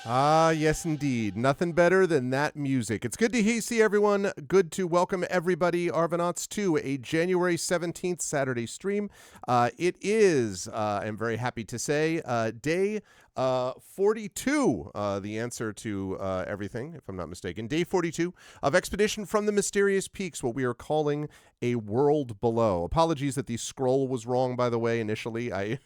Ah, yes, indeed. Nothing better than that music. It's good to see everyone. Good to welcome everybody, Arvanauts, to a January 17th Saturday stream. It is, I'm very happy to say, day 42, the answer to everything, if I'm not mistaken. Day 42 of Expedition from the Mysterious Peaks, what we are calling a world below. Apologies that the scroll was wrong, by the way, initially. I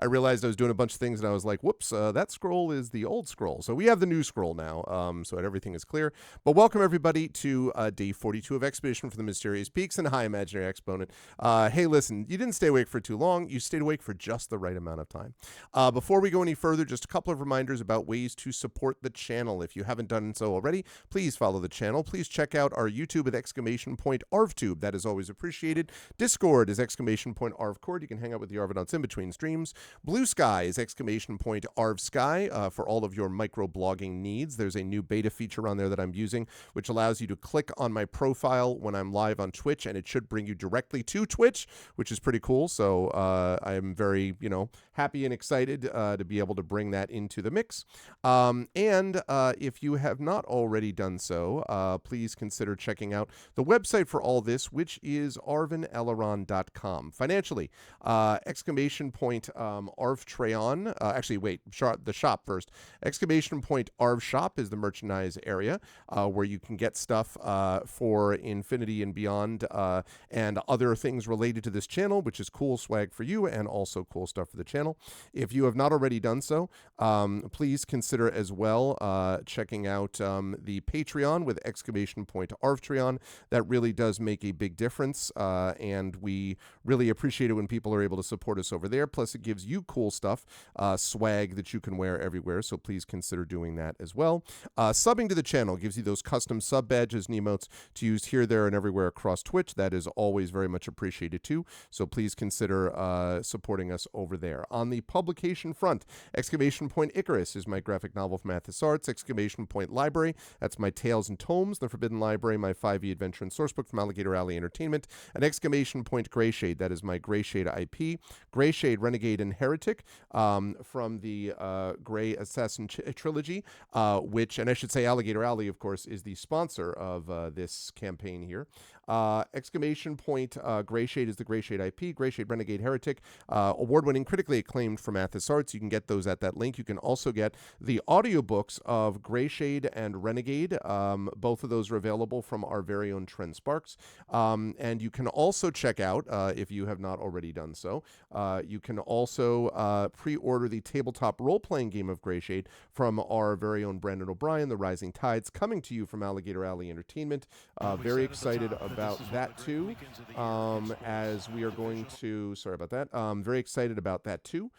realized I was doing a bunch of things and I was like, whoops, that scroll is the old scroll. So we have the new scroll now, so that everything is clear. But welcome everybody to day 42 of Expedition from the Mysterious Peaks. And hi, Imaginary Exponent. Hey, listen, you didn't stay awake for too long. You stayed awake for just the right amount of time. Before we go any further, just a couple of reminders about ways to support the channel. If you haven't done so already, please follow the channel. Please check out our YouTube at !ArvTube. That is always appreciated. Discord is !ArvCord. You can hang out with the Arvanauts in between streams. Blue Sky is !ArvSky for all of your microblogging needs. There's a new beta feature on there that I'm using, which allows you to click on my profile when I'm live on Twitch, and it should bring you directly to Twitch, which is pretty cool. So I'm very, happy and excited to be able to bring that into the mix. And if you have not already done so, please consider checking out the website for all this, which is arvaneleron.com. Financially, !Arvtreon. Actually, wait, the shop first. !Arv Shop is the merchandise area where you can get stuff for Infinity and Beyond and other things related to this channel, which is cool swag for you and also cool stuff for the channel. If you have not already done so, please consider as well checking out the Patreon with !Arvtreon. That really does make a big difference, and we really appreciate it when people are able to support us over there. Plus, it gives you cool stuff, swag that you can wear everywhere, so please consider doing that as well. Subbing to the channel gives you those custom sub badges and emotes to use here, there, and everywhere across Twitch. That is always very much appreciated too, so please consider supporting us over there. On the publication front, Icarus is my graphic novel from Athos Arts. Library, that's my Tales and Tomes, The Forbidden Library, my 5e adventure and sourcebook from Alligator Alley Entertainment. And Greyshade, that is my Greyshade IP. Greyshade, Renegade, and Heretic from the Grey Assassin trilogy, which, and I should say Alligator Alley, of course, is the sponsor of this campaign here. Greyshade is the Greyshade IP. Greyshade, Renegade, Heretic, award-winning, critically acclaimed from Athos Arts. You can get those at that link. You can also get the audiobooks of Greyshade and Renegade. Both of those are available from our very own Trent Sparks. And you can also check out, if you have not already done so, you can also pre-order the tabletop role-playing game of Greyshade from our very own Brandon O'Brien, The Rising Tides, coming to you from Alligator Alley Entertainment. Very excited about that too, as we are going to, sorry about that, very excited about that too,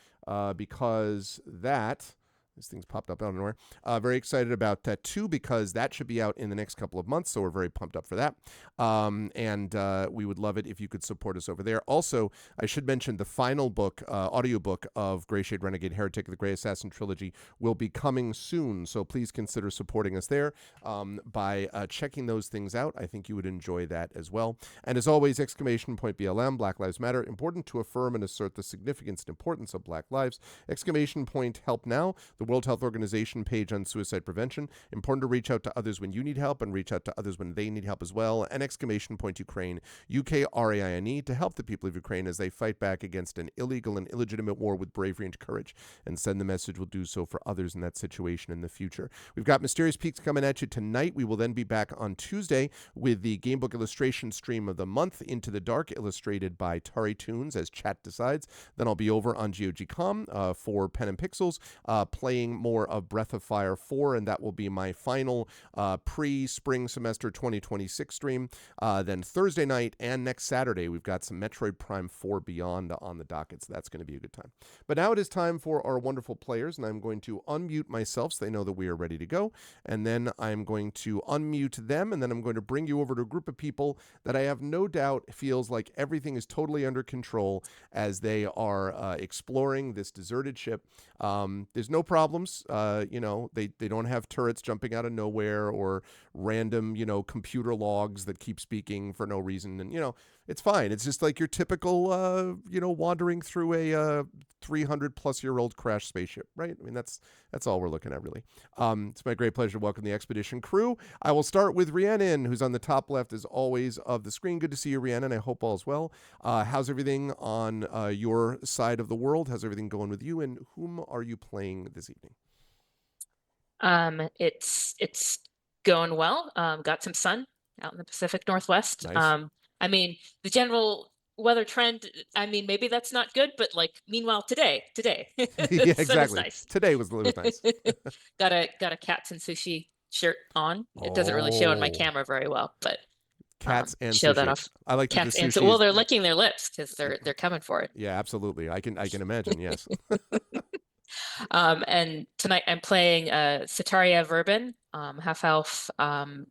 because that, this thing's popped up out of nowhere. Very excited about that too, because that should be out in the next couple of months, so we're very pumped up for that. And we would love it if you could support us over there. Also, I should mention the final book, audiobook of Greyshade, Renegade, Heretic, the Grey Assassin trilogy will be coming soon, so please consider supporting us there by checking those things out. I think you would enjoy that as well. And as always, BLM, Black Lives Matter, important to affirm and assert the significance and importance of Black lives. Help Now, the World Health Organization page on suicide prevention. Important to reach out to others when you need help and reach out to others when they need help as well. And Ukraine, UKRAINE, to help the people of Ukraine as they fight back against an illegal and illegitimate war with bravery and courage. And send the message will do so for others in that situation in the future. We've got Mysterious Peaks coming at you tonight. We will then be back on Tuesday with the Gamebook illustration stream of the month, Into the Dark, illustrated by Tari Toons as chat decides. Then I'll be over on GOG.com for Pen and Pixels, playing more of Breath of Fire 4, and that will be my final pre-spring semester 2026 stream. Then Thursday night and next Saturday, we've got some Metroid Prime 4 Beyond on the docket, so that's going to be a good time. But now it is time for our wonderful players, and I'm going to unmute myself so they know that we are ready to go, and then I'm going to unmute them, and then I'm going to bring you over to a group of people that I have no doubt feels like everything is totally under control as they are exploring this deserted ship. There's no problems. They don't have turrets jumping out of nowhere or random, computer logs that keep speaking for no reason. And, It's fine. It's just like your typical, wandering through a 300-plus-year-old crash spaceship, right? I mean, that's all we're looking at, really. It's my great pleasure to welcome the expedition crew. I will start with Rhiannon, who's on the top left, as always, of the screen. Good to see you, Rhiannon. I hope all is well. How's everything on your side of the world? How's everything going with you? And whom are you playing this evening? It's going well. Got some sun out in the Pacific Northwest. Nice. I mean, the general weather trend, I mean, maybe that's not good, but like meanwhile today, Yeah, the sun is exactly. nice. Today was nice. Got a cats and sushi shirt on. It doesn't really show on my Oh, camera very well, but cats and show that sushi. off. I like that the Cats and so sushi well, is. they're licking their lips because they're coming for it. Yeah, absolutely. I can imagine. Yes. And tonight I'm playing Sataria Verben, half elf,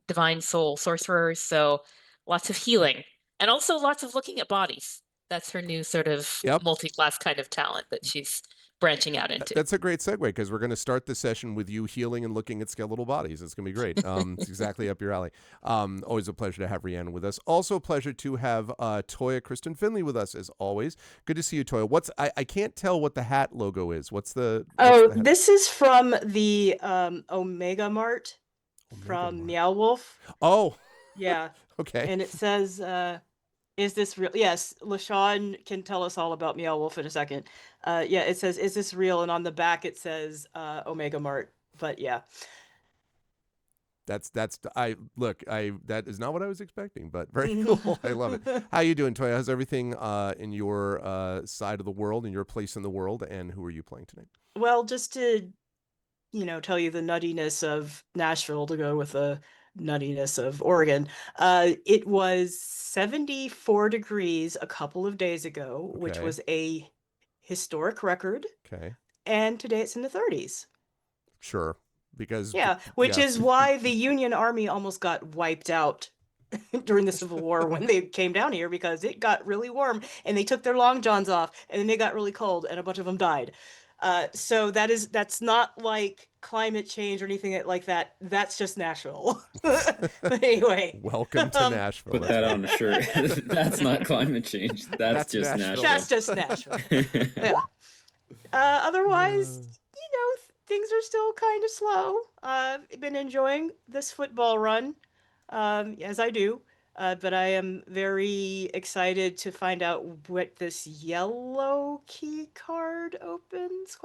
divine soul sorcerer. So lots of healing and also lots of looking at bodies. That's her new sort of Yep. multi-class kind of talent that she's branching out into. That's a great segue because we're going to start the session with you healing and looking at skeletal bodies. It's going to be great. It's exactly up your alley. Always a pleasure to have Rhiannon with us. Also a pleasure to have Toya Kristen Finley with us as always. Good to see you, Toya. I can't tell what the hat logo is. What's the hat? This is from the Omega Mart from Mart. Meow Wolf. Oh, Yeah. okay. And it says, is this real? Yes, LaShawn can tell us all about Meow Wolf in a second. Yeah, it says, is this real? And on the back it says Omega Mart. But yeah. That is not what I was expecting, but very cool. I love it. How you doing, Toya? How's everything in your side of the world, in your place in the world, and who are you playing tonight? Well, just to, tell you the nuttiness of Nashville to go with the nuttiness of Oregon. It was 74 degrees a couple of days ago, which Okay. was a historic record. Okay. And today it's in the 30s. Sure. Because which is why the Union Army almost got wiped out during the Civil War when they came down here, because it got really warm and they took their long johns off and then they got really cold and a bunch of them died. So that's not like climate change or anything like that. That's just Nashville. But anyway, welcome to Nashville. Put that on a shirt. That's not climate change. That's just Nashville. That's just Nashville. Yeah. Otherwise, things are still kind of slow. I've been enjoying this football run, as I do. But I am very excited to find out what this yellow key card opens, ?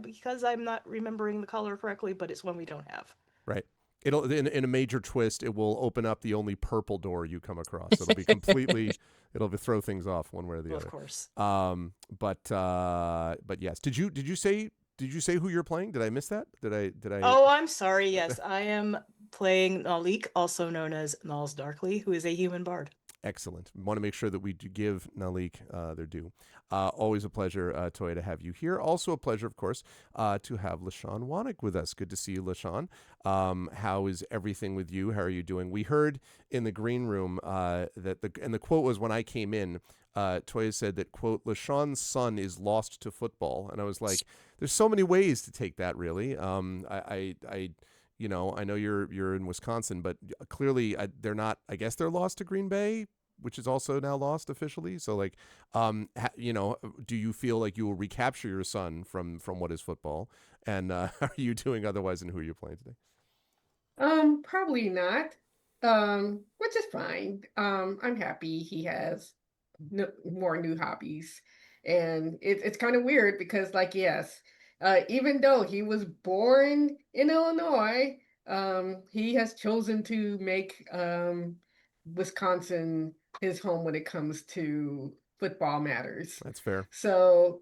Because I'm not remembering the color correctly, but it's one we don't have. Right. It'll in a major twist, it will open up the only purple door you come across. It'll be completely it'll throw things off one way or the other. Of course. But yes. Did you say who you're playing? Did I miss that? Did I Oh, I'm sorry. Yes, I am playing Nalik, also known as Nals Darkly, who is a human bard. Excellent. Want to make sure that we do give Nalik their due. Always a pleasure, Toya, to have you here. Also a pleasure, of course, to have LaShawn Wannick with us. Good to see you, LaShawn. How is everything with you? How are you doing? We heard in the green room that the quote was when I came in, Toya said that, quote, LaShawn's son is lost to football. And I was like, there's so many ways to take that, really. I know you're in Wisconsin, but clearly they're not. I guess they're lost to Green Bay, which is also now lost officially. So, like, do you feel like you will recapture your son from what is football? And how are you doing otherwise? And who are you playing today? Probably not. Which is fine. I'm happy he has more new hobbies, and it's kind of weird because, like, yes. Even though he was born in Illinois, he has chosen to make Wisconsin his home when it comes to football matters. That's fair. So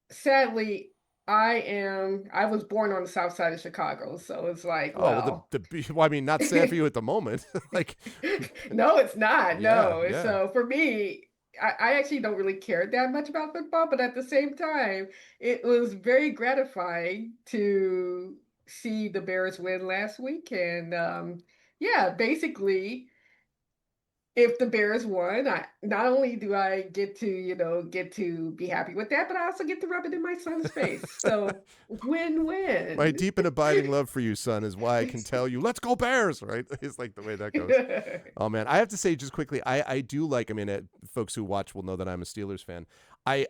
sadly, I was born on the south side of Chicago, so it's like, well, well, I mean, not sad for you at the moment. Like, no, it's not. No. Yeah. So for me, I actually don't really care that much about football, but at the same time, it was very gratifying to see the Bears win last week. And yeah, basically, if the Bears won, I not only do I get to, get to be happy with that, but I also get to rub it in my son's face. So win-win. My deep and abiding love for you, son, is why I can tell you, let's go Bears, right? It's like the way that goes. Oh, man. I have to say just quickly, I do like, I mean, folks who watch will know that I'm a Steelers fan.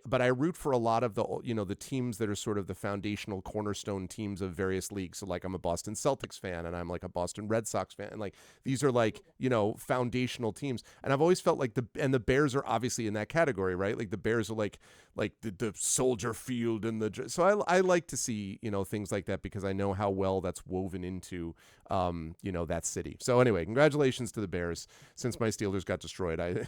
But I root for a lot of the teams that are sort of the foundational cornerstone teams of various leagues. So like I'm a Boston Celtics fan and I'm like a Boston Red Sox fan. And like these are like, foundational teams. And I've always felt like the Bears are obviously in that category, right? Like the Bears are like the Soldier Field and so I like to see, things like that because I know how well that's woven into, that city. So anyway, congratulations to the Bears. Since my Steelers got destroyed,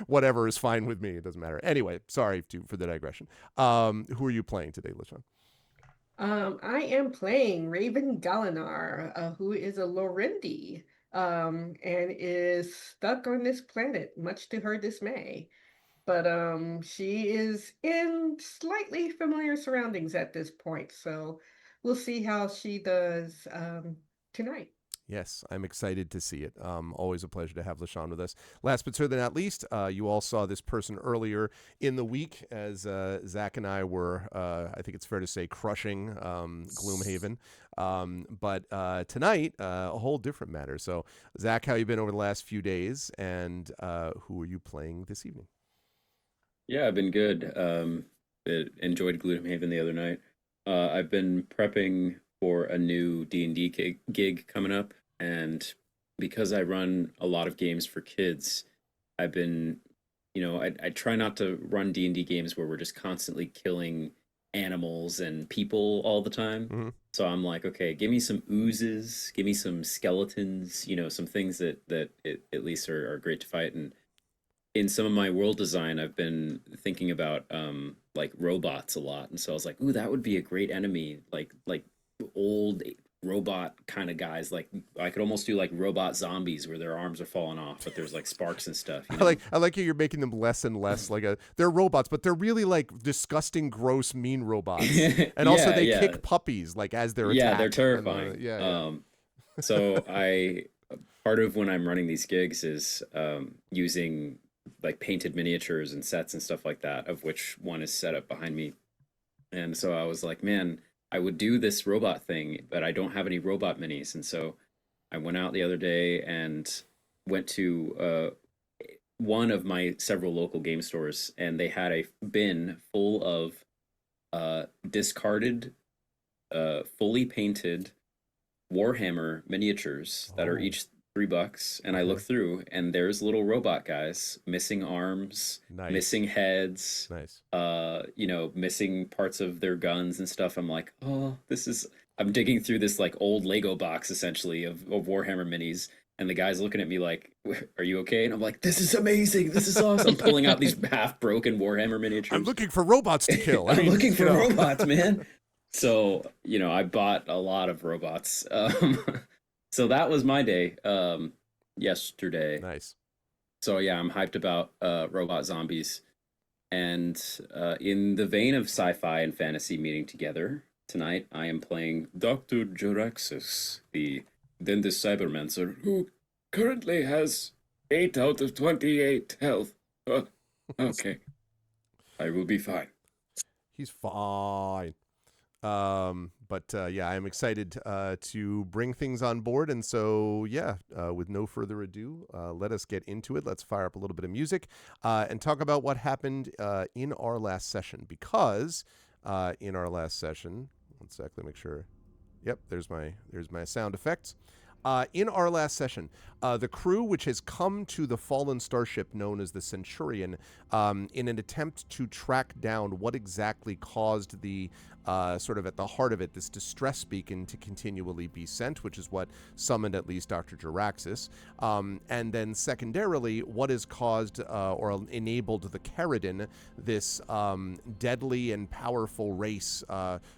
whatever is fine with me. It doesn't matter. Anyway, sorry for the digression. Who are you playing today, LaShawn? I am playing Raven Galinar, who is a Lorendi, and is stuck on this planet, much to her dismay. But she is in slightly familiar surroundings at this point, so we'll see how she does tonight. Yes, I'm excited to see it. Always a pleasure to have LaShawn with us. Last but certainly not least, you all saw this person earlier in the week as Zach and I were, I think it's fair to say, crushing Gloomhaven. But tonight, a whole different matter. So, Zach, how you been over the last few days, and who are you playing this evening? Yeah, I've been good. Enjoyed Gloomhaven the other night. I've been prepping for a new D&D gig coming up, and because I run a lot of games for kids, I've been, I try not to run D&D games where we're just constantly killing animals and people all the time. Mm-hmm. So I'm like, okay, give me some oozes, give me some skeletons, some things that at least are great to fight. And in some of my world design, I've been thinking about like robots a lot, and so I was like, ooh, that would be a great enemy, like old robot kind of guys. Like I could almost do like robot zombies where their arms are falling off, but there's like sparks and stuff. I like how you're making them less and less they're robots, but they're really like disgusting, gross, mean robots. And also they kick puppies like as they're attacked. Yeah, they're terrifying. And, so part of when I'm running these gigs is using like painted miniatures and sets and stuff like that, of which one is set up behind me. And so I was like, man, I would do this robot thing, but I don't have any robot minis. And so I went out the other day and went to one of my several local game stores, and they had a bin full of discarded, fully painted Warhammer miniatures that are each $3. And I look through, and there's little robot guys, missing arms, missing heads, missing parts of their guns and stuff. I'm like, oh, I'm digging through this like old Lego box essentially of Warhammer minis. And the guy's looking at me like, are you okay? And I'm like, this is amazing. This is awesome. I'm pulling out these half broken Warhammer miniatures. I'm looking for robots to kill. I'm looking for robots, man. So, I bought a lot of robots. So that was my day yesterday. Nice. So yeah, I'm hyped about robot zombies. And in the vein of sci-fi and fantasy meeting together, tonight I am playing Dr. Jaraxxus, the Cybermancer, who currently has 8 out of 28 health. Okay. I will be fine. He's fine. Yeah, I'm excited to bring things on board. And so, with no further ado, let us get into it. Let's fire up a little bit of music and talk about what happened in our last session. Because in our last session, one sec, let me make sure. Yep, there's my sound effects. In our last session, the crew, which has come to the fallen starship known as the Centurion, in an attempt to track down what exactly caused the sort of at the heart of it, this distress beacon to continually be sent, which is what summoned at least Dr. Jaraxxus. And then secondarily, what has caused or enabled the Caridin, this deadly and powerful race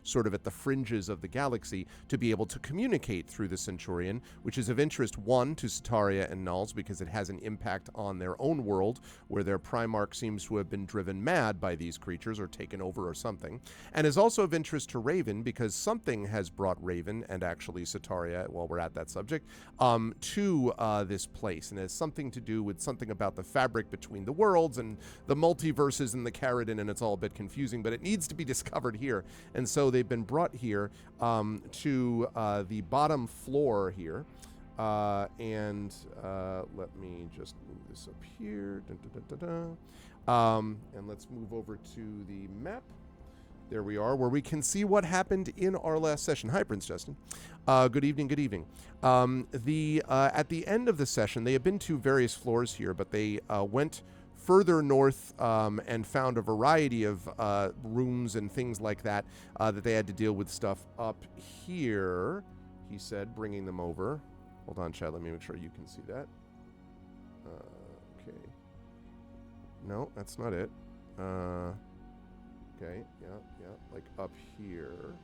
sort of at the fringes of the galaxy, to be able to communicate through the Centurion which is of interest, one, to Sataria and Nulls, because it has an impact on their own world, where their Primarch seems to have been driven mad by these creatures or taken over or something, and is also of interest to Raven, because something has brought Raven, and actually Sataria, while we're at that subject, to this place, and it has something to do with something about the fabric between the worlds and the multiverses and the Caridin, and it's all a bit confusing, but it needs to be discovered here. And so they've been brought here to the bottom floor here. And let me just move this up here. Dun, dun, dun, dun, dun. And let's move over to the map. There we are, where we can see what happened in our last session. Hi, Prince Justin. Good evening, good evening. At the end of the session, they have been to various floors here, but they went further north and found a variety of rooms and things like that that they had to deal with stuff up here, he said, bringing them over. Hold on, Chad, let me make sure you can see that. Okay. No, that's not it. Okay, yeah, like up here.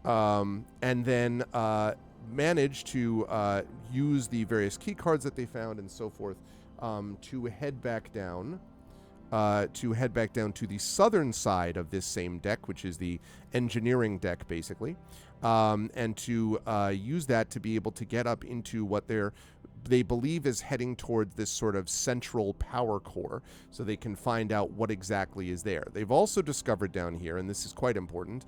And then managed to use the various key cards that they found and so forth to head back down to the southern side of this same deck, which is the engineering deck, basically, and to use that to be able to get up into what they believe is heading toward this sort of central power core, so they can find out what exactly is there. They've also discovered down here, and this is quite important,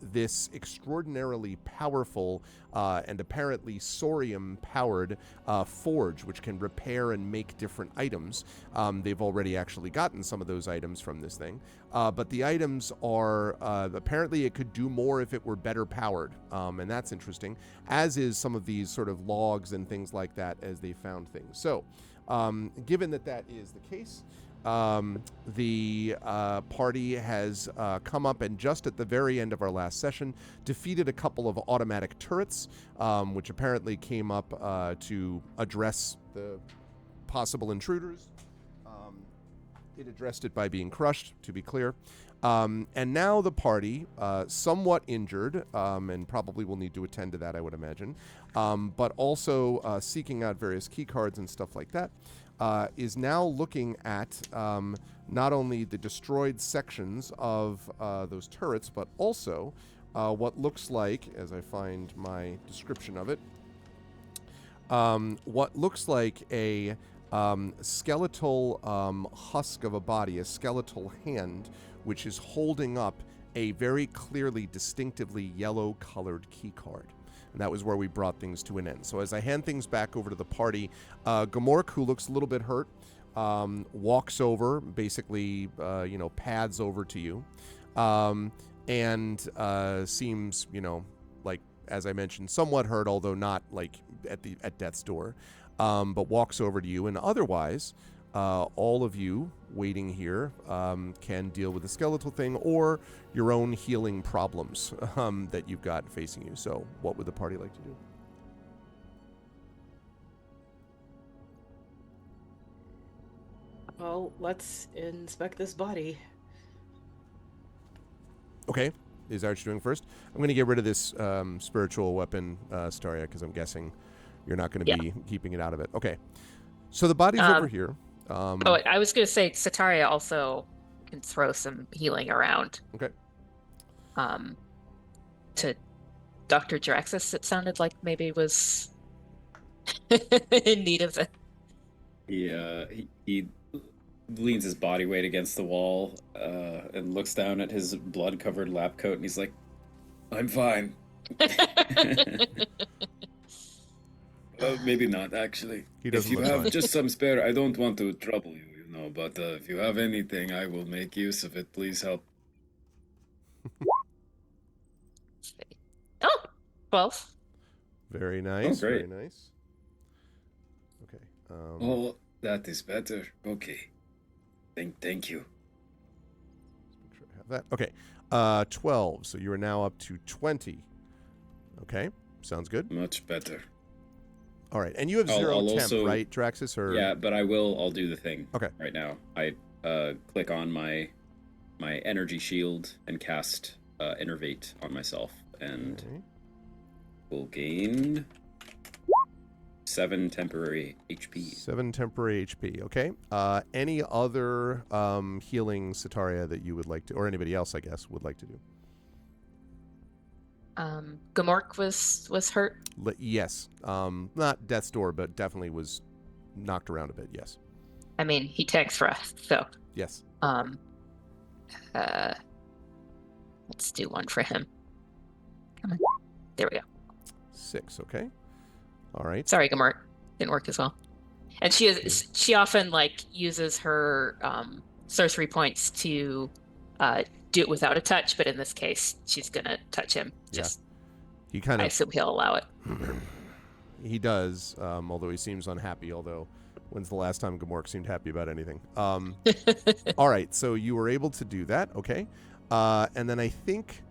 this extraordinarily powerful and apparently Sorium-powered forge, which can repair and make different items. They've already actually gotten some of those items from this thing, but the items are, apparently it could do more if it were better powered, and that's interesting, as is some of these sort of logs and things like that as they found things. So, given that that is the case, the party has come up and just at the very end of our last session defeated a couple of automatic turrets, which apparently came up to address the possible intruders. It addressed it by being crushed, to be clear. And now the party, somewhat injured, and probably will need to attend to that, I would imagine, but also seeking out various key cards and stuff like that, is now looking at not only the destroyed sections of those turrets, but also what looks like, as I find my description of it, what looks like a skeletal husk of a body, a skeletal hand, which is holding up a very clearly, distinctively yellow-colored key card. And that was where we brought things to an end. So as I hand things back over to the party, Gamork, who looks a little bit hurt, walks over, basically, pads over to you, and seems, like, as I mentioned, somewhat hurt, although not, like, at death's door, but walks over to you, and otherwise, all of you waiting here can deal with the skeletal thing or your own healing problems that you've got facing you. So what would the party like to do? Well, let's inspect this body. Okay. Is that what you're doing first? I'm going to get rid of this spiritual weapon, Staria, because I'm guessing you're not going to be keeping it out of it. Okay. So the body's over here. I was going to say Sataria also can throw some healing around. Okay. To Dr. Draxus, it sounded like maybe was in need of it. He leans his body weight against the wall and looks down at his blood-covered lab coat, and he's like, "I'm fine." Maybe not, actually. He doesn't if you look have fine. just some spare, I don't want to trouble you, but if you have anything, I will make use of it. Please help. Oh, 12. Very nice. Oh, great. Very nice. Okay. Oh, that is better. Okay. Thank you. Make sure I have that. Okay. 12. So you are now up to 20. Okay. Sounds good. Much better. All right. And you have I'll 0 temp, also- right, Draxus? Or Yeah, but I'll do the thing. Okay. Right now. I click on my energy shield and cast Innervate on myself, and Okay. will gain 7 temporary HP. 7 temporary HP. Okay. Any other healing, Sataria, that you would like to, or anybody else, I guess, would like to do? Gamork was hurt. Yes. Not death's door, but definitely was knocked around a bit. Yes. I mean, he tanks for us, so Yes. let's do one for him. Come on. There we go. 6. Okay. All right. Sorry, Gamork. Didn't work as well. And she often like uses her sorcery points to do it without a touch, but in this case, she's gonna touch him. Just He kind I of assume he'll allow it. he does, although he seems unhappy. Although, when's the last time Gamork seemed happy about anything? All right. So you were able to do that. Okay. And then I think.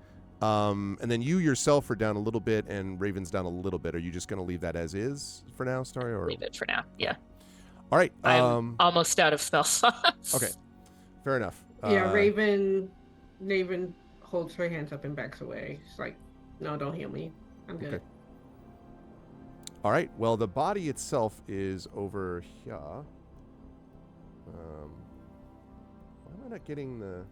And then you yourself are down a little bit, and Raven's down a little bit. Are you just going to leave that as is for now, Starry? Or Leave it for now. Yeah. all right. I'm almost out of spell slots. Okay. Fair enough. Yeah, Raven holds her hands up and backs away. She's like, no, don't heal me. I'm good. Okay. All right. Well, the body itself is over here. Why am I not getting the?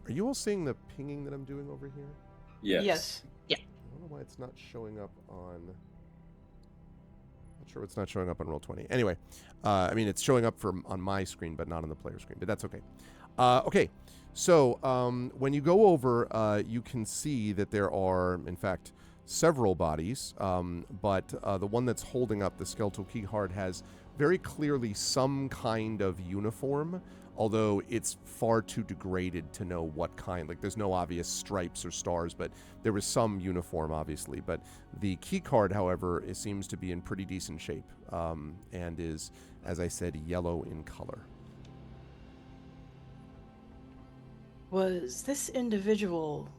Are you all seeing the pinging that I'm doing over here? Yes. I don't know why it's not showing up on. Not sure it's not showing up on Roll20. Anyway, I mean it's showing up on my screen, but not on the player screen. But that's okay. Okay. So when you go over, you can see that there are, in fact, several bodies. But the one that's holding up the skeletal keycard has very clearly some kind of uniform. Although it's far too degraded to know what kind. Like, there's no obvious stripes or stars, but there was some uniform, obviously. But the key card, however, it seems to be in pretty decent shape, and is, as I said, yellow in color. Was this individual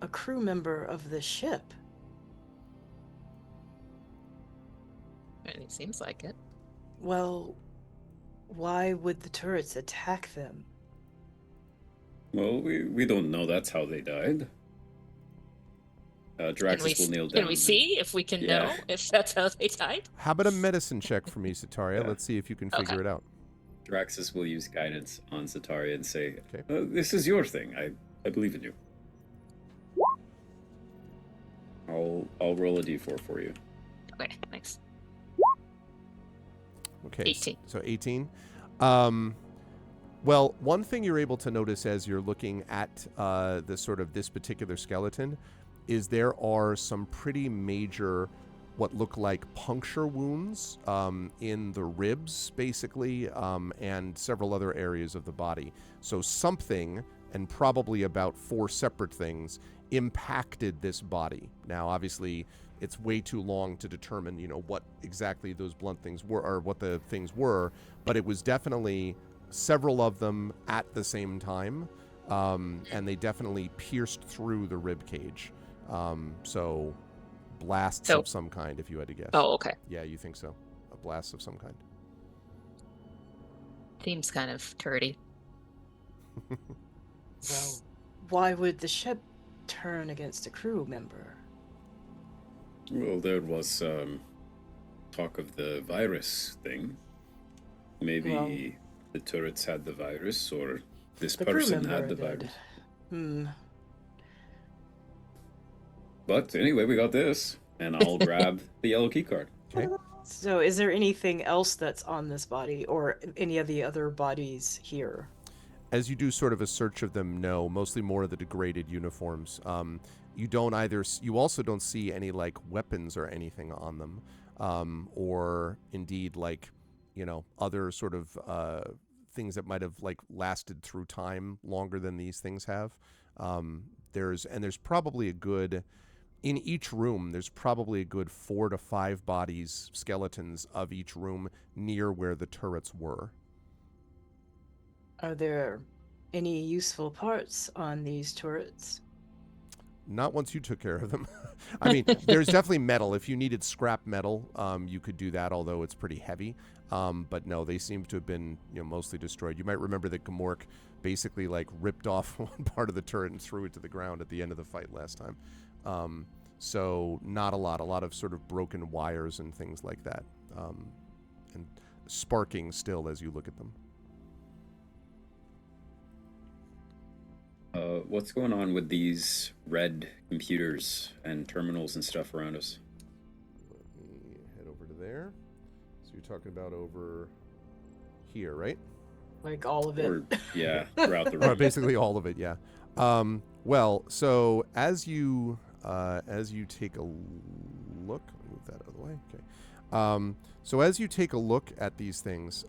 a crew member of the ship? And it seems like it. Well, why would the turrets attack them? Well, we don't know that's how they died. Draxus will kneel down. Can we see if we can know if that's how they died? How about a medicine check for me, Sataria? Yeah. Let's see if you can figure it out. Draxus will use guidance on Sataria and say, Okay. this is your thing. I believe in you. I'll roll a d4 for you. Okay, thanks. Okay. 18. So 18. Well, one thing you're able to notice as you're looking at this particular skeleton is there are some pretty major, what look like puncture wounds in the ribs, basically, and several other areas of the body. So something, and probably about 4 separate things, impacted this body. Now, obviously, it's way too long to determine, what exactly those blunt things were, or what the things were, but it was definitely several of them at the same time, and they definitely pierced through the rib cage. So blasts of some kind, if you had to guess. Oh, okay. Yeah, you think so? A blast of some kind. Seems kind of turdy. Well, why would the ship turn against a crew member? Well, there was talk of the virus thing. Maybe the turrets had the virus, or this The crew person member had the did. virus. But anyway, we got this, and I'll grab the yellow key card. Okay. So is there anything else that's on this body or any of the other bodies here? As you do sort of a search of them, no, mostly more of the degraded uniforms. You also don't see any like weapons or anything on them, or indeed like, other sort of things that might have like lasted through time longer than these things have. There's probably a good, in each room, there's probably a good 4 to 5 bodies, skeletons of each room near where the turrets were. Are there any useful parts on these turrets? Not once you took care of them. I mean, there's definitely metal. If you needed scrap metal, you could do that, although it's pretty heavy. But no, they seem to have been, mostly destroyed. You might remember that Gamork basically like ripped off one part of the turret and threw it to the ground at the end of the fight last time. So not a lot of sort of broken wires and things like that, and sparking still as you look at them. What's going on with these red computers and terminals and stuff around us? Let me head over to there. So you're talking about over here, right? Like all of it. Or yeah, throughout the room. Basically all of it, yeah. Well, so as you take a look, let me move that out of the way. Okay. So as you take a look at these things,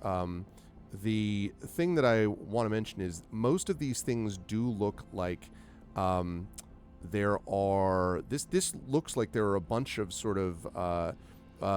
the thing that I want to mention is most of these things do look like there are this looks like there are a bunch of sort of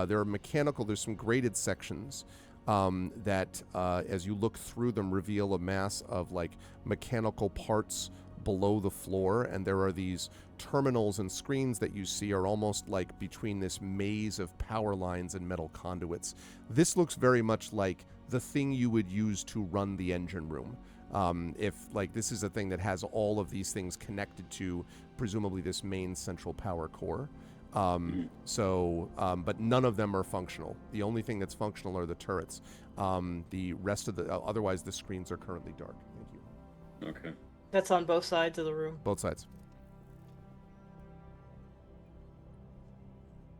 there are mechanical. There's some graded sections that as you look through them reveal a mass of like mechanical parts below the floor, and there are these terminals and screens that you see are almost like between this maze of power lines and metal conduits. This looks very much like the thing you would use to run the engine room. If like this is a thing that has all of these things connected to presumably this main central power core. But none of them are functional. The only thing that's functional are the turrets. The rest of the otherwise the screens are currently dark. Thank you. Okay. That's on both sides of the room. Both sides.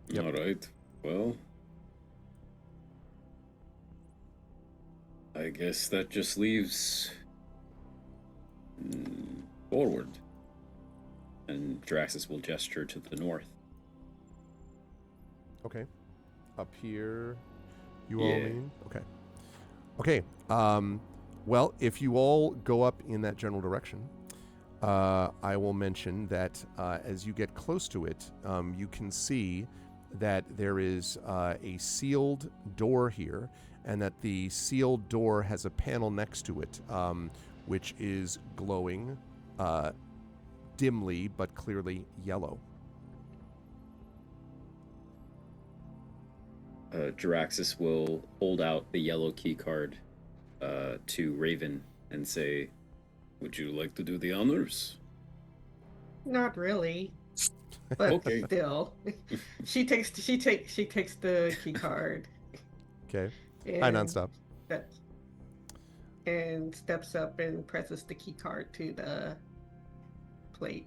Yep. All right. Well, I guess that just leaves forward, and Draxus will gesture to the north. Okay. Up here, you all Yeah. mean? Okay. Okay. Well, if you all go up in that general direction, I will mention that as you get close to it, you can see that there is a sealed door here, and that the sealed door has a panel next to it, which is glowing dimly but clearly yellow. Draxus will hold out the yellow key card to Raven and say, "Would you like to do the honors?" Not really. But Okay. still. She takes the key card. Okay. Hi, and Nonstop. and steps up and presses the key card to the plate.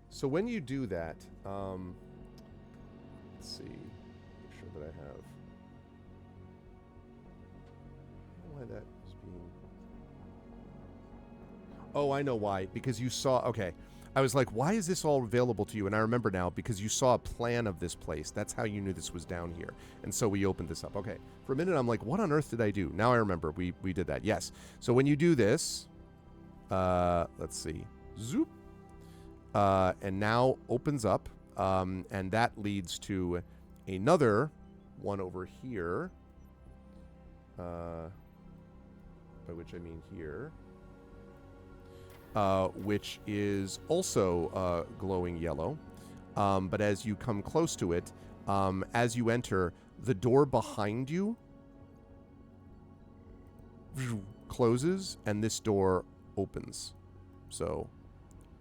So when you do that, let's see, make sure that I have. I don't know why that is being. Oh, I know why. Because you saw. Okay, I was like, why is this all available to you? And I remember now because you saw a plan of this place. That's how you knew this was down here. And so we opened this up. Okay. For a minute, I'm like, what on earth did I do? Now I remember. We did that. Yes. So when you do this, let's see, zoop. And now opens up, and that leads to another one over here, by which I mean here, which is also glowing yellow. But as you come close to it, as you enter, the door behind you closes, and this door opens. So...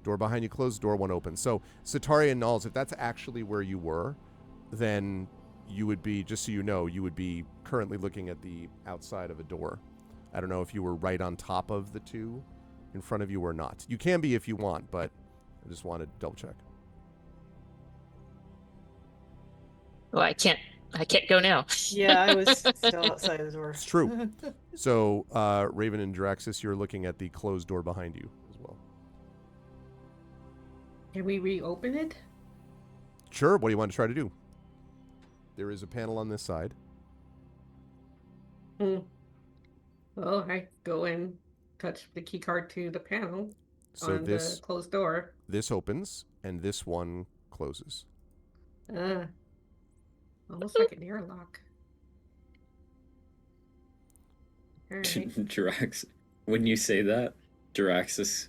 door behind you closed, door one open. So, Sataria and Nulls, if that's actually where you were, then you would be, just so you know, you would be currently looking at the outside of a door. I don't know if you were right on top of the two in front of you or not. You can be if you want, but I just wanted to double check. Well, I can't go now. Yeah, I was still outside the door. It's true. So, Raven and Draxus, you're looking at the closed door behind you as well. Can we reopen it? Sure, what do you want to try to do? There is a panel on this side. Well, I go and touch the key card to the panel So on this the closed door. this opens, and this one closes. Almost like an airlock. All right. Drax, when you say that, Draxus,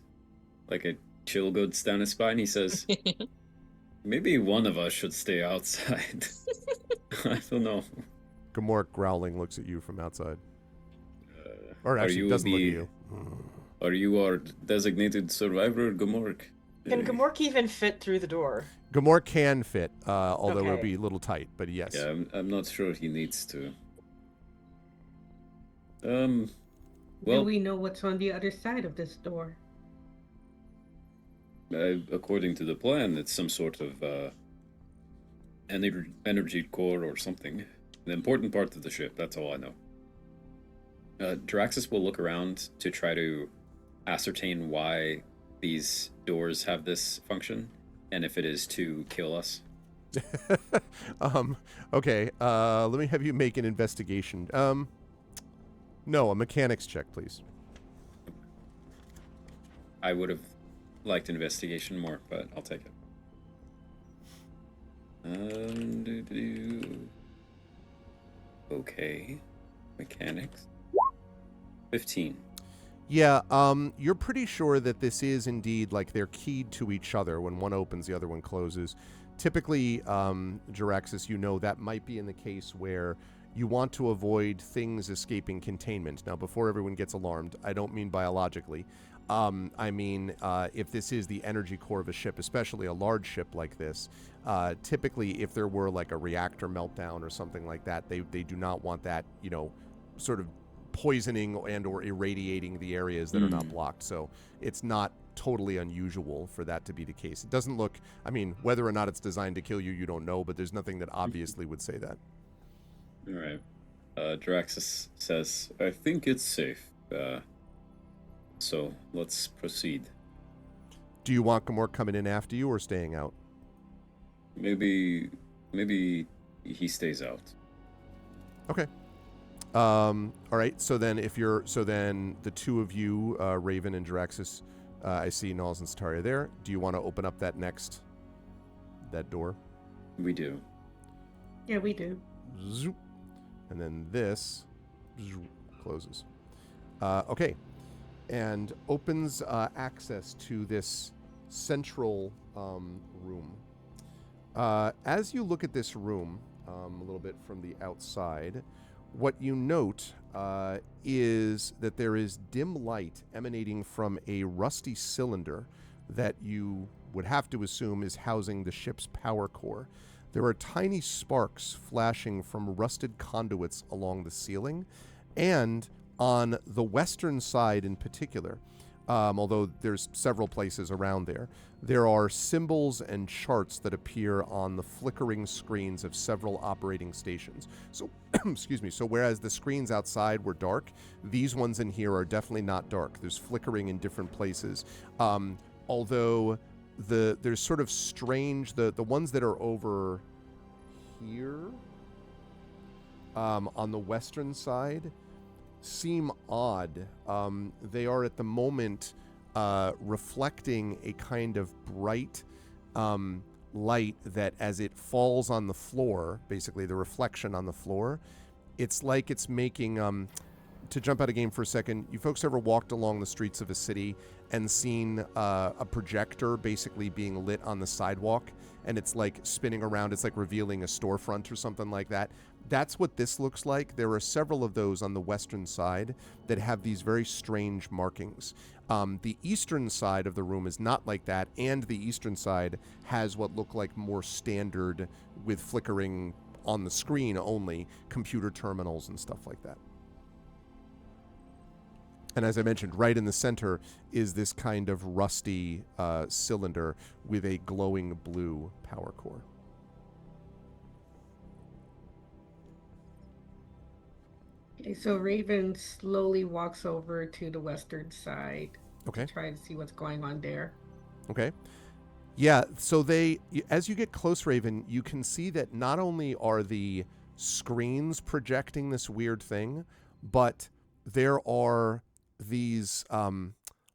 like a chill goes down his spine. He says, "Maybe one of us should stay outside." I don't know. Gamork growling looks at you from outside. Or Are actually you doesn't look at the- you. Are you our designated survivor, Gamork? Can Gamork even fit through the door? Gamor can fit, although it'll Okay. be a little tight, but yes. Yeah, I'm not sure he needs to. Do Well, we know what's on the other side of this door? according to the plan, it's some sort of energy core or something. An important part of the ship, that's all I know. Draxus will look around to try to ascertain why these doors have this function, and if it is to kill us. Okay, let me have you make an investigation. No, a mechanics check, please. I would have liked investigation more, but I'll take it. Okay, mechanics. 15. Yeah, you're pretty sure that this is indeed, like, they're keyed to each other. When one opens, the other one closes. Typically, Jaraxus, you know that might be in the case where you want to avoid things escaping containment. Now, before everyone gets alarmed, I don't mean biologically. I mean, if this is the energy core of a ship, especially a large ship like this, typically if there were like a reactor meltdown or something like that, they do not want that, you know, sort of poisoning and or irradiating the areas that are not blocked. So it's not totally unusual for that to be the case. It doesn't look, I mean, whether or not it's designed to kill you, you don't know, but there's nothing that obviously would say that. All right. Draxus says, I think it's safe. So let's proceed. Do you want Gamork coming in after you or staying out? Maybe he stays out. Okay. All right. So then the two of you, Raven and Jaraxus, I see Nals and Sataria there. Do you want to open up that door? We do. Yeah, we do. Zoop. And then this zoop, closes. Okay. And opens access to this central room. As you look at this room a little bit from the outside, what you note is that there is dim light emanating from a rusty cylinder that you would have to assume is housing the ship's power core. There are tiny sparks flashing from rusted conduits along the ceiling, and on the western side in particular, although there's several places around there are symbols and charts that appear on the flickering screens of several operating stations. So, excuse me, so whereas the screens outside were dark, these ones in here are definitely not dark. There's flickering in different places. Although there's sort of strange, the ones that are over here on the western side seem odd. They are at the moment reflecting a kind of bright light that as it falls on the floor, basically the reflection on the floor, it's like it's making, to jump out of game for a second, you folks ever walked along the streets of a city and seen a projector basically being lit on the sidewalk and it's like spinning around, it's like revealing a storefront or something like that? That's what this looks like. There are several of those on the western side that have these very strange markings. The eastern side of the room is not like that, and the eastern side has what look like more standard, with flickering on the screen only, computer terminals and stuff like that. And as I mentioned, right in the center is this kind of rusty cylinder with a glowing blue power core. Okay, so Raven slowly walks over to the western side Okay. to try to see what's going on there. Okay. Yeah, so as you get close, Raven, you can see that not only are the screens projecting this weird thing, but there are these,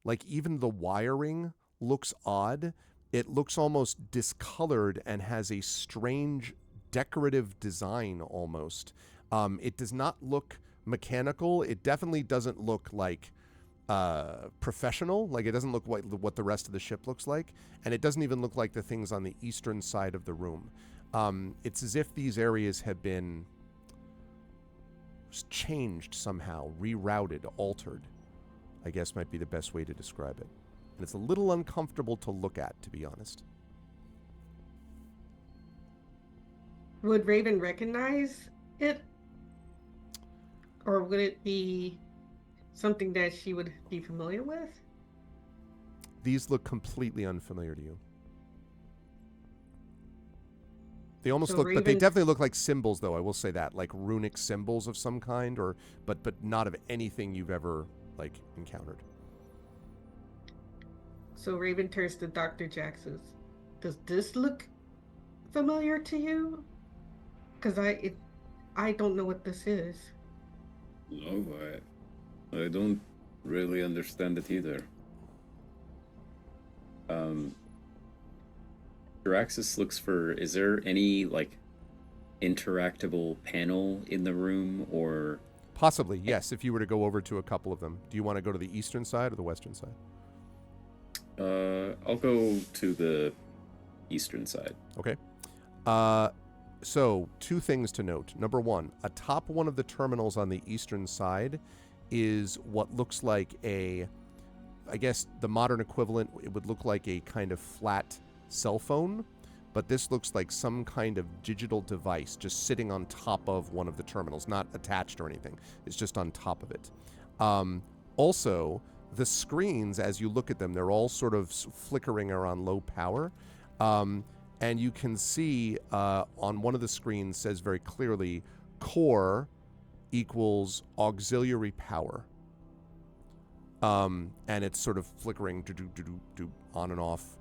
like even the wiring looks odd. It looks almost discolored and has a strange decorative design almost. It does not look mechanical. It definitely doesn't look like professional. Like it doesn't look like what the rest of the ship looks like, and it doesn't even look like the things on the eastern side of the room. It's as if these areas have been changed somehow, rerouted, altered, I guess might be the best way to describe it. And it's a little uncomfortable to look at, to be honest. Would Raven recognize it? Or would it be something that she would be familiar with? These look completely unfamiliar to you. They almost So look, but they Raven- definitely look like symbols, though. I will say that, like runic symbols of some kind, but not of anything you've ever encountered. So Raven turns to Dr. Jackson. Does this look familiar to you? Because I don't know what this is. No, I don't really understand it either. Jaraxxus looks for, is there any interactable panel in the room, or Possibly, yes, if you were to go over to a couple of them. Do you want to go to the eastern side or the western side? I'll go to the eastern side. Okay. So, two things to note. Number one, atop one of the terminals on the eastern side is what looks like I guess the modern equivalent, it would look like a kind of flat cell phone, but this looks like some kind of digital device just sitting on top of one of the terminals, not attached or anything. It's just on top of it. Also, the screens, as you look at them, they're all sort of flickering or on low power. And you can see on one of the screens says very clearly, core equals auxiliary power. And it's sort of flickering on and off.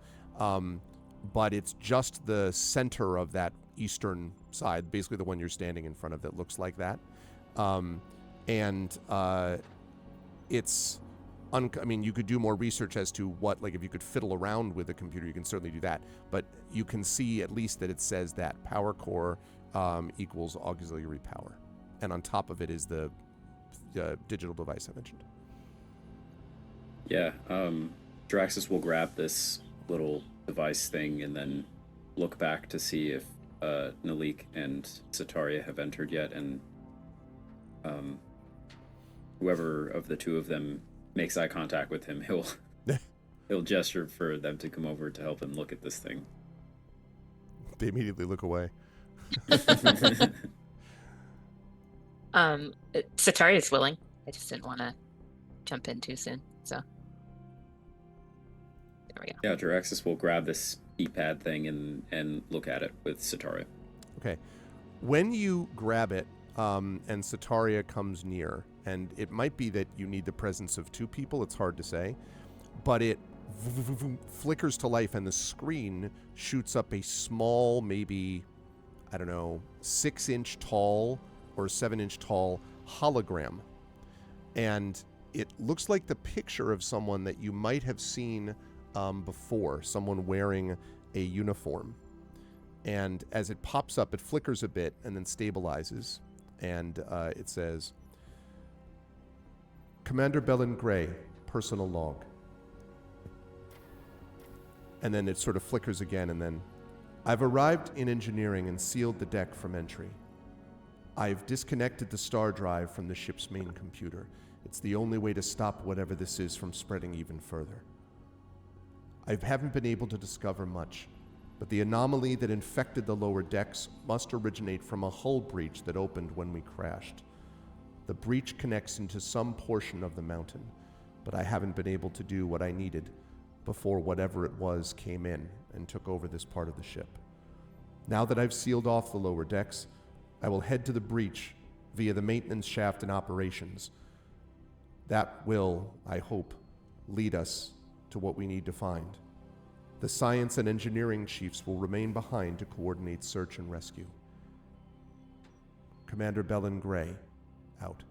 But it's just the center of that eastern side, basically the one you're standing in front of, that looks like that. It's... I mean, you could do more research as to what, if you could fiddle around with a computer, you can certainly do that. But you can see at least that it says that power core equals auxiliary power. And on top of it is the digital device I mentioned. Yeah, Jaraxxus will grab this little device thing and then look back to see if Nalik and Sataria have entered yet, and whoever of the two of them makes eye contact with him, he'll gesture for them to come over to help him look at this thing. They immediately look away. Sataria is willing. I just didn't want to jump in too soon. So there we go. Yeah, Jaraxxus will grab this keypad thing and look at it with Sataria. Okay. When you grab it, and Sataria comes near, and it might be that you need the presence of two people, it's hard to say, but it flickers to life and the screen shoots up a small, maybe, 6-inch tall or 7-inch tall hologram. And it looks like the picture of someone that you might have seen before, someone wearing a uniform. And as it pops up, it flickers a bit and then stabilizes. And it says, Commander Belen Gray, personal log. And then it sort of flickers again, and then, I've arrived in engineering and sealed the deck from entry. I've disconnected the star drive from the ship's main computer. It's the only way to stop whatever this is from spreading even further. I haven't been able to discover much, but the anomaly that infected the lower decks must originate from a hull breach that opened when we crashed. The breach connects into some portion of the mountain, but I haven't been able to do what I needed before whatever it was came in and took over this part of the ship. Now that I've sealed off the lower decks, I will head to the breach via the maintenance shaft and operations. That will, I hope, lead us to what we need to find. The science and engineering chiefs will remain behind to coordinate search and rescue. Commander Belen Gray, out.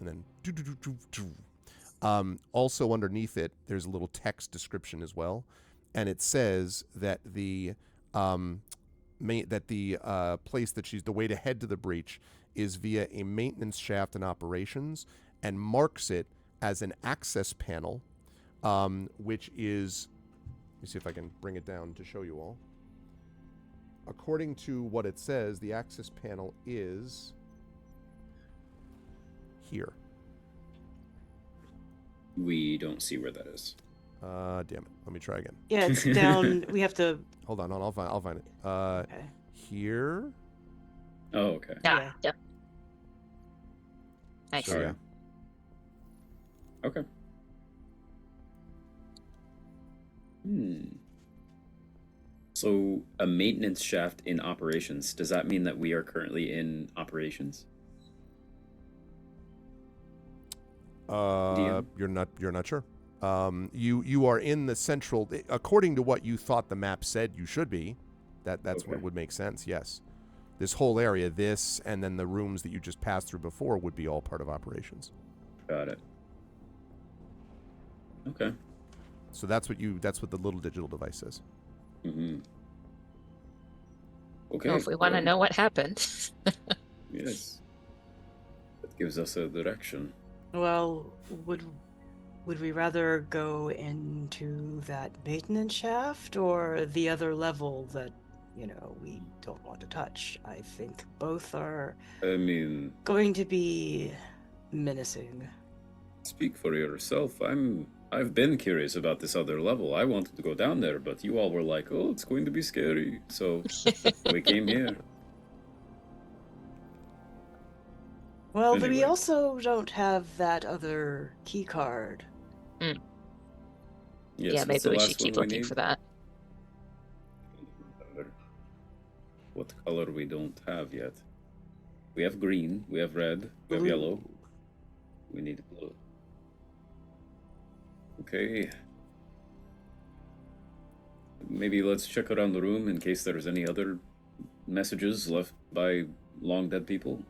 And then also underneath it, there's a little text description as well, and it says that the place that the way to head to the breach is via a maintenance shaft and operations, and marks it as an access panel, which is, let me see if I can bring it down to show you all. According to what it says, the access panel is here. We don't see where that is. Damn it. Let me try again. Yeah, it's down. We have to. Hold on, I'll find it. Okay. Here. Oh, okay. Yeah. Yep. Nice. So, yeah. Okay. So a maintenance shaft in operations, does that mean that we are currently in operations? DM? You're not sure. You are in the central, according to what you thought the map said you should be. That's what Okay. would make sense. Yes, this whole area, this, and then the rooms that you just passed through before would be all part of operations. Got it. Okay. So that's what the little digital device says. Mm-hmm. Okay. Well, if we want to well, know what happened. Yes. That gives us a direction. Well, would we rather go into that maintenance shaft or the other level that, we don't want to touch? I think both are I mean, going to be menacing. speak for yourself. I've been curious about this other level. I wanted to go down there, but you all were like, "Oh, it's going to be scary." So we came here. Well, Anyway. we also don't have that other key card. Yes, Yeah, what's maybe the we last should keep one we looking need? for that. What color we don't have yet? We have green, we have red, we have Blue. yellow. We need blue. Okay. Maybe let's check around the room in case there's any other messages left by long dead people.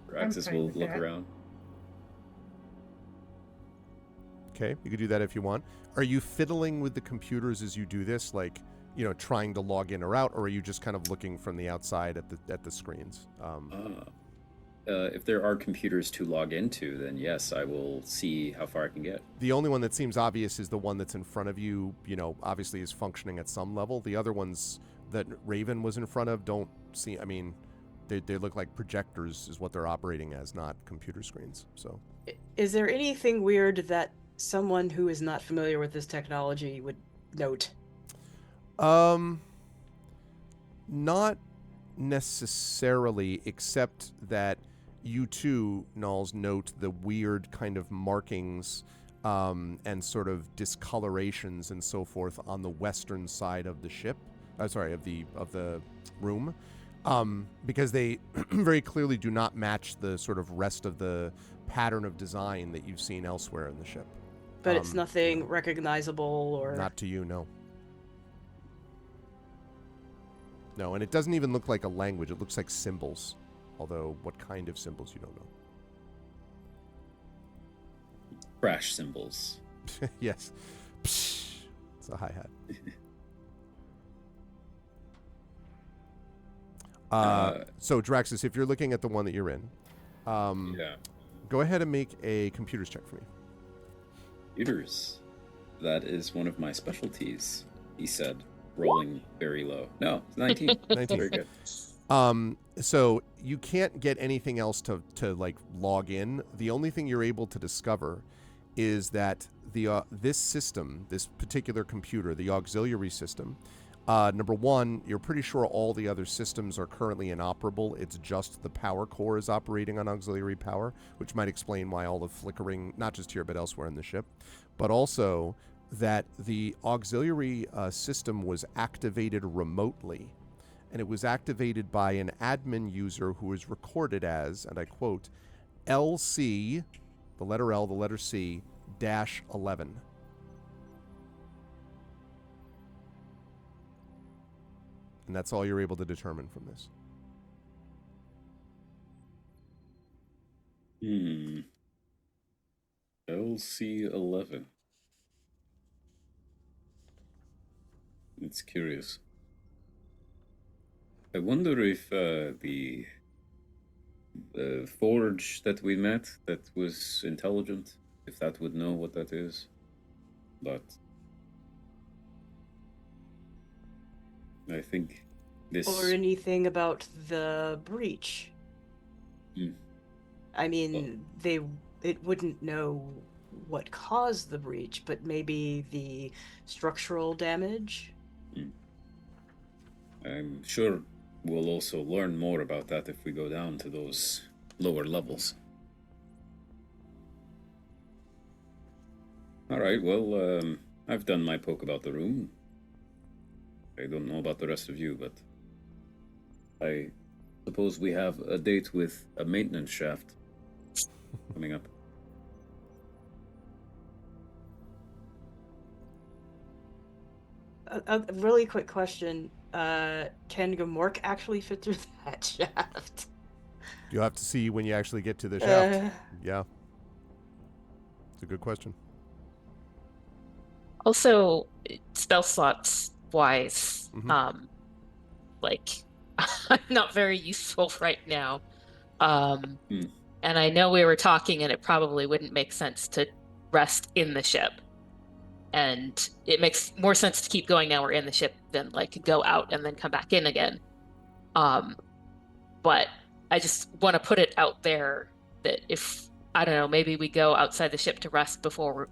Praxis fine will with look that. around. Okay, you could do that if you want. Are you fiddling with the computers as you do this, like, trying to log in or out, or are you just kind of looking from the outside at the screens? If there are computers to log into, then yes, I will see how far I can get. The only one that seems obvious is the one that's in front of you, obviously is functioning at some level. The other ones that Raven was in front of don't see, they look like projectors is what they're operating as, not computer screens. So Is there anything weird that someone who is not familiar with this technology would note? not necessarily, except that you too, Nulls, note the weird kind of markings and sort of discolorations and so forth on the western side of the ship. Of the room, because they very clearly do not match the sort of rest of the pattern of design that you've seen elsewhere in the ship. But it's nothing recognizable or... Not to you, no. No, and it doesn't even look like a language. It looks like symbols. Although, what kind of symbols, you don't know. Crash symbols. Yes. Psh, it's a hi-hat. So, Draxus, if you're looking at the one that you're in, Yeah. go ahead and make a computers check for me. Computers. That is one of my specialties, he said, rolling very low. No, it's 19. 19. Very good. So you can't get anything else to like log in. The only thing you're able to discover is that this system, this particular computer, the auxiliary system, number one, you're pretty sure all the other systems are currently inoperable. It's just the power core is operating on auxiliary power, which might explain why all the flickering, not just here but elsewhere in the ship, but also that the auxiliary system was activated remotely. And it was activated by an admin user who is recorded as, and I quote, LC, the letter L, the letter C, -11. And that's all you're able to determine from this. LC11. It's curious. I wonder if the forge that we met that was intelligent, if that would know what that is. But I think this... Or anything about the breach. Hmm. I mean, it wouldn't know what caused the breach, but maybe the structural damage. I'm sure we'll also learn more about that if we go down to those lower levels. All right, well, I've done my poke about the room. I don't know about the rest of you, but I suppose we have a date with a maintenance shaft coming up. A really quick question. Can Gamork actually fit through that shaft? You'll have to see when you actually get to the shaft. Uh, Yeah. It's a good question. Also, spell slots wise, Mhm. like I'm not very useful right now. Um, Hmm. and I know we were talking, and it probably wouldn't make sense to rest in the ship. And it makes more sense to keep going now we're in the ship than like go out and then come back in again. But I just want to put it out there that if, I don't know, maybe we go outside the ship to rest before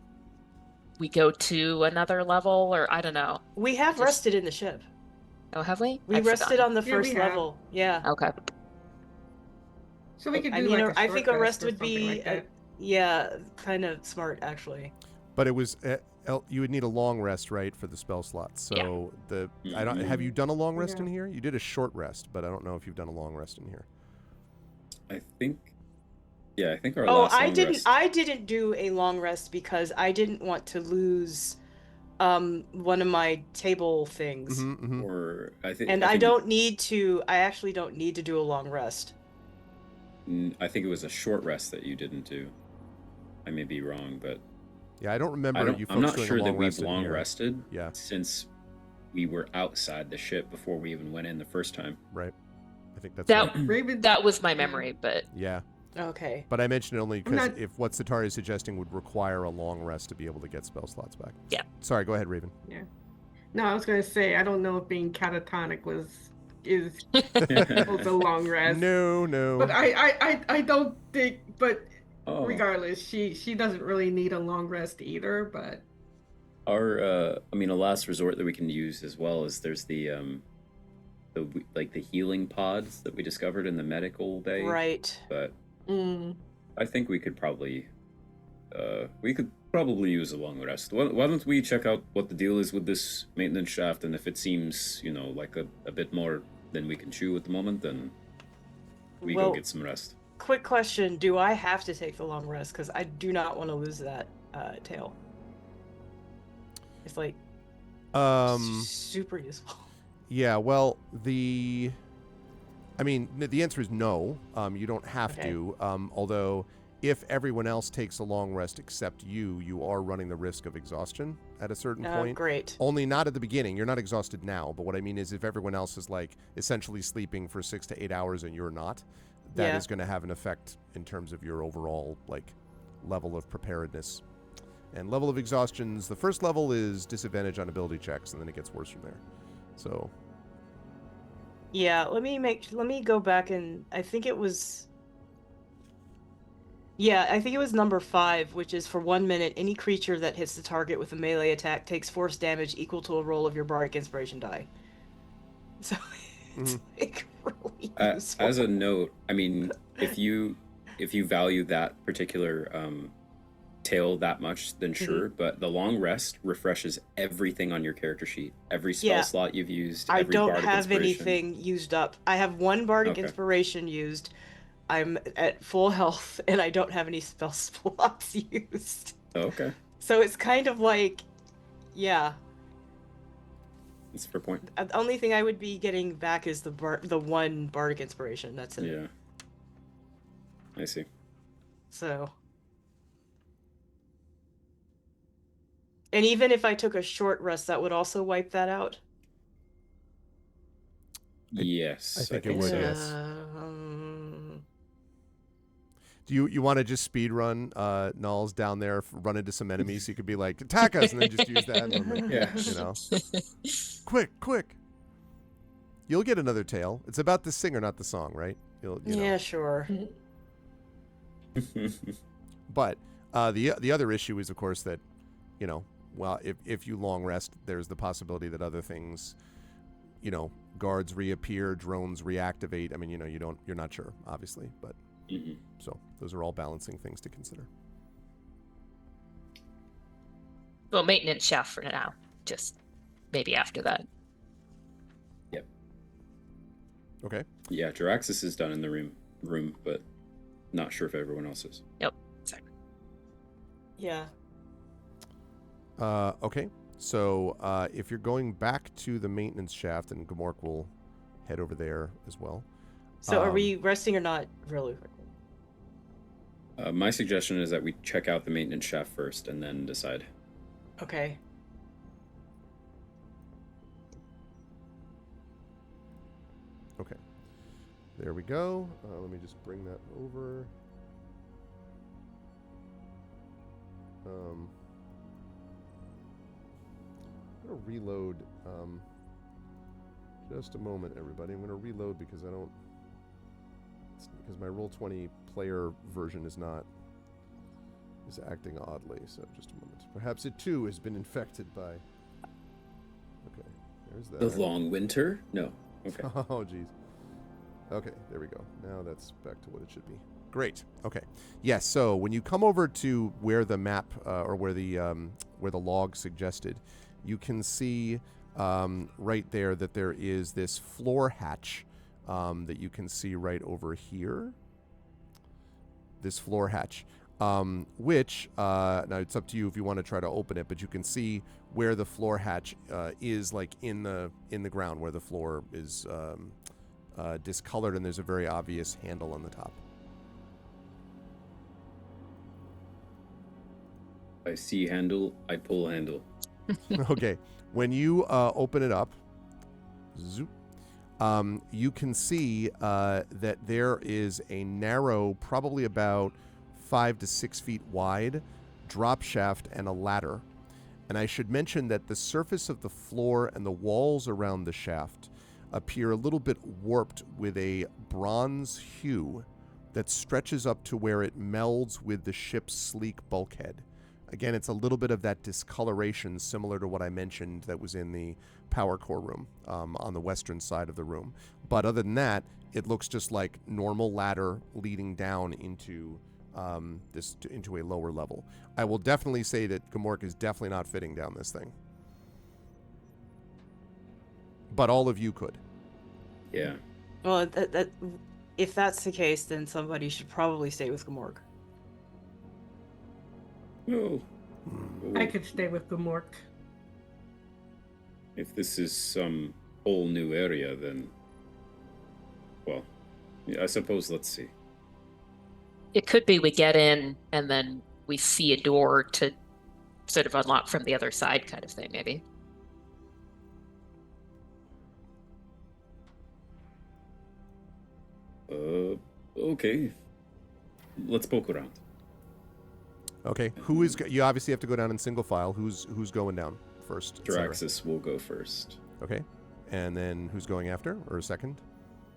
we go to another level, or I don't know. we have Just- rested in the ship. Oh, have we? We I've rested forgotten. on the Yeah, we first have. level. Yeah. Okay. So we could I do mean, like a I short think a rest or would something be, like that. yeah, kind of smart actually. But it was you would need a long rest, right, for the spell slots. So I don't have you done a long rest Yeah. in here? You did a short rest, but I don't know if you've done a long rest in here. I think our Oh, last I long didn't. rest. I didn't do a long rest because I didn't want to lose, one of my table things, Mm-hmm. Or I think, and I I think don't need to. I actually don't need to do a long rest. I think it was a short rest that you didn't do. I may be wrong, but Yeah, I don't remember you folks I'm not doing sure a long that we've rest in long here. rested Yeah, since we were outside the ship before we even went in the first time. right. I think that's That right. Raven, that was my Yeah. memory, but Yeah, Okay. but I mentioned it only I'm because not- if what Satari is suggesting would require a long rest to be able to get spell slots back. Yeah. Sorry, go ahead, Raven. No, I was gonna say I don't know if being catatonic is also long rest. No. But I don't think. But Oh, regardless, she doesn't really need a long rest either. But our a last resort that we can use as well is there's the healing pods that we discovered in the medical bay. Right. But mm, I think we could probably use a long rest. Why don't we check out what the deal is with this maintenance shaft, and if it seems, like a bit more than we can chew at the moment, then we Well, go get some rest. quick question: do I have to take the long rest? Because I do not want to lose that tail. It's like super useful. Yeah, well, the answer is no. You don't have Okay. to. Although, if everyone else takes a long rest except you are running the risk of exhaustion at a certain point. Great. Only not at the beginning. You're not exhausted now. But what I mean is, if everyone else is like essentially sleeping for 6 to 8 hours and you're not, that is Yeah. going to have an effect in terms of your overall level of preparedness. And level of exhaustions. The first level is disadvantage on ability checks, and then it gets worse from there. So. Yeah, let me go back and I think it was. Yeah, I think it was number 5, which is for 1 minute, any creature that hits the target with a melee attack takes force damage equal to a roll of your bardic inspiration die. So it's really useful. As a note, if you value that particular tail that much, then sure. But the long rest refreshes everything on your character sheet. Every spell slot you've used. I every don't bardic have inspiration. anything used up. I have 1 bardic Okay. inspiration used. I'm at full health, and I don't have any spell slots used. Oh, okay. So it's kind of like, yeah. That's a fair point. The only thing I would be getting back is the 1 bardic inspiration. That's it. Yeah. I see. So. And even if I took a short rest, that would also wipe that out. Yes. I think it would, so. yes. Um, Do you want to just speed run Nulls down there, run into some enemies, so you could be like, attack us, and then just use that. And Yeah. Quick. You'll get another tail. It's about the singer, not the song, right? yeah, sure. But The other issue is, of course, that, well, if you long rest, there's the possibility that other things, guards reappear, drones reactivate. I mean, you're not sure, obviously, but so those are all balancing things to consider. Well, maintenance shaft for now. Just maybe after that. Yep. Okay. Yeah, Jaraxxus is done in the room, but not sure if everyone else is. Yep. Exactly. Yeah. Okay. So if you're going back to the maintenance shaft, and Gamork will head over there as well. So are we resting or not? Really quickly. My suggestion is that we check out the maintenance shaft first and then decide. Okay. Okay. There we go. Let me just bring that over. I'm going to reload. Just a moment, everybody. I'm going to reload because because my Roll20 player version is acting oddly. So just a moment. Perhaps it too has been infected by. Okay, there's that. The long winter? No. Okay. Oh, geez. Okay, there we go. Now that's back to what it should be. Great. Okay. Yes. So when you come over to where the map or where the log suggested, you can see right there that there is this floor hatch that you can see right over here. This floor hatch, which now it's up to you if you want to try to open it, but you can see where the floor hatch is, like in the ground where the floor is discolored, and there's a very obvious handle on the top. I see handle, I pull handle. Okay. When you open it up, zoop, you can see that there is a narrow, probably about 5 to 6 feet wide, drop shaft and a ladder. And I should mention that the surface of the floor and the walls around the shaft appear a little bit warped with a bronze hue that stretches up to where it melds with the ship's sleek bulkhead. Again, it's a little bit of that discoloration similar to what I mentioned that was in the power core room on the western side of the room. But other than that, it looks just like normal ladder leading down into into a lower level. I will definitely say that Gamork is definitely not fitting down this thing. But all of you could. Yeah. Well, if that's the case, then somebody should probably stay with Gamork. Oh. I could stay with Gamork. If this is some whole new area, then, well, yeah, I suppose let's see. It could be we get in and then we see a door to sort of unlock from the other side, kind of thing, maybe. Okay. Let's poke around. Okay. Who is you obviously have to go down in single file. Who's going down first? et cetera? Jaraxxus will go first. Okay. And then who's going after or second?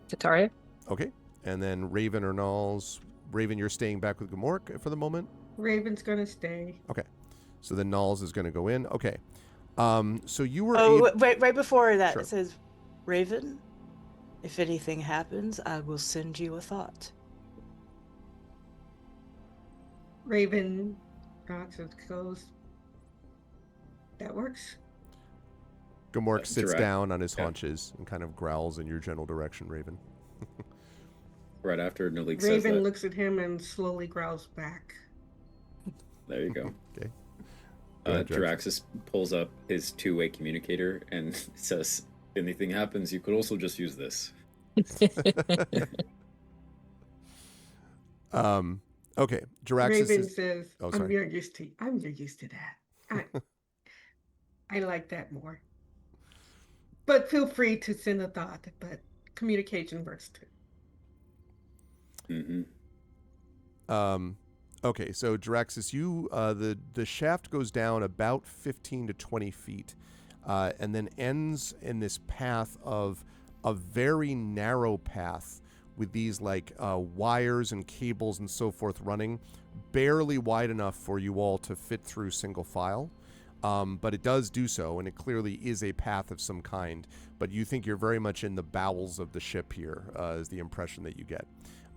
Tataria? Okay. And then Raven or Nalls. Raven, you're staying back with Gamork for the moment? Raven's gonna stay. Okay. So then Nalls is going to go in. Okay. So you were Right before that, Sure. it says, Raven, if anything happens, I will send you a thought. Raven goes. That works. Gamork sits Jarax- down on his yeah. haunches and kind of growls in your general direction, Raven. Right after Nalik says Raven that. looks at him and slowly growls back. There you go. Okay. Go ahead, Jarax. Jaraxxus pulls up his two-way communicator and says, if anything happens, you could also just use this. Okay. Jaraxxus Raven is... says, Oh, I'm sorry. very used to that. I like that more. But feel free to send a thought, but communication works too. Mm-hmm. Okay, so Jaraxxus, you the shaft goes down about 15 to 20 feet, and then ends in this path of a very narrow path with these like wires and cables and so forth running barely wide enough for you all to fit through single file. But it does do so, and it clearly is a path of some kind. But you think you're very much in the bowels of the ship here, is the impression that you get.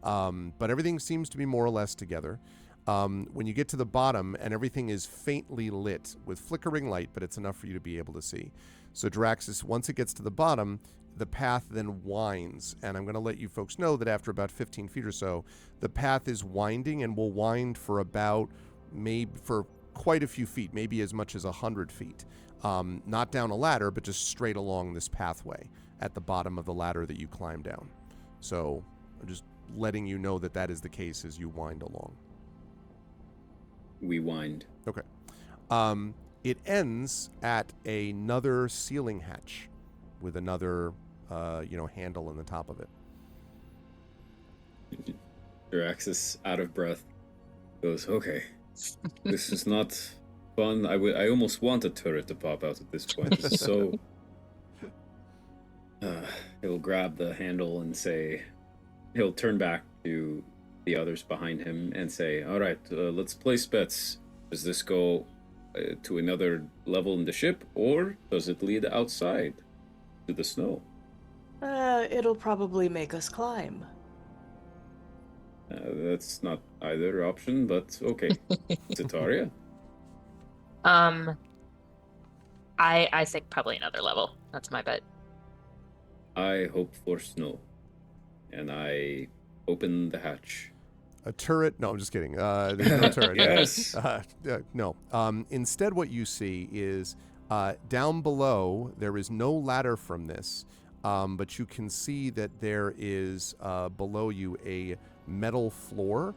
But everything seems to be more or less together. When you get to the bottom, and everything is faintly lit with flickering light, but it's enough for you to be able to see. So Draxus, once it gets to the bottom, the path then winds. And I'm going to let you folks know that after about 15 feet or so, the path is winding and will wind for about for quite a few feet, maybe as much as 100 feet. Not down a ladder, but just straight along this pathway at the bottom of the ladder that you climb down. So I'm just letting you know that that is the case as you wind along. We wind. Okay. It ends at another ceiling hatch with another, handle on the top of it. Draxus, out of breath, goes, okay, this is not fun. I almost want a turret to pop out at this point. This is so... he'll grab the handle and say... He'll turn back to the others behind him and say, all right, let's place bets. Does this go to another level in the ship, or does it lead outside to the snow? It'll probably make us climb. That's not either option, but okay. Zetaria? I think probably another level. That's my bet. I hope for snow. And I open the hatch. A turret? No, I'm just kidding. There's no turret. Yes. No. Instead, what you see is down below, there is no ladder from this, but you can see that there is below you a metal floor,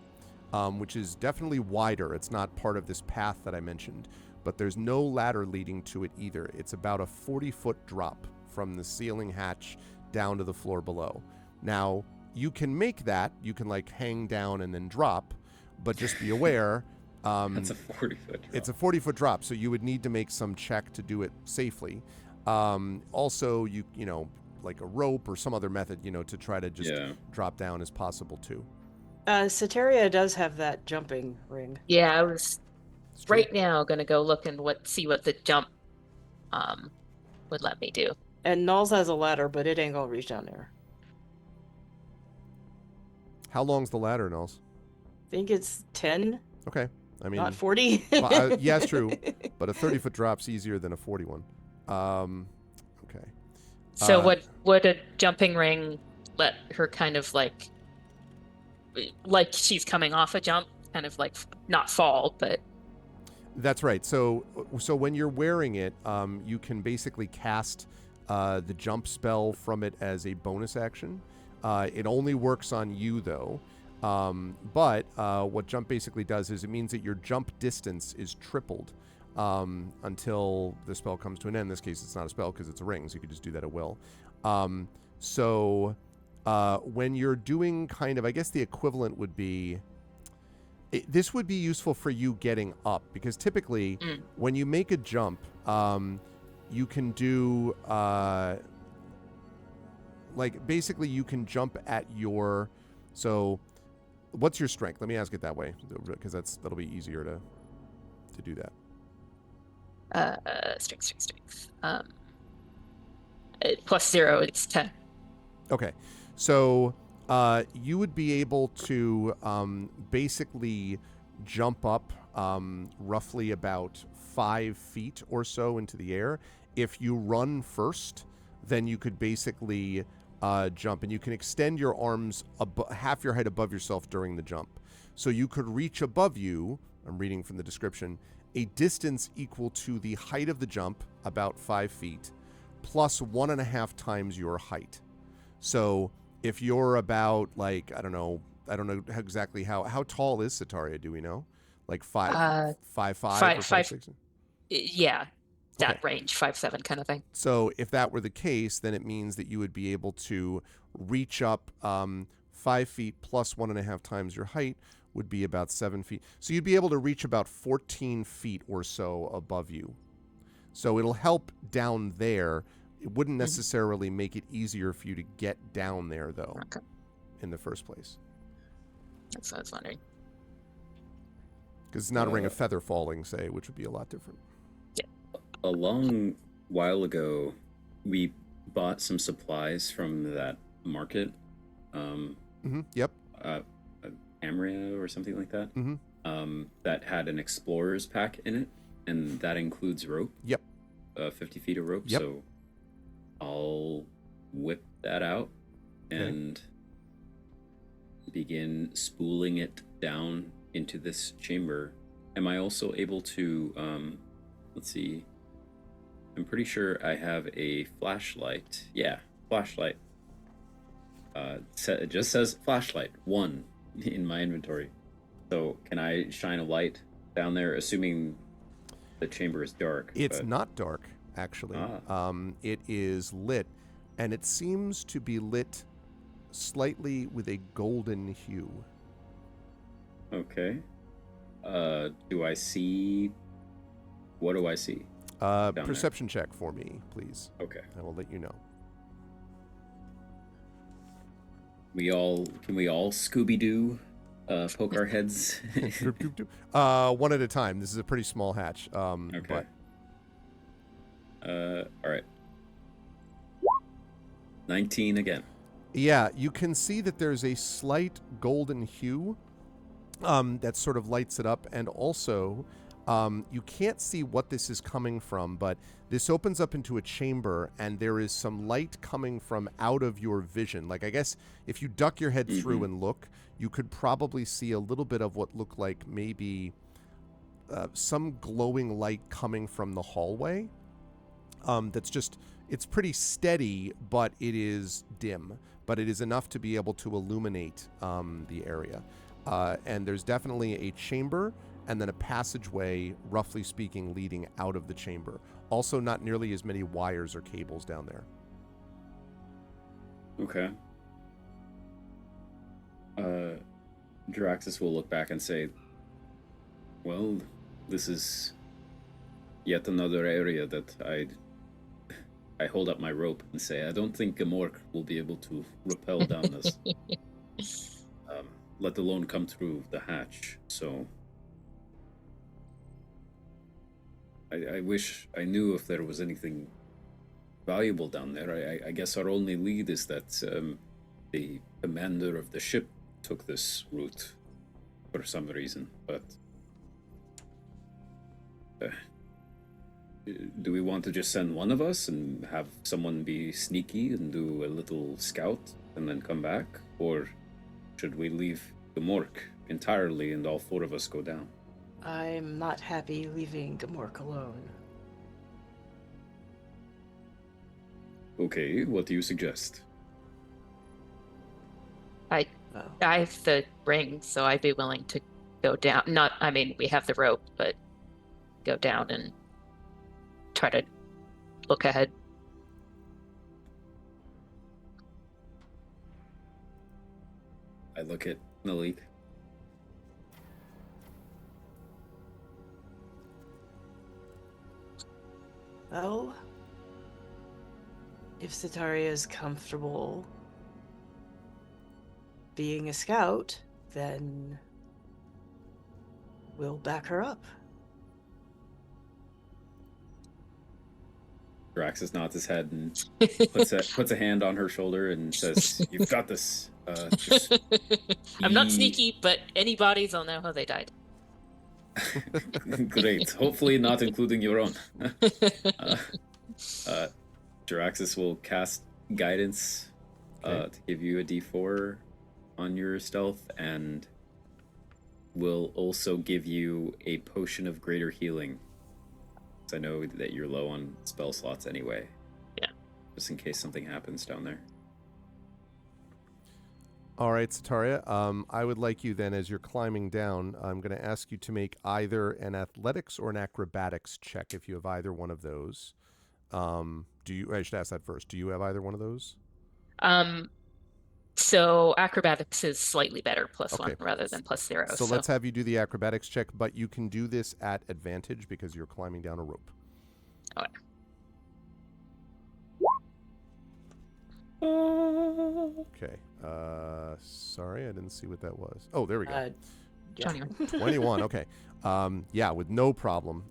which is definitely wider. It's not part of this path that I mentioned, but there's no ladder leading to it either. It's about a 40-foot drop from the ceiling hatch down to the floor below. Now, you can make that. You can, hang down and then drop, but just be aware. That's a 40-foot drop. It's a 40-foot drop, so you would need to make some check to do it safely. Also, like a rope or some other method, to try to just drop down as possible, too. Soteria does have that jumping ring. Yeah, I was It's true. right now gonna go look and see what the jump would let me do. And Nulls has a ladder, but it ain't gonna reach down there. How long's the ladder, Nels? I think it's 10, Okay. I mean, not 40. yeah, it's true. But a 30-foot drop's easier than a 41. Okay. So would a jumping ring let her kind of like she's coming off a jump, kind of not fall, but That's right. So when you're wearing it, you can basically cast the jump spell from it as a bonus action. It only works on you, though. But what jump basically does is it means that your jump distance is tripled until the spell comes to an end. In this case, it's not a spell because it's a ring, so you could just do that at will. So when you're doing I guess the equivalent would be... this would be useful for you getting up, because typically when you make a jump, you can do... basically you can jump at your... So what's your strength? Let me ask it that way, because that'll be easier to do that. Strength. +0, it's 10. Okay. So you would be able to basically jump up roughly about 5 feet or so into the air. If you run first, then you could basically jump, and you can extend your arms half your height above yourself during the jump. So you could reach above you, I'm reading from the description, a distance equal to the height of the jump, about 5 feet, plus 1.5 times your height. So if you're about I don't know exactly how tall is Setaria, do we know? 5'5" or 5'6"? Yeah, that Okay. range, 5'7" kind of thing. So if that were the case, then it means that you would be able to reach up 5 feet plus 1.5 times your height would be about 7 feet. So you'd be able to reach about 14 feet or so above you. So it'll help down there. It wouldn't necessarily make it easier for you to get down there, though, Okay, in the first place. that's what I was wondering. Because it's not a ring of feather falling, say, which would be a lot different. A long while ago, we bought some supplies from that market. Yep. Amria or something like that. That had an explorer's pack in it, and that includes rope. Yep. 50 feet of rope. Yep. So I'll whip that out and begin spooling it down into this chamber. Am I also able to, let's see, I'm pretty sure I have a flashlight. Yeah, flashlight. It just says flashlight 1 in my inventory. So can I shine a light down there, assuming the chamber is dark? It's not dark, actually. It is lit, and it seems to be lit slightly with a golden hue. Okay. Do I see... What do I see? Perception check for me, please. Okay. I will let you know. Can we all Scooby-Doo poke our heads? One at a time. This is a pretty small hatch. Okay. All right. 19 again. Yeah, you can see that there's a slight golden hue that sort of lights it up, and also you can't see what this is coming from, but this opens up into a chamber, and there is some light coming from out of your vision. Like, I guess if you duck your head through and look, you could probably see a little bit of what looked like maybe some glowing light coming from the hallway. That's just, it's pretty steady, but it is dim. But it is enough to be able to illuminate the area. And there's definitely a chamber and then a passageway, roughly speaking, leading out of the chamber. Also not nearly as many wires or cables down there. Okay. Jaraxxus will look back and say, well, this is yet another area that I hold up my rope and say, I don't think Gamork will be able to rappel down this, let alone come through the hatch. So I wish I knew if there was anything valuable down there. I guess our only lead is that the commander of the ship took this route for some reason, but do we want to just send one of us and have someone be sneaky and do a little scout and then come back? Or should we leave Gamork entirely and all 4 of us go down? I'm not happy leaving Gamork alone. Okay, what do you suggest? I have the ring, so I'd be willing to go down. We have the rope, but go down and try to look ahead. I look at Nalik. Well, if Setaria is comfortable being a scout, then we'll back her up. Jaraxxus nods his head and puts a hand on her shoulder and says, "You've got this." I'm not sneaky, but any bodies, I'll know how they died. Great. Hopefully not including your own. Jaraxxus will cast guidance to give you a d4 on your stealth, and will also give you a potion of greater healing. I know that you're low on spell slots anyway. Yeah. Just in case something happens down there. All right, Setaria. I would like you then, as you're climbing down, I'm going to ask you to make either an athletics or an acrobatics check if you have either one of those. I should ask that first. Do you have either one of those? So acrobatics is slightly better, +1 Okay. rather than +0. So let's have you do the acrobatics check, but you can do this at advantage because you're climbing down a rope. Okay. Okay. Sorry, I didn't see what that was. Oh, there we go. Yeah. 21. 21. Okay. Yeah, with no problem.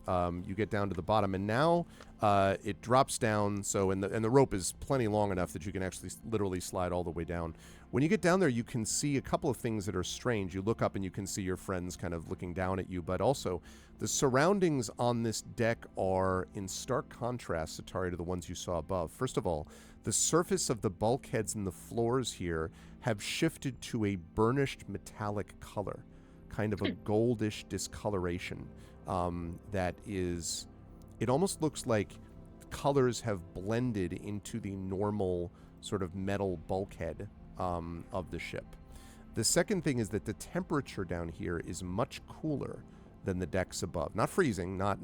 You get down to the bottom, and now it drops down. So, and the rope is plenty long enough that you can actually literally slide all the way down. When you get down there, you can see a couple of things that are strange. You look up and you can see your friends kind of looking down at you, but also the surroundings on this deck are in stark contrast, Satari, to the ones you saw above. First of all, the surface of the bulkheads and the floors here have shifted to a burnished metallic color, kind of a goldish discoloration that is, it almost looks like colors have blended into the normal sort of metal bulkhead of the ship. The second thing is that the temperature down here is much cooler than the decks above. Not freezing, not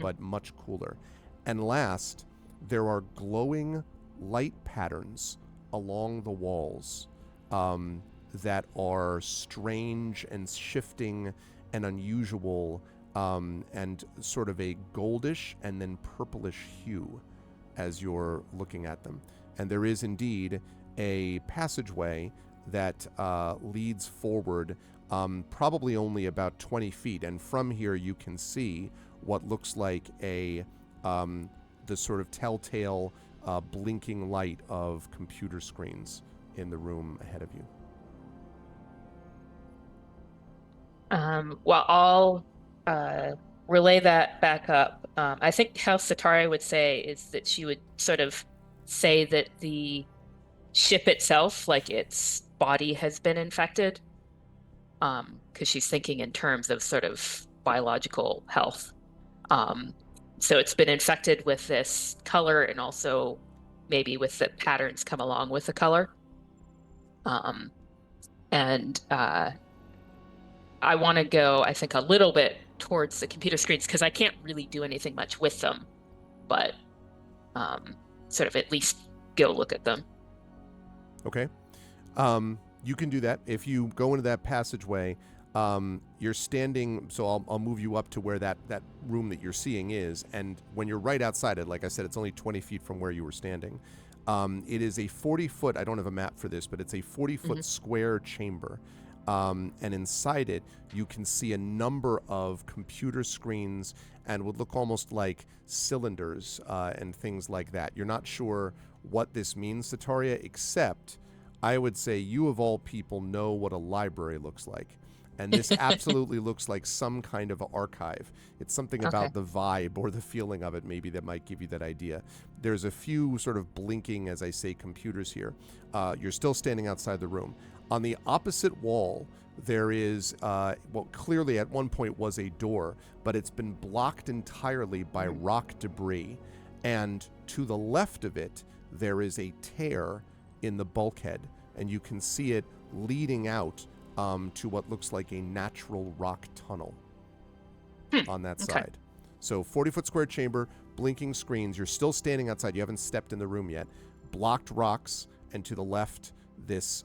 but much cooler. And last, there are glowing light patterns along the walls that are strange and shifting and unusual, and sort of a goldish and then purplish hue as you're looking at them. And there is indeed a passageway that leads forward, probably only about 20 feet. And from here you can see what looks like the sort of telltale blinking light of computer screens in the room ahead of you. Well, I'll relay that back up. I think how Satari would say is that she would sort of say that the ship itself, like its body, has been infected, because she's thinking in terms of sort of biological health. So it's been infected with this color, and also maybe with the patterns come along with the color. And I want to go, I think, a little bit towards the computer screens because I can't really do anything much with them, but sort of at least go look at them. Okay. You can do that. If you go into that passageway, you're standing, so I'll move you up to where that room that you're seeing is, and when you're right outside it, like I said, it's only 20 feet from where you were standing. It is a 40-foot, I don't have a map for this, but it's a 40-foot square chamber. And inside it, you can see a number of computer screens and would look almost like cylinders and things like that. You're not sure what this means, Sataria, except I would say you of all people know what a library looks like. And this absolutely looks like some kind of archive. It's something about the vibe or the feeling of it maybe that might give you that idea. There's a few sort of blinking, as I say, computers here. You're still standing outside the room. On the opposite wall, there is what clearly at one point was a door, but it's been blocked entirely by rock debris. And to the left of it, there is a tear in the bulkhead, and you can see it leading out to what looks like a natural rock tunnel on that side. So 40-foot square chamber, blinking screens. You're still standing outside. You haven't stepped in the room yet. Blocked rocks, and to the left, this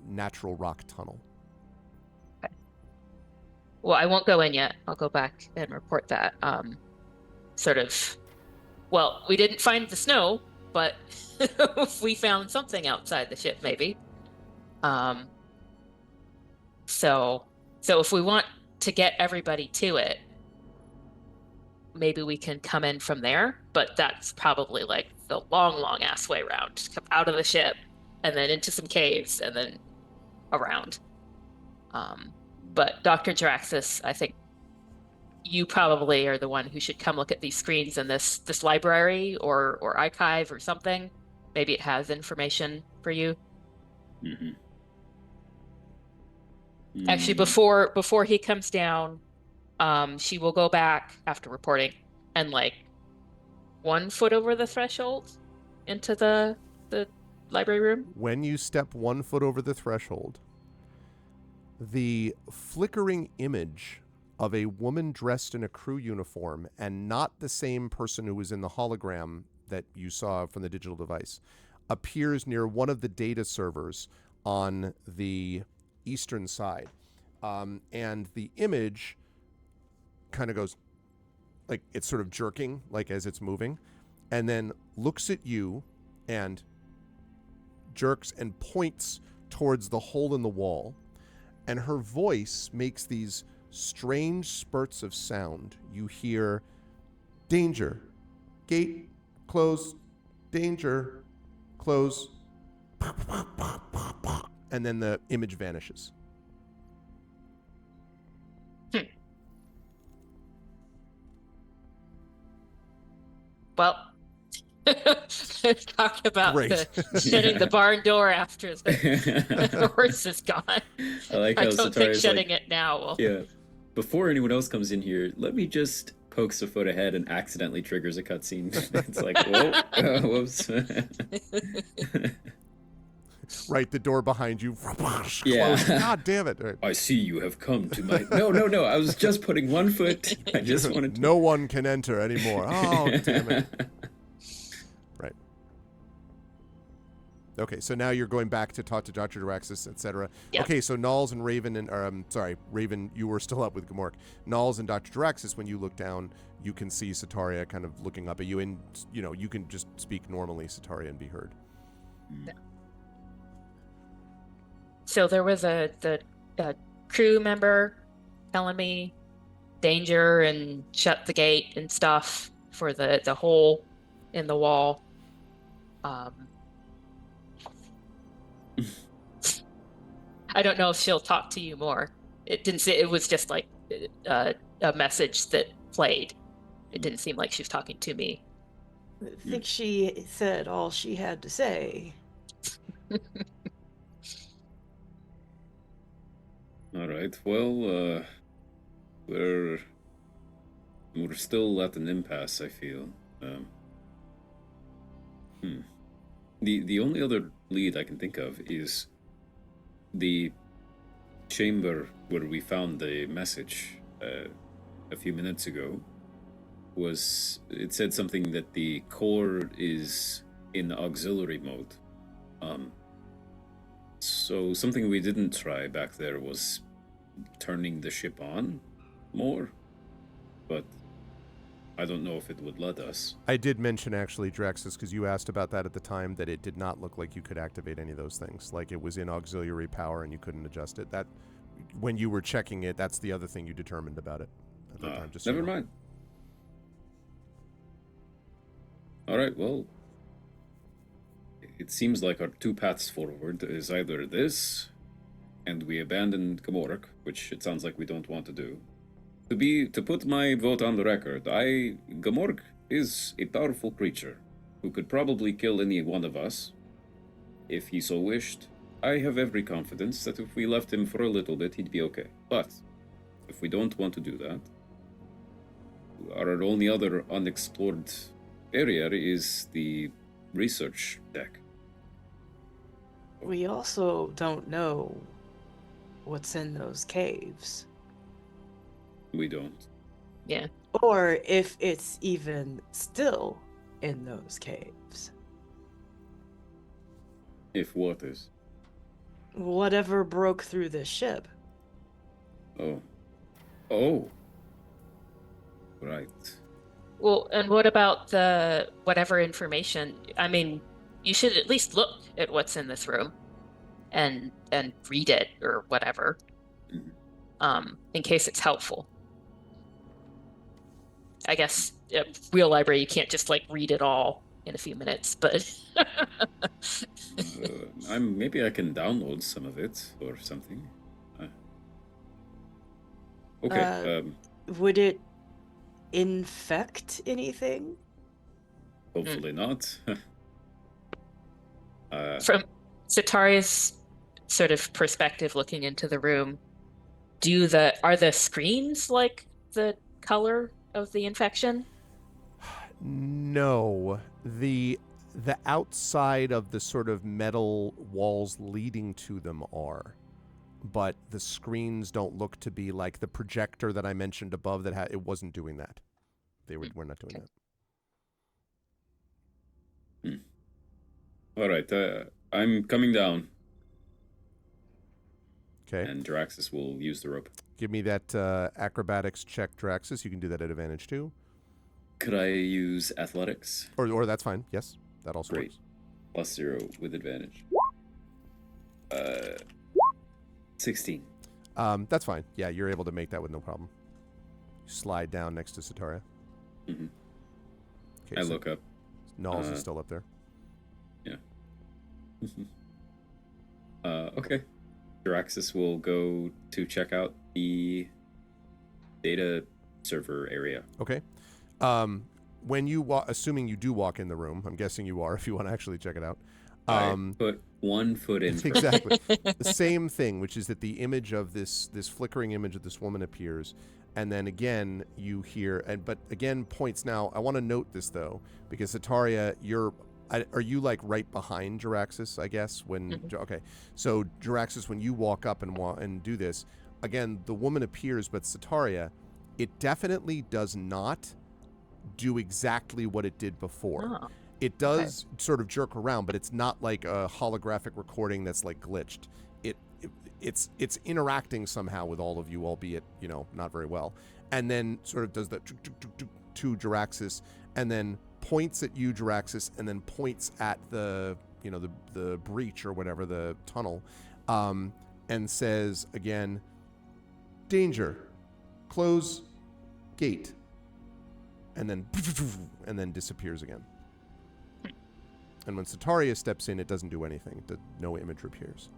natural rock tunnel. Okay. Well, I won't go in yet. I'll go back and report that. Well, we didn't find the snow, but we found something outside the ship, maybe. So if we want to get everybody to it, maybe we can come in from there, but that's probably like the long ass way around. Just come out of the ship and then into some caves and then around. But Dr. Jaraxis, I think you probably are the one who should come look at these screens in this library or archive or something. Maybe it has information for you. Actually, before he comes down, she will go back after reporting and like 1 foot over the threshold into the library room. When you step 1 foot over the threshold, the flickering image of a woman dressed in a crew uniform, and not the same person who was in the hologram that you saw from the digital device, appears near one of the data servers on the eastern side. And the image kind of goes, like it's sort of jerking, like as it's moving, and then looks at you and jerks and points towards the hole in the wall. and her voice makes these strange spurts of sound. You hear, danger, gate, close, danger, close, and then the image vanishes. Well, talk about Great. shutting the barn door after the horse is gone. I like I how don't think Satari's shutting like, it now will. yeah, before anyone else comes in here, let me just pokes a foot ahead and accidentally triggers a cutscene. It's like, whoa, whoops. Right, the door behind you. Yeah. Close. God damn it. All right. I see you have come to my. No. I was just putting one foot. I just wanted to. No one can enter anymore. Oh, damn it. Right. Okay, so now you're going back to talk to Dr. Daraxis, etc. Yeah. Okay, so Nulls and Raven Raven, you were still up with Gamork. Nulls and Dr. Daraxis, when you look down, you can see Sataria kind of looking up at you, and you can just speak normally, Sataria, and be heard. So there was a crew member telling me danger and shut the gate and stuff for the hole in the wall. I don't know if she'll talk to you more. It didn't say, it was just like a message that played. It didn't seem like she was talking to me. I think she said all she had to say. All right. Well, we're still at an impasse, I feel. The only other lead I can think of is the chamber where we found the message a few minutes ago. It said something that the core is in auxiliary mode. So something we didn't try back there was turning the ship on more, but I don't know if it would let us. I did mention, actually, Draxus, because you asked about that at the time, that it did not look like you could activate any of those things. Like it was in auxiliary power and you couldn't adjust it. That, when you were checking it, that's the other thing you determined about it at that time. Just so Never you know. mind. All right, well, it seems like our two paths forward is either this, and we abandon Gamork, which it sounds like we don't want to do. To put my vote on the record, Gamork is a powerful creature who could probably kill any one of us if he so wished. I have every confidence that if we left him for a little bit, he'd be okay. But if we don't want to do that, our only other unexplored area is the research deck. We also don't know what's in those caves, We don't. Yeah. or if it's even still in those caves. If what is? Whatever broke through this ship. Oh. Right. Well, and what about the whatever information? I mean, you should at least look at what's in this room and read it or whatever, in case it's helpful. I guess real library, you can't just like read it all in a few minutes, but Maybe I can download some of it or something. Okay. Would it infect anything? Hopefully not. from Sataria's sort of perspective looking into the room, are the screens like the color of the infection? No, the outside of the sort of metal walls leading to them are, but the screens don't look to be like the projector that I mentioned above. It wasn't doing that. We're not doing that. All right. I'm coming down, Okay, and Draxus will use the rope. give me that acrobatics check, Draxus. You can do that at advantage too, Could I use athletics? or that's fine. Yes, that also Great. works. +0 with advantage. 16. That's fine. Yeah, you're able to make that with no problem. Slide down next to Sataria. Mhm. Okay, I so look up. Knowles is still up there. Okay. Jaraxxus will go to check out the data server area. Okay. When you assuming you do walk in the room, I'm guessing you are if you want to actually check it out. I put 1 foot in. First. Exactly. The same thing, which is that the image of this flickering image of this woman appears, and then again you hear, but again points. Now I want to note this though, because Sataria, are you like right behind Jaraxxus? I guess when okay, so Jaraxxus, when you walk up and do this, again the woman appears, but Sataria, it definitely does not do exactly what it did before. Oh. It does sort of jerk around, but it's not like a holographic recording that's like glitched. It's interacting somehow with all of you, albeit not very well. And then sort of does the to Jaraxxus, and then points at you, Jaraxxus, and then points at the the breach or whatever, the tunnel, and says again, "Danger, close gate," and then disappears again. And when Sataria steps in, it doesn't do anything. No image appears.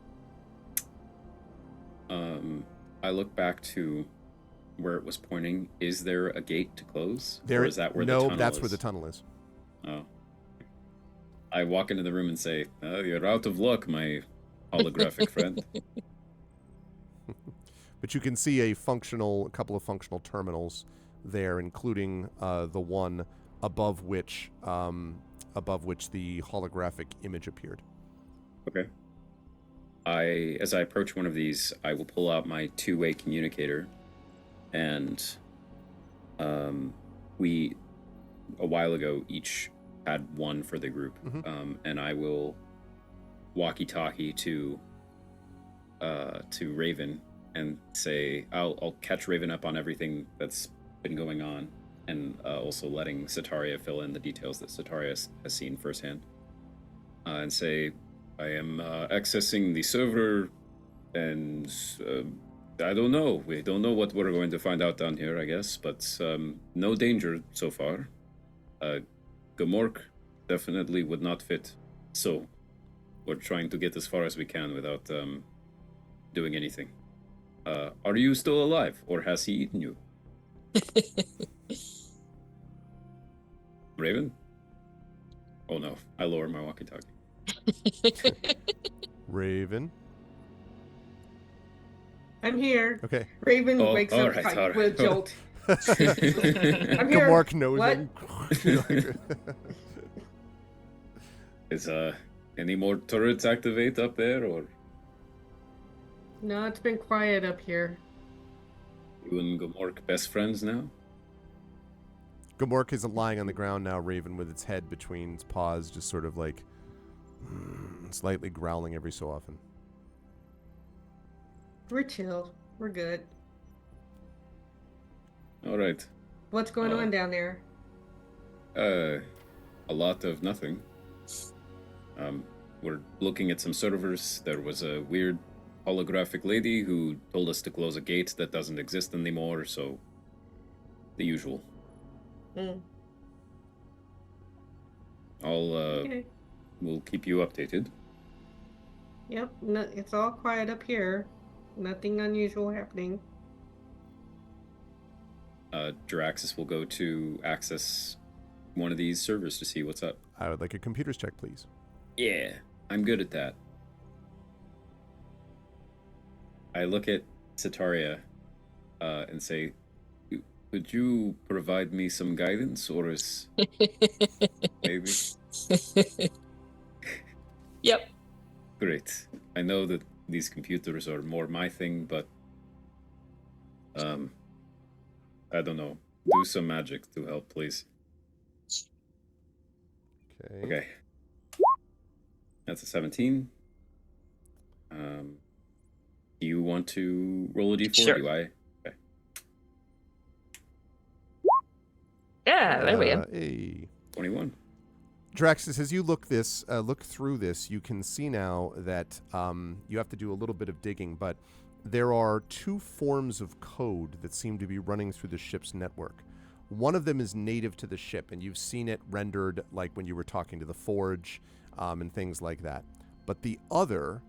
I look back to where it was pointing. Is there a gate to close? There or is that where the no, tunnel that's is? where the tunnel is. Oh. I walk into the room and say, "Oh, you're out of luck, my holographic friend." But you can see a couple of functional terminals there, including the one above which the holographic image appeared. Okay. As I approach one of these, I will pull out my two-way communicator, and we, a while ago, each had one for the group, and I will walkie-talkie to Raven and say, I'll catch Raven up on everything that's been going on, and also letting Sataria fill in the details that Sataria has seen firsthand, and say, I am accessing the server, and I don't know. We don't know what we're going to find out down here, I guess, but no danger so far. Gamork definitely would not fit, so we're trying to get as far as we can without doing anything. Are you still alive, or has he eaten you? Raven? Oh no, I lower my walkie-talkie. Raven. I'm here. Okay. Raven Oh, wakes all up right, like, all right. with a jolt. I'm here. Mark knows What? him. Is any more turrets activate up there, or No, it's been quiet up here. you and Gamork best friends now? Gamork is lying on the ground now, Raven, with its head between its paws, just sort of like slightly growling every so often. We're chill. We're good. All right. What's going on down there? A lot of nothing. We're looking at some servers. There was a weird holographic lady who told us to close a gate that doesn't exist anymore, so the usual. Okay. We'll keep you updated. Yep, no, it's all quiet up here. Nothing unusual happening. Jaraxxus will go to access one of these servers to see what's up. I would like a computers check, please. Yeah, I'm good at that. I look at Sataria and say, could you provide me some guidance, or is maybe? Yep. Great. I know that these computers are more my thing, but I don't know. Do some magic to help, please. Okay. Okay. That's a 17. Do you want to roll a d4? Sure. Do I? Okay. Yeah, there we go. Hey. 21. Jaraxxus, as you look through this, you can see now that you have to do a little bit of digging, but there are two forms of code that seem to be running through the ship's network. One of them is native to the ship, and you've seen it rendered like when you were talking to the Forge and things like that. But the other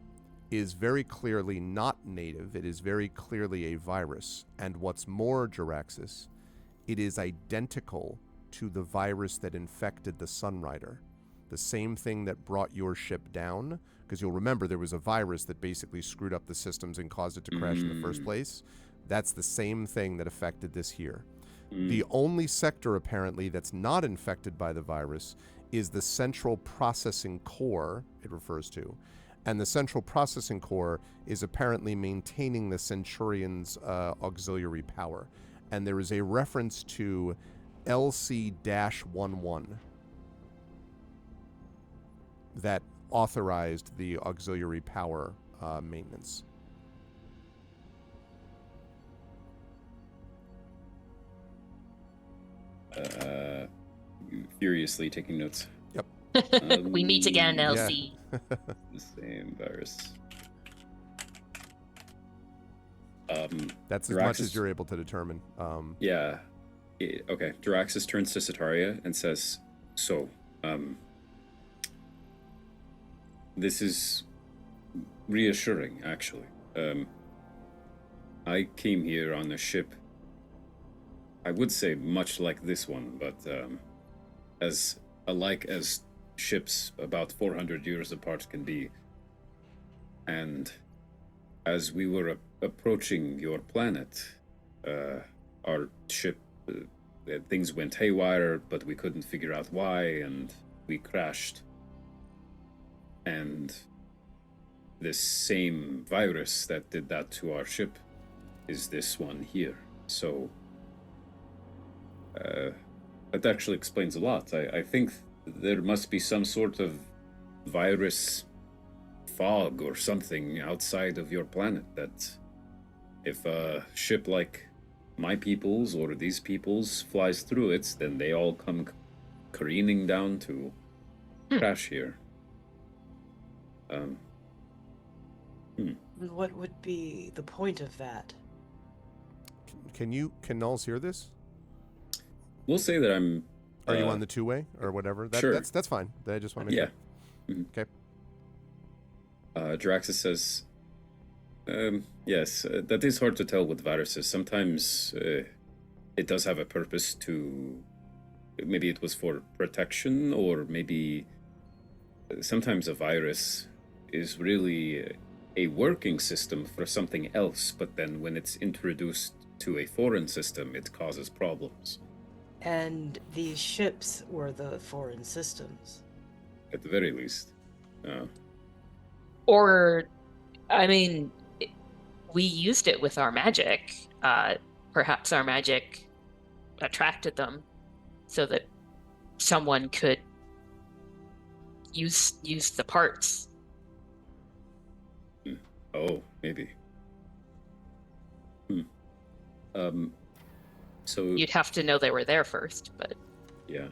is very clearly not native. It is very clearly a virus. And what's more, Jaraxxus, it is identical to the virus that infected the Sunrider. The same thing that brought your ship down, because you'll remember there was a virus that basically screwed up the systems and caused it to crash in the first place. That's the same thing that affected this here. The only sector, apparently, that's not infected by the virus is the central processing core, it refers to. And the central processing core is apparently maintaining the Centurion's auxiliary power. And there is a reference to LC-11 that authorized the auxiliary power maintenance. Furiously taking notes. Yep. We meet again, yeah. LC. The same virus. That's as much Jaraxxus- as you're able to determine. Yeah. Okay. Jaraxxus turns to Sataria and says, "So, this is reassuring, actually. I came here on a ship, I would say much like this one, but as alike as ships about 400 years apart can be. And as we were approaching your planet, our ship, things went haywire, but we couldn't figure out why, and we crashed. And this same virus that did that to our ship is this one here. So that actually explains a lot. I think there must be some sort of virus fog or something outside of your planet that if a ship like my people's or these people's flies through it, then they all come careening down to crash here. What would be the point of that? Can Nulls hear this? We'll say that I'm... Are you on the two-way or whatever? Sure. That's fine. I just want to make Yeah. sure. Mhm. Okay. Jaraxxus says, yes, that is hard to tell with viruses. Sometimes it does have a purpose to... Maybe it was for protection, or maybe sometimes a virus is really a working system for something else, but then when it's introduced to a foreign system, it causes problems. And these ships were the foreign systems. At the very least. Or, I mean, we used it with our magic. Perhaps our magic attracted them so that someone could use the parts. Oh, maybe. So You'd have to know they were there first, but yeah.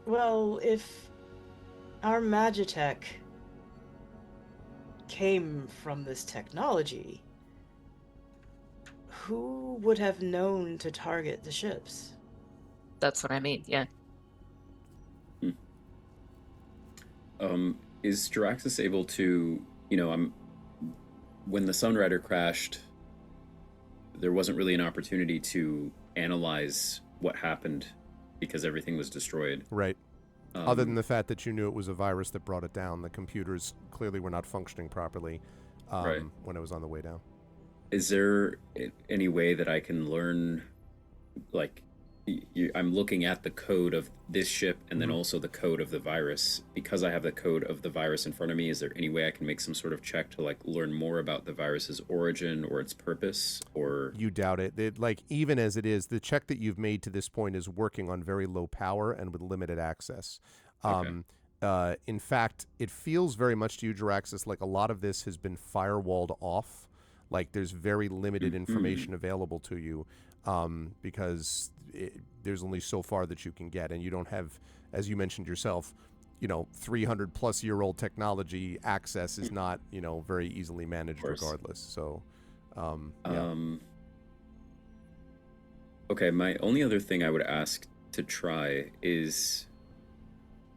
Well, if our Magitech came from this technology, who would have known to target the ships? that's what I mean, yeah. Is Jaraxxus able to, when the Sunrider crashed, there wasn't really an opportunity to analyze what happened because everything was destroyed. Right. Other than the fact that you knew it was a virus that brought it down, the computers clearly were not functioning properly Right. when it was on the way down. Is there any way that I can learn, like, I'm looking at the code of this ship and then also the code of the virus. Because I have the code of the virus in front of me, is there any way I can make some sort of check to, like, learn more about the virus's origin or its purpose? Or You doubt it. Even as it is, the check that you've made to this point is working on very low power and with limited access. Okay. In fact, it feels very much to you, Jaraxxus, like a lot of this has been firewalled off. Like there's very limited information available to you because there's only so far that you can get, and you don't have, as you mentioned yourself, 300 plus year old technology access is not very easily managed course. regardless. So Yeah. Okay, my only other thing I would ask to try is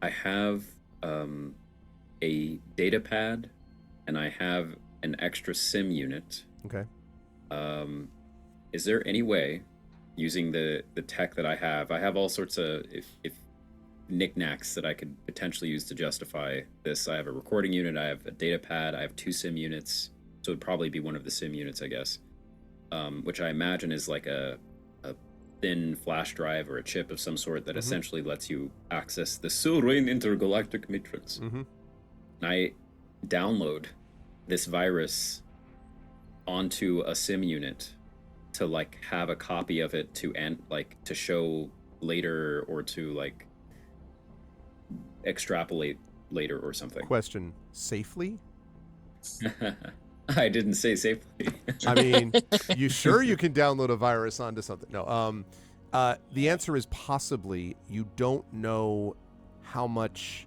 I have a data pad and I have an extra sim unit. Okay. Is there any way, using the tech that I have all sorts of if knickknacks that I could potentially use to justify this. I have a recording unit, I have a data pad, I have 2 sim units, so it'd probably be one of the sim units, I guess, which I imagine is like a thin flash drive or a chip of some sort that essentially lets you access the Silrain intergalactic matrix. And I download this virus onto a sim unit to like have a copy of it to to show later or to like extrapolate later or something. Question: safely? I didn't say safely. I mean, you sure you can download a virus onto something? No. The answer is possibly. You don't know how much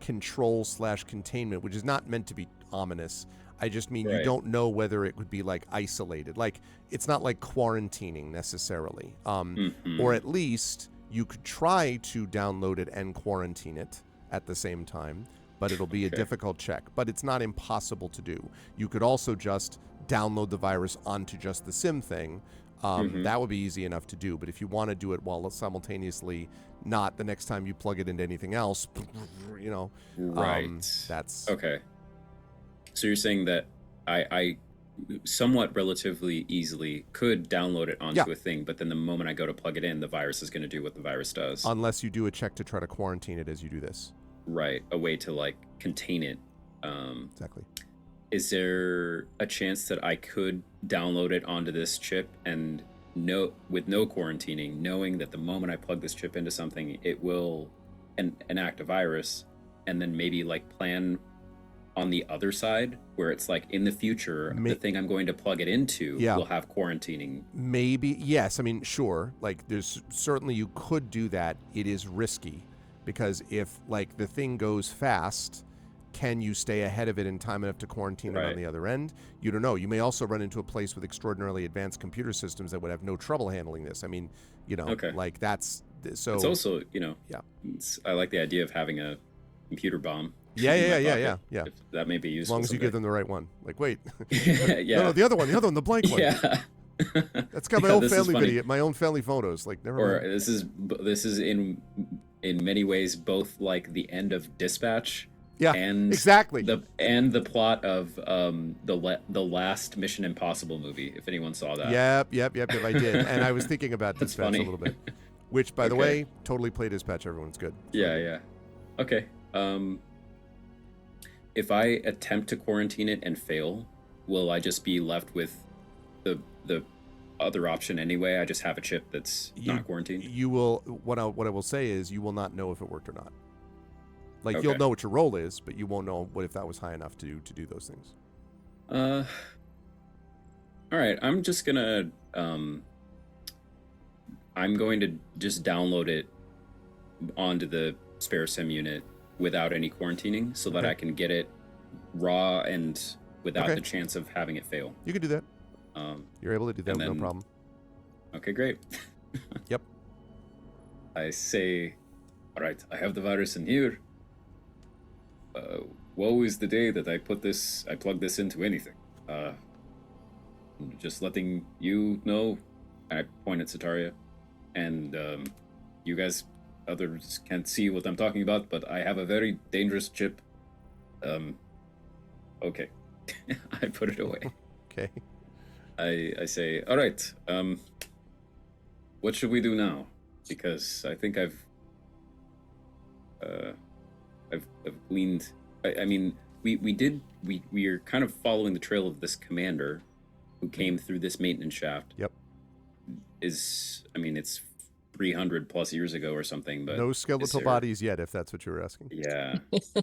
control/containment, which is not meant to be ominous. I just mean you Right. don't know whether it would be like isolated. Like it's not like quarantining necessarily. Or at least you could try to download it and quarantine it at the same time, but it'll be a Okay. difficult check. But it's not impossible to do. You could also just download the virus onto just the SIM thing. That would be easy enough to do. But if you want to do it while simultaneously not the next time you plug it into anything else, you know, Right. that's Okay. So you're saying that I somewhat relatively easily could download it onto Yeah. a thing, but then the moment I go to plug it in, the virus is going to do what the virus does. unless you do a check to try to quarantine it as you do this. Right. A way to like contain it. Exactly. Is there a chance that I could download it onto this chip and with no quarantining, knowing that the moment I plug this chip into something, it will enact a virus, and then maybe like plan on the other side where it's like in the future, the thing I'm going to plug it into will have quarantining? Maybe, yes. I mean, sure. Like, there's certainly you could do that. It is risky because if like the thing goes fast, can you stay ahead of it in time enough to quarantine it on the other end? You don't know. You may also run into a place with extraordinarily advanced computer systems that would have no trouble handling this. I mean, you know, like that's so. It's also, you know, I like the idea of having a computer bomb. Yeah. If that may be useful. As long as you give them the right one. Like, wait. Yeah. No, the other one, the blank one. Yeah. That's got my own family video, my own family photos. Like, never mind. Or this is in many ways both like the end of Dispatch. Yeah, and exactly. The plot of the last Mission Impossible movie. If anyone saw that. Yep. I did, and I was thinking about Dispatch a little bit. Which, by the way, totally play Dispatch. Everyone's good. Yeah. Okay. If I attempt to quarantine it and fail, will I just be left with the other option anyway? I just have a chip that's not quarantined. You will. What I will say is, you will not know if it worked or not. Like you'll know what your role is, but you won't know what if that was high enough to do those things. All right. I'm just gonna I'm going to just download it onto the spare sim unit without any quarantining, so that I can get it raw and without the chance of having it fail. You can do that. You're able to do that with no problem. Okay, great. Yep. I say, all right, I have the virus in here. Woe is the day that I plug this into anything. Just letting you know, I point at Sataria, and you guys, others can't see what I'm talking about, but I have a very dangerous chip. Okay. I put it away. Okay. I say, all right, what should we do now? Because I think I've gleaned. I mean, we are kind of following the trail of this commander who came through this maintenance shaft. Yep. It's 300 plus years ago or something, but no skeletal bodies yet, if that's what you were asking. Yeah,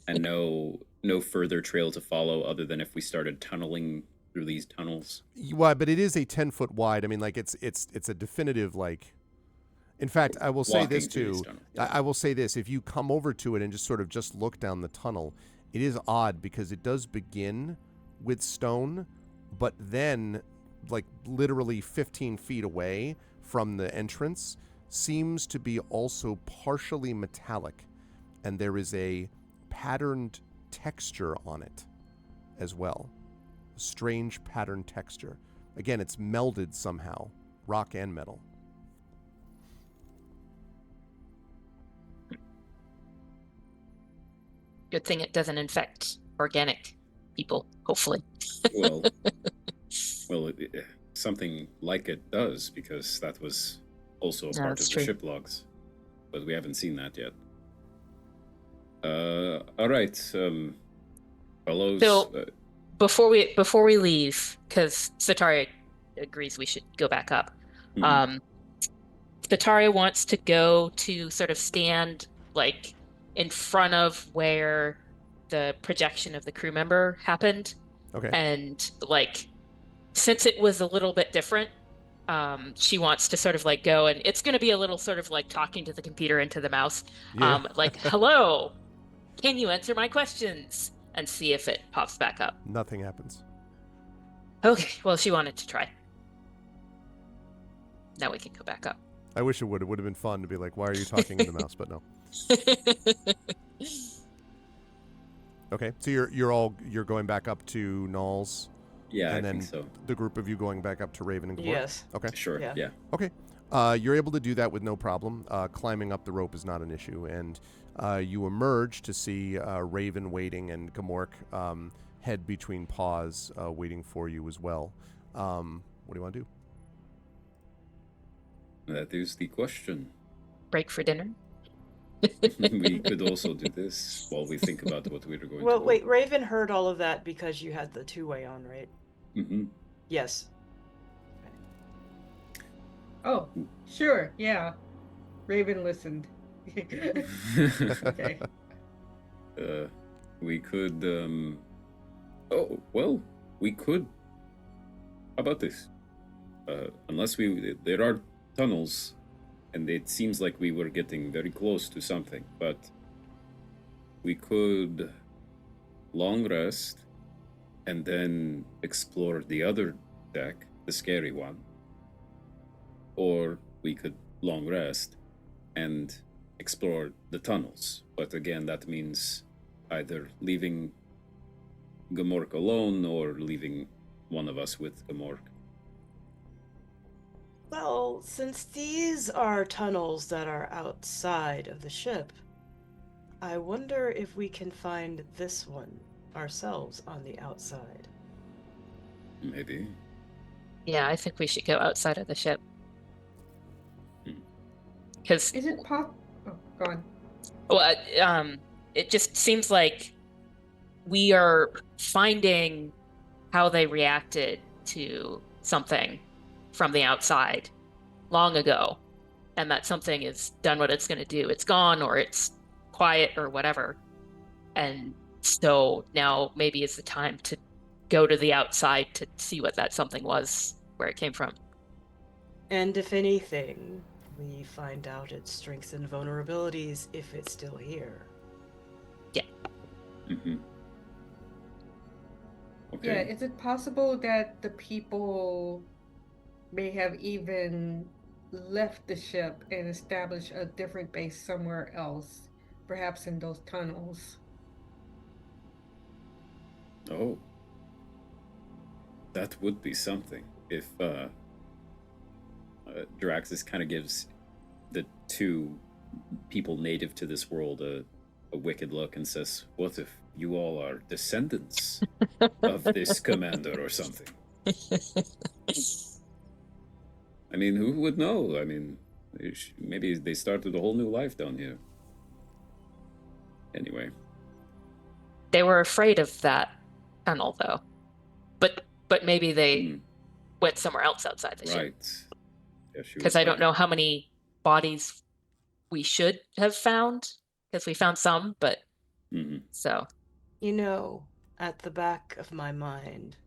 and no further trail to follow other than if we started tunneling through these tunnels. Why? But it is a 10-foot wide. I mean, like it's a definitive like. In fact, I will say this too. I will say this: if you come over to it and just look down the tunnel, it is odd because it does begin with stone, but then like literally 15 feet away from the entrance, seems to be also partially metallic, and there is a patterned texture on it as well. A strange patterned texture. Again, it's melded somehow, rock and metal. Good thing it doesn't infect organic people, hopefully. Well, something like it does, because that was also a Yeah, part that's of the true. ship logs, but we haven't seen that yet. All right, fellows. So- Before we leave, because Sataria agrees we should go back up. Mhm. Sataria wants to go to sort of stand like in front of where the projection of the crew member happened, Okay. and like since it was a little bit different, she wants to sort of like go, and it's going to be a little sort of like talking to the computer into the mouse, Yeah. like, hello, can you answer my questions? And see if it pops back up. Nothing happens. Okay, well, she wanted to try. Now we can go back up. I wish it would. It would have been fun to be like, why are you talking in the mouse? But no. Okay. So you're going back up to Knowles, Yeah, and I then think so. the group of you going back up to Raven and Gamora? Yes. Okay. Sure. Yeah. Yeah. Okay. You're able to do that with no problem. Climbing up the rope is not an issue, and you emerge to see Raven waiting and Gamork head between paws waiting for you as well. What do you want to do? That is the question. Break for dinner. We could also do this while we think about what we're going Well, to wait, Raven heard all of that because you had the two-way on, right? Mm-hmm. Yes. Oh, sure, yeah. Raven listened. Okay. We could, oh, well, we could. How about this? Unless there are tunnels, and it seems like we were getting very close to something, but we could long rest and then explore the other deck, the scary one. Or we could long rest and explore the tunnels. But again, that means either leaving Gamork alone or leaving one of us with Gamork. Well, since these are tunnels that are outside of the ship, I wonder if we can find this one ourselves on the outside. Maybe. Yeah, I think we should go outside of the ship. Hmm. Because, Is it pop? Oh, go on. well, it just seems like we are finding how they reacted to something from the outside long ago, and that something is done what it's going to do. It's gone, or it's quiet, or whatever. And so now maybe is the time to go to the outside to see what that something was, where it came from. And if anything, we find out its strengths and vulnerabilities if it's still here. Mm-hmm. Okay. Yeah, is it possible that the people may have even left the ship and established a different base somewhere else, perhaps in those tunnels? Oh. That would be something. If Draxus kind of gives the two people native to this world a wicked look and says, "What if you all are descendants of this commander or something?" I mean, who would know? I mean, maybe they started a whole new life down here. Anyway. They were afraid of that tunnel, though. But maybe they went somewhere else outside the ship. Right. Yeah, Because I don't know how many bodies we should have found, because we found some, but so. You know, at the back of my mind,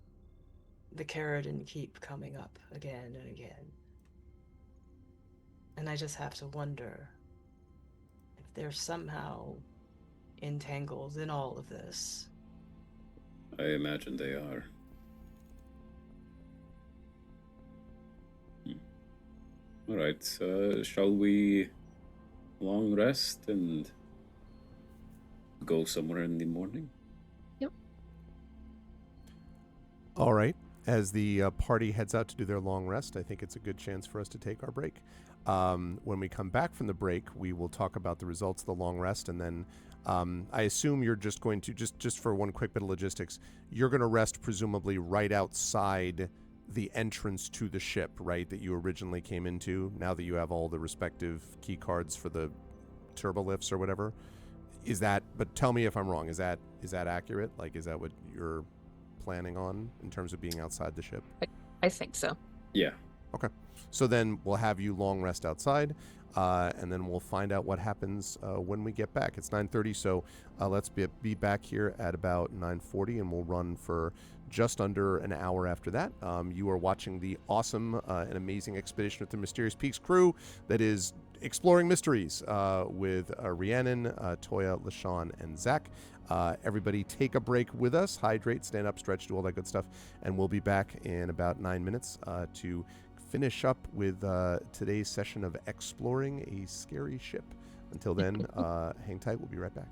the Carradine keep coming up again and again. And I just have to wonder if they're somehow entangled in all of this. I imagine they are. All right. Shall we long rest and go somewhere in the morning? All right. As the party heads out to do their long rest, I think it's a good chance for us to take our break. When we come back from the break, we will talk about the results of the long rest, and then I assume you're just going to, just for one quick bit of logistics, you're going to rest presumably right outside the entrance to the ship, right, that you originally came into, now that you have all the respective key cards for the turbolifts or whatever. Is that, but tell me if I'm wrong, is that accurate? Like, is that what you're planning on in terms of being outside the ship? I think so. Yeah. Okay. So then we'll have you long rest outside, and then we'll find out what happens when we get back. It's 9:30, so let's be back here at about 9:40, and we'll run for just under an hour after that. You are watching the awesome and amazing expedition with the Mysterious Peaks crew that is exploring mysteries with Rhiannon, Toya, LaShawn, and Zach. Everybody take a break with us, hydrate, stand up, stretch, do all that good stuff, and we'll be back in about 9 minutes to finish up with today's session of exploring a scary ship. Until then, hang tight. We'll be right back.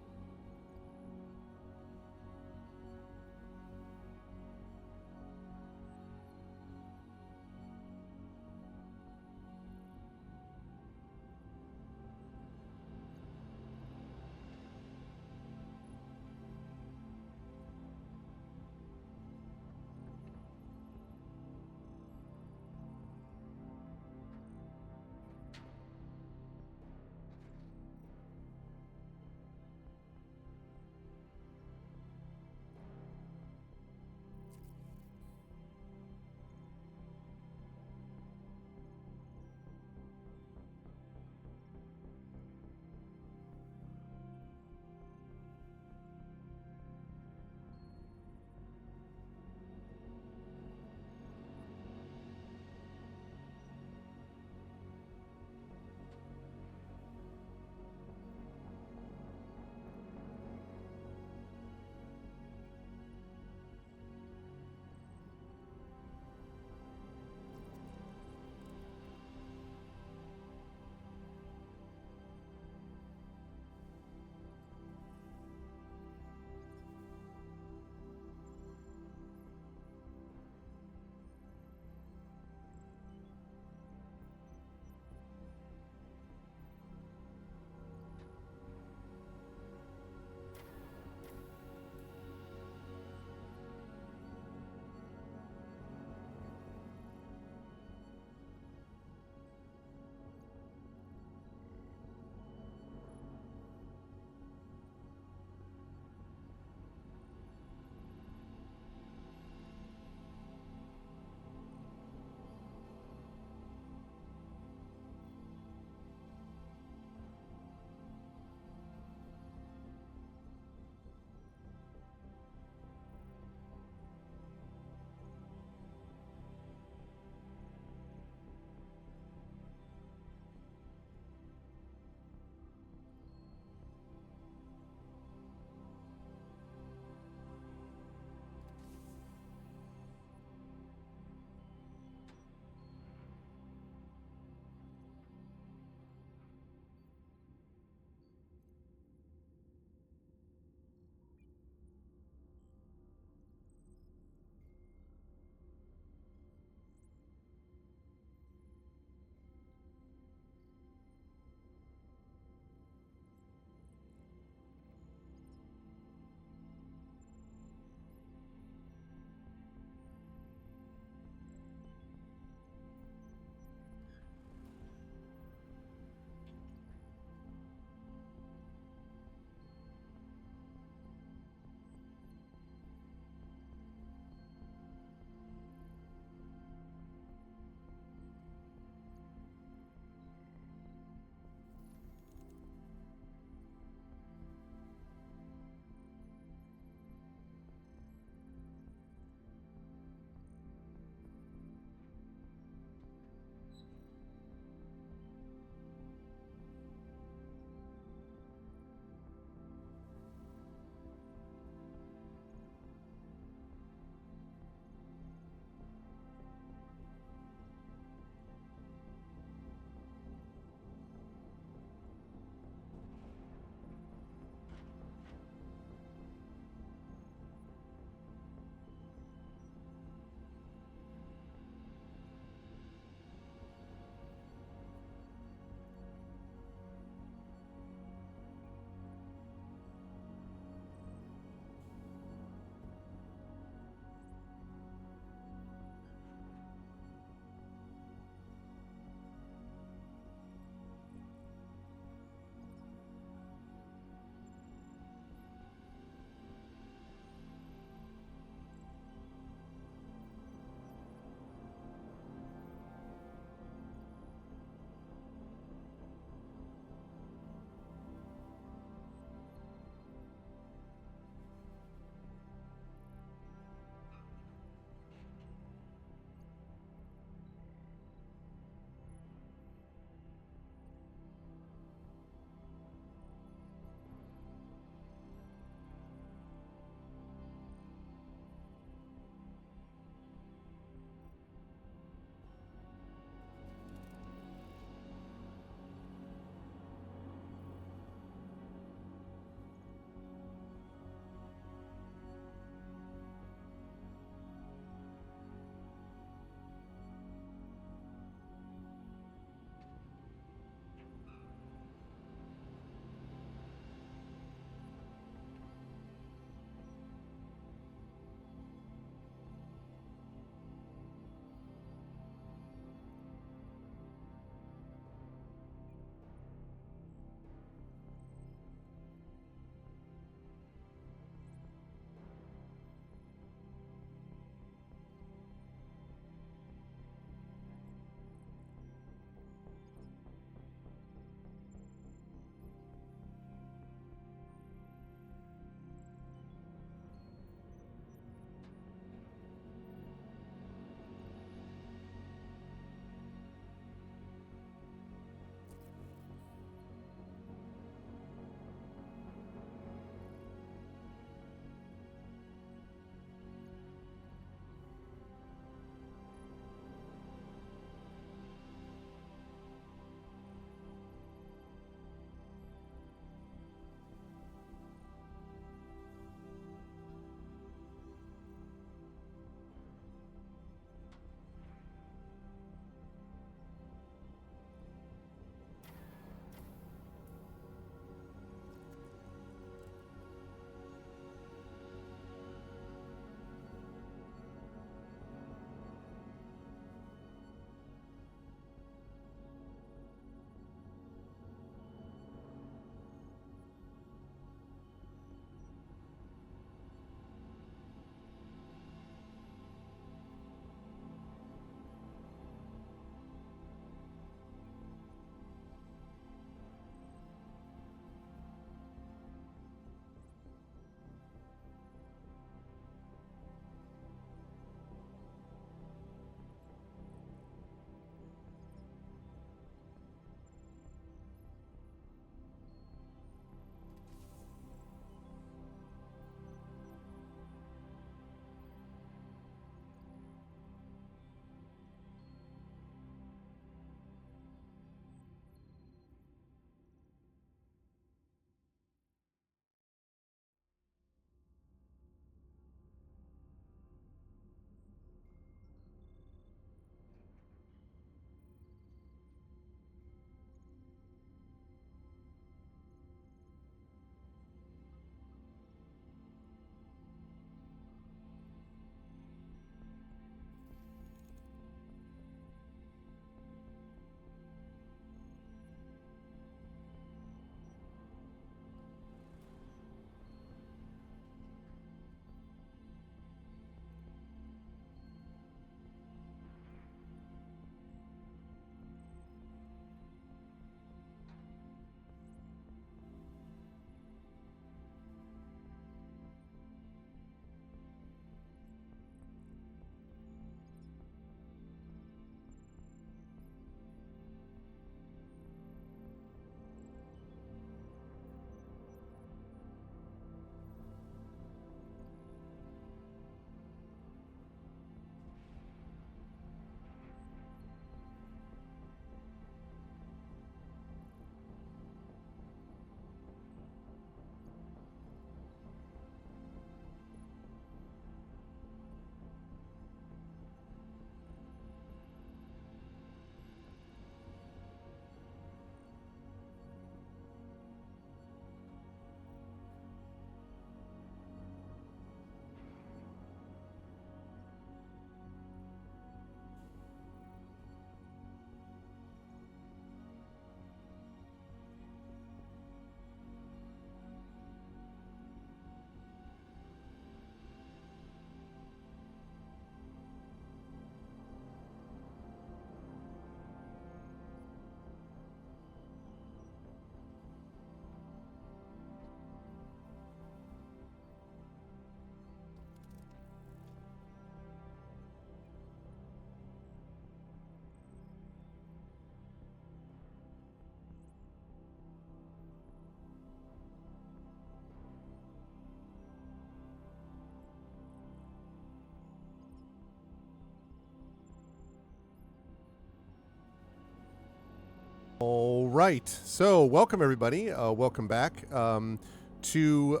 All right. So, welcome everybody. Welcome back to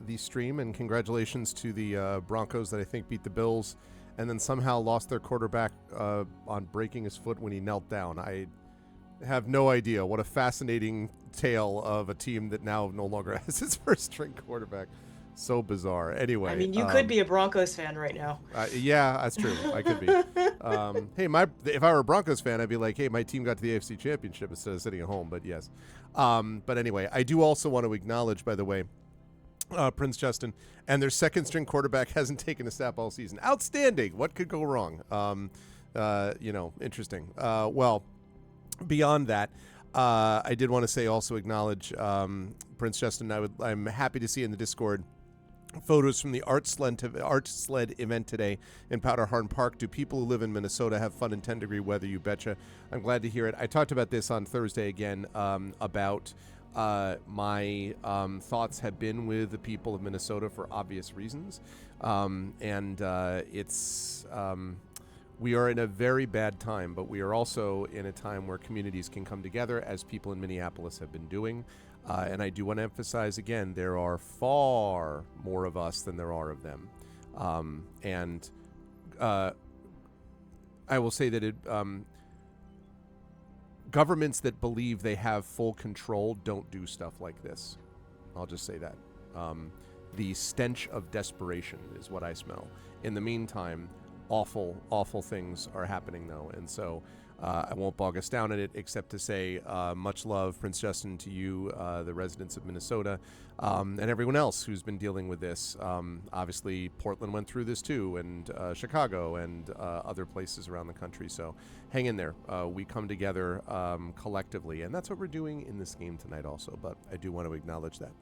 the stream, and congratulations to the Broncos that I think beat the Bills, and then somehow lost their quarterback on breaking his foot when he knelt down. I have no idea. What a fascinating tale of a team that now no longer has its first string quarterback. So bizarre. Anyway, I mean, you could be a Broncos fan right now. Yeah, that's true. I could be. Hey, if I were a Broncos fan, I'd be like, hey, my team got to the AFC Championship instead of sitting at home. But yes. But anyway, I do also want to acknowledge, by the way, Prince Justin and their second string quarterback hasn't taken a snap all season. Outstanding. What could go wrong? Interesting. Well, beyond that, I did want to say also acknowledge Prince Justin. I'm happy to see in the Discord photos from the Art Sled event today in Powderhorn Park. Do people who live in Minnesota have fun in 10-degree weather? You betcha. I'm glad to hear it. I talked about this on Thursday again about my thoughts have been with the people of Minnesota for obvious reasons. We are in a very bad time, but we are also in a time where communities can come together, as people in Minneapolis have been doing. And I do want to emphasize again, there are far more of us than there are of them. I will say that governments that believe they have full control don't do stuff like this. I'll just say that. The stench of desperation is what I smell. In the meantime, awful, awful things are happening, though. And so I won't bog us down in it, except to say much love, Prince Justin, to you, the residents of Minnesota, and everyone else who's been dealing with this. Obviously, Portland went through this too, and Chicago and other places around the country. So hang in there. We come together collectively, and that's what we're doing in this game tonight also. But I do want to acknowledge that.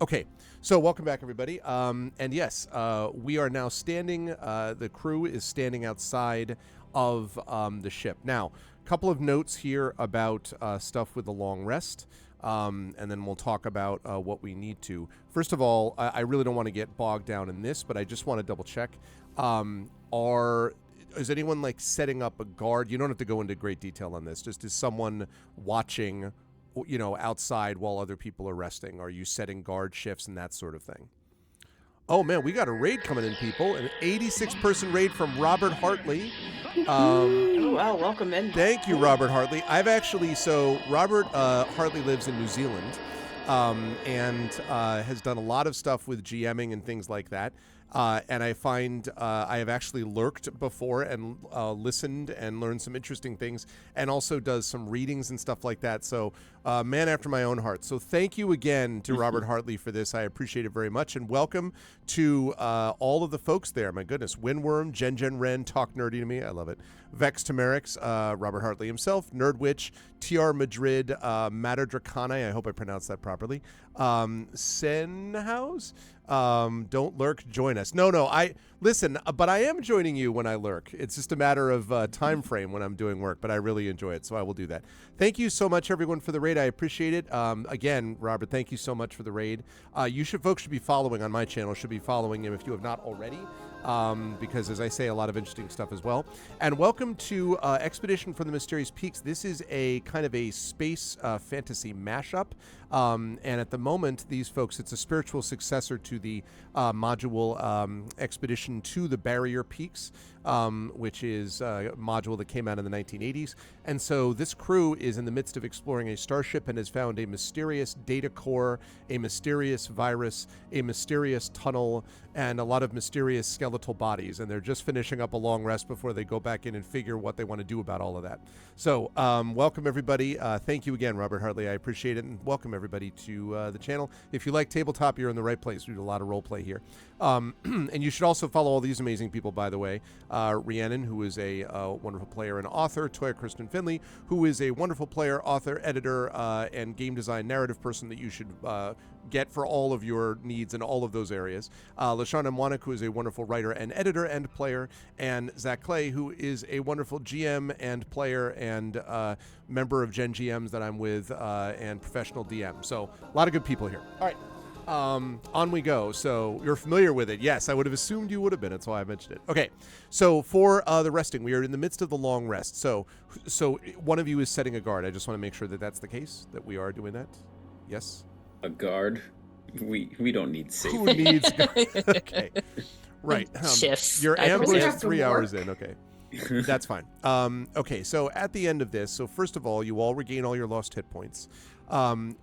Okay, so welcome back, everybody. And yes, we are now standing, the crew is standing outside of the ship. Now, a couple of notes here about stuff with the long rest, and then we'll talk about what we need to. First of all, I really don't want to get bogged down in this, but I just want to double check. Is anyone like setting up a guard? You don't have to go into great detail on this. Just is someone watching, outside while other people are resting? Are you setting guard shifts and that sort of thing? Oh, man, we got a raid coming in, people. An 86-person raid from Robert Hartley. Oh, wow, welcome in. Thank you, Robert Hartley. Robert Hartley lives in New Zealand and has done a lot of stuff with GMing and things like that. And I find I have actually lurked before and listened and learned some interesting things, and also does some readings and stuff like that. So man after my own heart. So thank you again to Robert Hartley for this. I appreciate it very much. And welcome to all of the folks there. My goodness. Windworm, Jen Wren, Talk Nerdy to Me. I love it. Vex Temerix, Robert Hartley himself, Nerdwitch, TR Madrid, Matter Dracani. I hope I pronounced that properly. Senhouse. Don't lurk, join us. No, listen, but I am joining you when I lurk. It's just a matter of time frame when I'm doing work, but I really enjoy it, so I will do that. Thank you so much, everyone, for the raid. I appreciate it. Again, Robert, thank you so much for the raid. Folks should be following on my channel, should be following him if you have not already. Because, as I say, a lot of interesting stuff as well. And welcome to Expedition from the Mysterious Peaks. This is a kind of a space fantasy mashup. And at the moment, these folks, it's a spiritual successor to the module Expedition to the Barrier Peaks, which is a module that came out in the 1980s. And so this crew is in the midst of exploring a starship and has found a mysterious data core, a mysterious virus, a mysterious tunnel, and a lot of mysterious skeletal bodies. And they're just finishing up a long rest before they go back in and figure what they want to do about all of that. So welcome, everybody. Thank you again, Robert Hartley. I appreciate it. And welcome, everybody, to the channel. If you like tabletop, you're in the right place. We do a lot of role play here. And you should also follow all these amazing people, by the way. Rhiannon, who is a wonderful player and author. Toya Kristen Finley, who is a wonderful player, author, editor, and game design narrative person that you should get for all of your needs in all of those areas. LaShawna Mwanik, who is a wonderful writer and editor and player. And Zach Clay, who is a wonderful GM and player and member of Gen GMs that I'm with and professional DM. So a lot of good people here. All right. On we go. So you're familiar with it. Yes, I would have assumed you would have been. That's why I mentioned it. Okay. So for the resting, we are in the midst of the long rest. So one of you is setting a guard. I just want to make sure that that's the case, that we are doing that. Yes? A guard? We don't need safety. Who needs Okay. Right. Shifts. You're I ambushed have to 3 hours work. in. Okay. That's fine. Okay, so at the end of this, so first of all, you all regain all your lost hit points.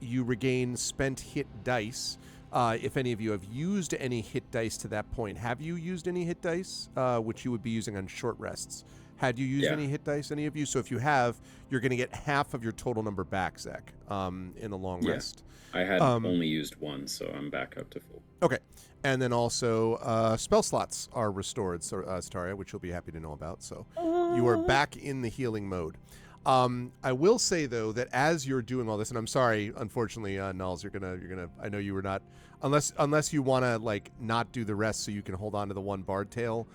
You regain spent hit dice. If any of you have used any hit dice to that point, have you used any hit dice, which you would be using on short rests? Had you used Yeah. any hit dice, any of you? So if you have, you're going to get half of your total number back, Zach, in the long Yeah. rest. I had Um, only used one, so I'm back up to full. Okay. And then also spell slots are restored, so, Staria, which you'll be happy to know about. So you are back in the healing mode. I will say though that as you're doing all this, and I'm sorry, unfortunately, Nulls, you're gonna. I know you were not, unless you want to like not do the rest so you can hold on to the one bard tail.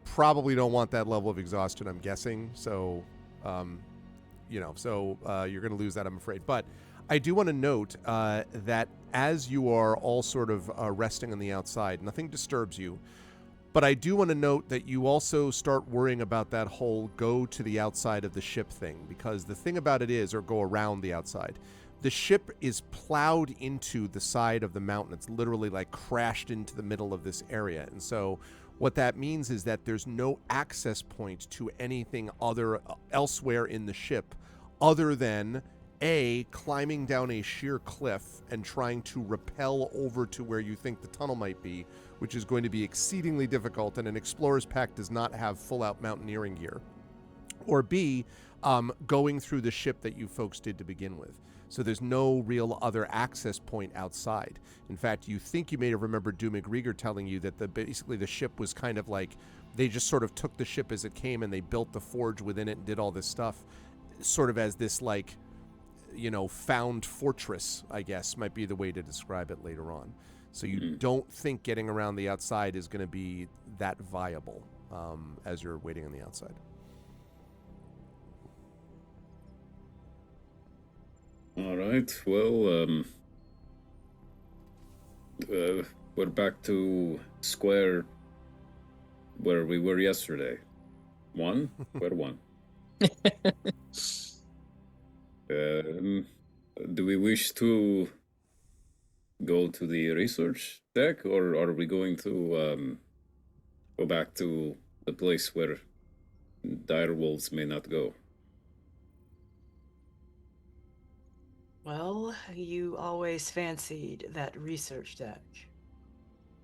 Probably don't want that level of exhaustion, I'm guessing. So, you're gonna lose that, I'm afraid. But I do want to note that as you are all sort of resting on the outside, nothing disturbs you. But I do want to note that you also start worrying about that whole go to the outside of the ship thing, because the thing about it is, or go around the outside, the ship is plowed into the side of the mountain. It's literally like crashed into the middle of this area. And so what that means is that there's no access point to anything elsewhere in the ship other than climbing down a sheer cliff and trying to rappel over to where you think the tunnel might be, which is going to be exceedingly difficult, and an explorer's pack does not have full-out mountaineering gear. Or B, going through the ship that you folks did to begin with. So there's no real other access point outside. In fact, you think you may have remembered Doomig Rieger telling you that basically the ship was kind of like, they just sort of took the ship as it came and they built the forge within it and did all this stuff, sort of as this like, found fortress, I guess, might be the way to describe it later on. So you don't think getting around the outside is going to be that viable as you're waiting on the outside. All right. Well, we're back to square where we were yesterday. One? Where one? Do we wish to go to the research deck, or are we going to go back to the place where dire wolves may not go? Well, you always fancied that research deck.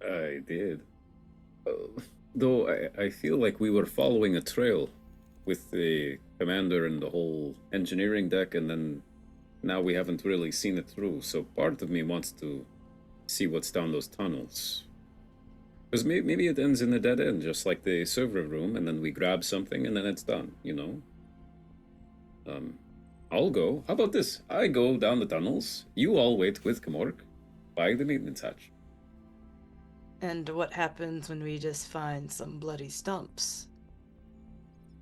I did. Though I feel like we were following a trail with the commander and the whole engineering deck, and then now we haven't really seen it through. So part of me wants to see what's down those tunnels. Because maybe it ends in a dead end, just like the server room, and then we grab something and then it's done, I'll go. How about this? I go down the tunnels, you all wait with Gamork by the maintenance hatch. And what happens when we just find some bloody stumps?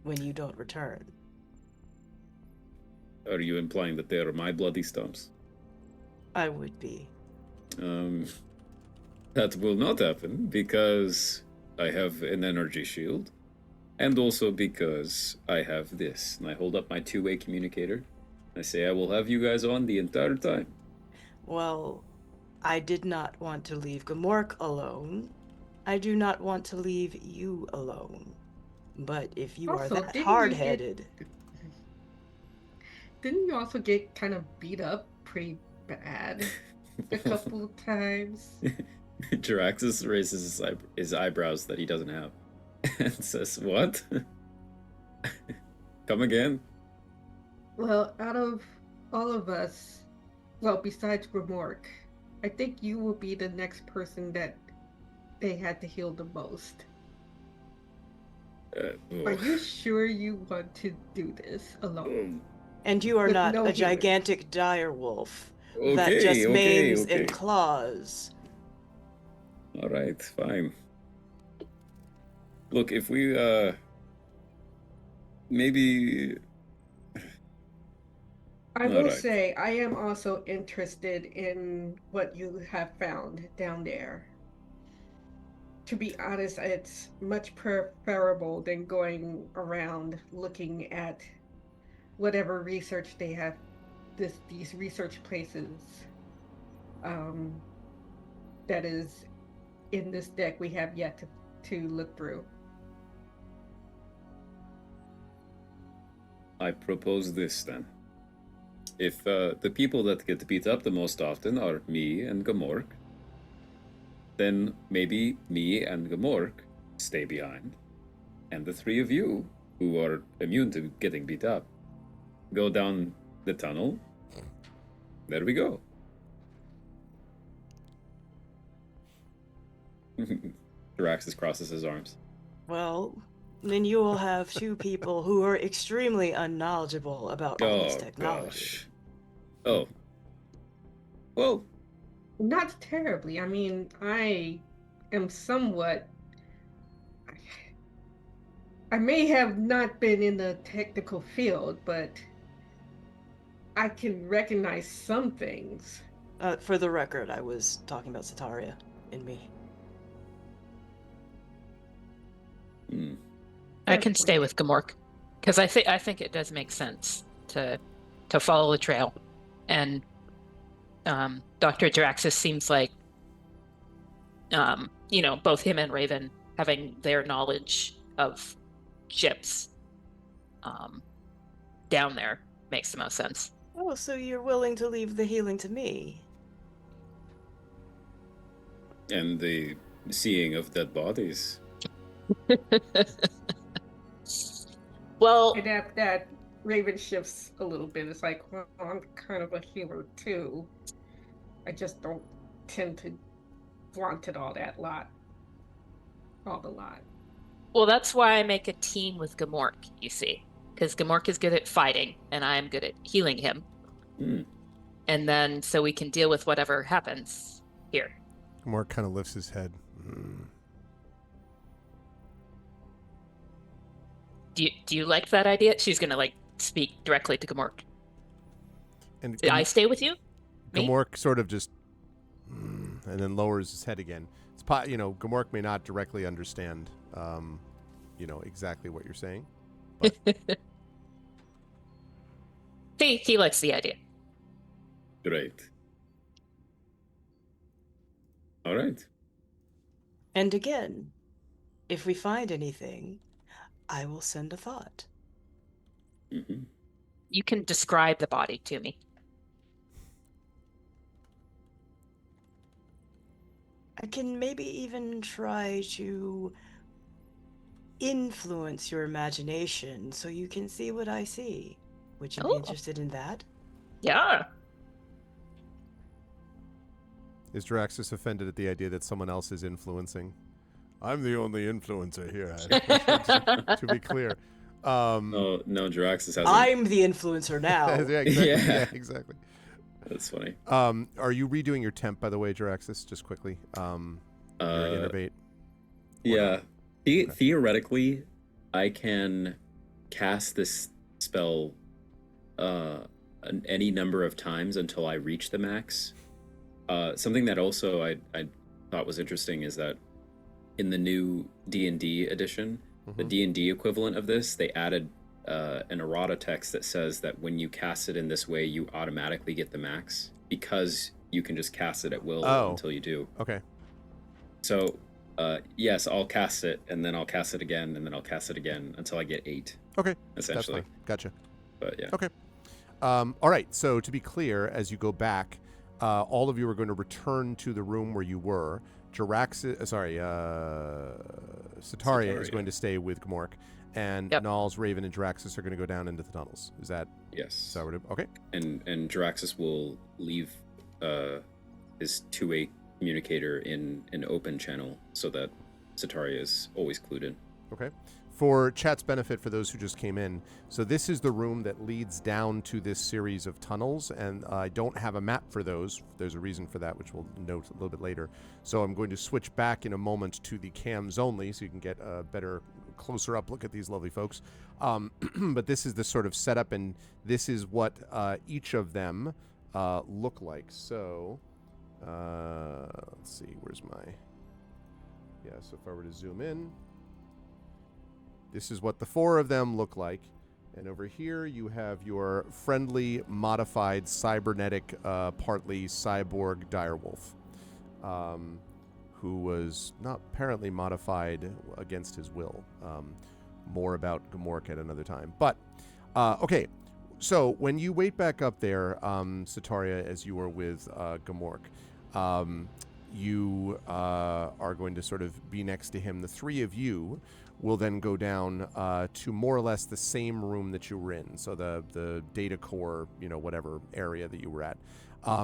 When you don't return? Are you implying that they are my bloody stumps? I would be. That will not happen because I have an energy shield, and also because I have this. And I hold up my two-way communicator. I say I will have you guys on the entire time. Well, I did not want to leave Gamork alone. I do not want to leave you alone. But if you are Also, that didn't you hard-headed... Didn't you also get kind of beat up pretty bad a couple of times? Jaraxxus raises his eyebrows that he doesn't have and says, "What? Come again?" Well, out of all of us, well, besides Gamork, I think you will be the next person that they had to heal the most. Are you sure you want to do this alone? And you are With not no a healing. gigantic dire wolf that Okay, just maims okay. and claws. All right, fine. Look, if we maybe I will Alright. say I am also interested in what you have found down there. To be honest, it's much preferable than going around looking at whatever research they have, these research places um, that is in this deck we have yet to look through. I propose this then. If the people that get beat up the most often are me and Gamork, then maybe me and Gamork stay behind, and the three of you, who are immune to getting beat up, go down the tunnel. There we go. Jaraxxus crosses his arms. Well, then you will have two people who are extremely unknowledgeable about all this Oh technology. gosh. Oh. Well, Not terribly. I mean, I am somewhat. I may have not been in the technical field, but I can recognize some things. For the record, I was talking about Sataria and me. I can stay with Gamork because I think it does make sense to follow the trail, and Dr. Jaraxxus seems like both him and Raven having their knowledge of ships down there makes the most sense. Oh, so you're willing to leave the healing to me? and the seeing of dead bodies. Well, And at that, Raven shifts a little bit. It's like, well, I'm kind of a healer too. I just don't tend to flaunt it all the lot. well, that's why I make a team with Gamork, you see, because Gamork is good at fighting and I'm good at healing him. Hmm. And then so we can deal with whatever happens here. Gamork kind of lifts his head. Do you like that idea? She's gonna like speak directly to Gamork. And Did I stay with you? Me? Gamork sort of just, and then lowers his head again. It's Gamork may not directly understand, exactly what you're saying. He likes the idea. Great. All right. And again, if we find anything, I will send a thought. Mm-hmm. You can describe the body to me. I can maybe even try to influence your imagination so you can see what I see. Would you be Oh. interested in that? Yeah. Is Jaraxxus offended at the idea that someone else is influencing? I'm the only influencer here, to be clear. No, Jaraxxus has. I'm the influencer now. yeah, exactly. Yeah. Yeah, exactly. That's funny. Are you redoing your temp, by the way, Jaraxxus? Just quickly. Your innervate. Yeah. Theoretically, I can cast this spell any number of times until I reach the max. Something that also I thought was interesting is that in the new D&D edition, the D&D equivalent of this, they added an errata text that says that when you cast it in this way, you automatically get the max because you can just cast it at will until you do. Okay. So, yes, I'll cast it, and then I'll cast it again, and then I'll cast it again until I get 8. Okay. Essentially. That's fine. Gotcha. But yeah. Okay. All right. So to be clear, as you go back, all of you are going to return to the room where you were. Sataria is going to stay with Gamork, and Yep. Nals, Raven, and Jaraxxus are going to go down into the tunnels. Is that Yes. so? Okay. And Jaraxxus will leave his two-way communicator in an open channel so that Sataria is always clued in. Okay. For chat's benefit, for those who just came in, so this is the room that leads down to this series of tunnels, and I don't have a map for those. There's a reason for that, which we'll note a little bit later. So I'm going to switch back in a moment to the cams only, so you can get a better closer up look at these lovely folks. But this is the sort of setup, and this is what each of them look like. So, let's see, where's my... Yeah, so if I were to zoom in, this is what the 4 of them look like. And over here, you have your friendly, modified, cybernetic, partly cyborg direwolf, who was not apparently modified against his will. More about Gamork at another time. But, okay, so when you wait back up there, Sataria, as you were with Gamork, you are going to sort of be next to him. The 3 of you will then go down to more or less the same room that you were in. So the data core, whatever area that you were at,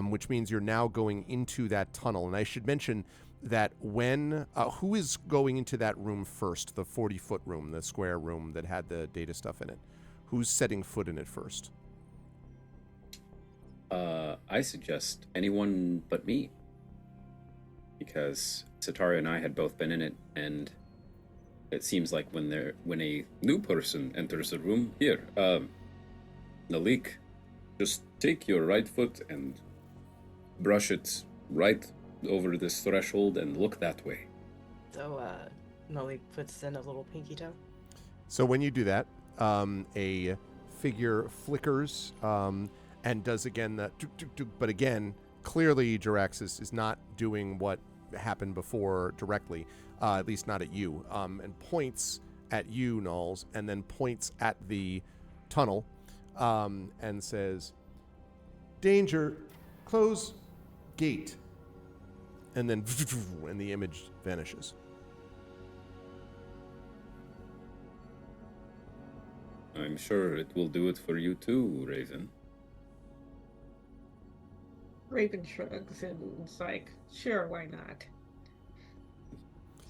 which means you're now going into that tunnel. And I should mention that when, who is going into that room first, the 40-foot room, the square room that had the data stuff in it? Who's setting foot in it first? I suggest anyone but me. Because Sataria and I had both been in it, and it seems like when a new person enters a room, here, Nalik, just take your right foot and brush it right over this threshold and look that way. So, Malik puts in a little pinky toe. So when you do that, a figure flickers and does again the tuk, tuk, tuk, but again, clearly Jaraxxus is not doing what happened before directly, at least not at you, and points at you, Knowles, and then points at the tunnel and says, "Danger, close gate." And then and the image vanishes. I'm sure it will do it for you too, Raven. Raven shrugs and is like, sure, why not?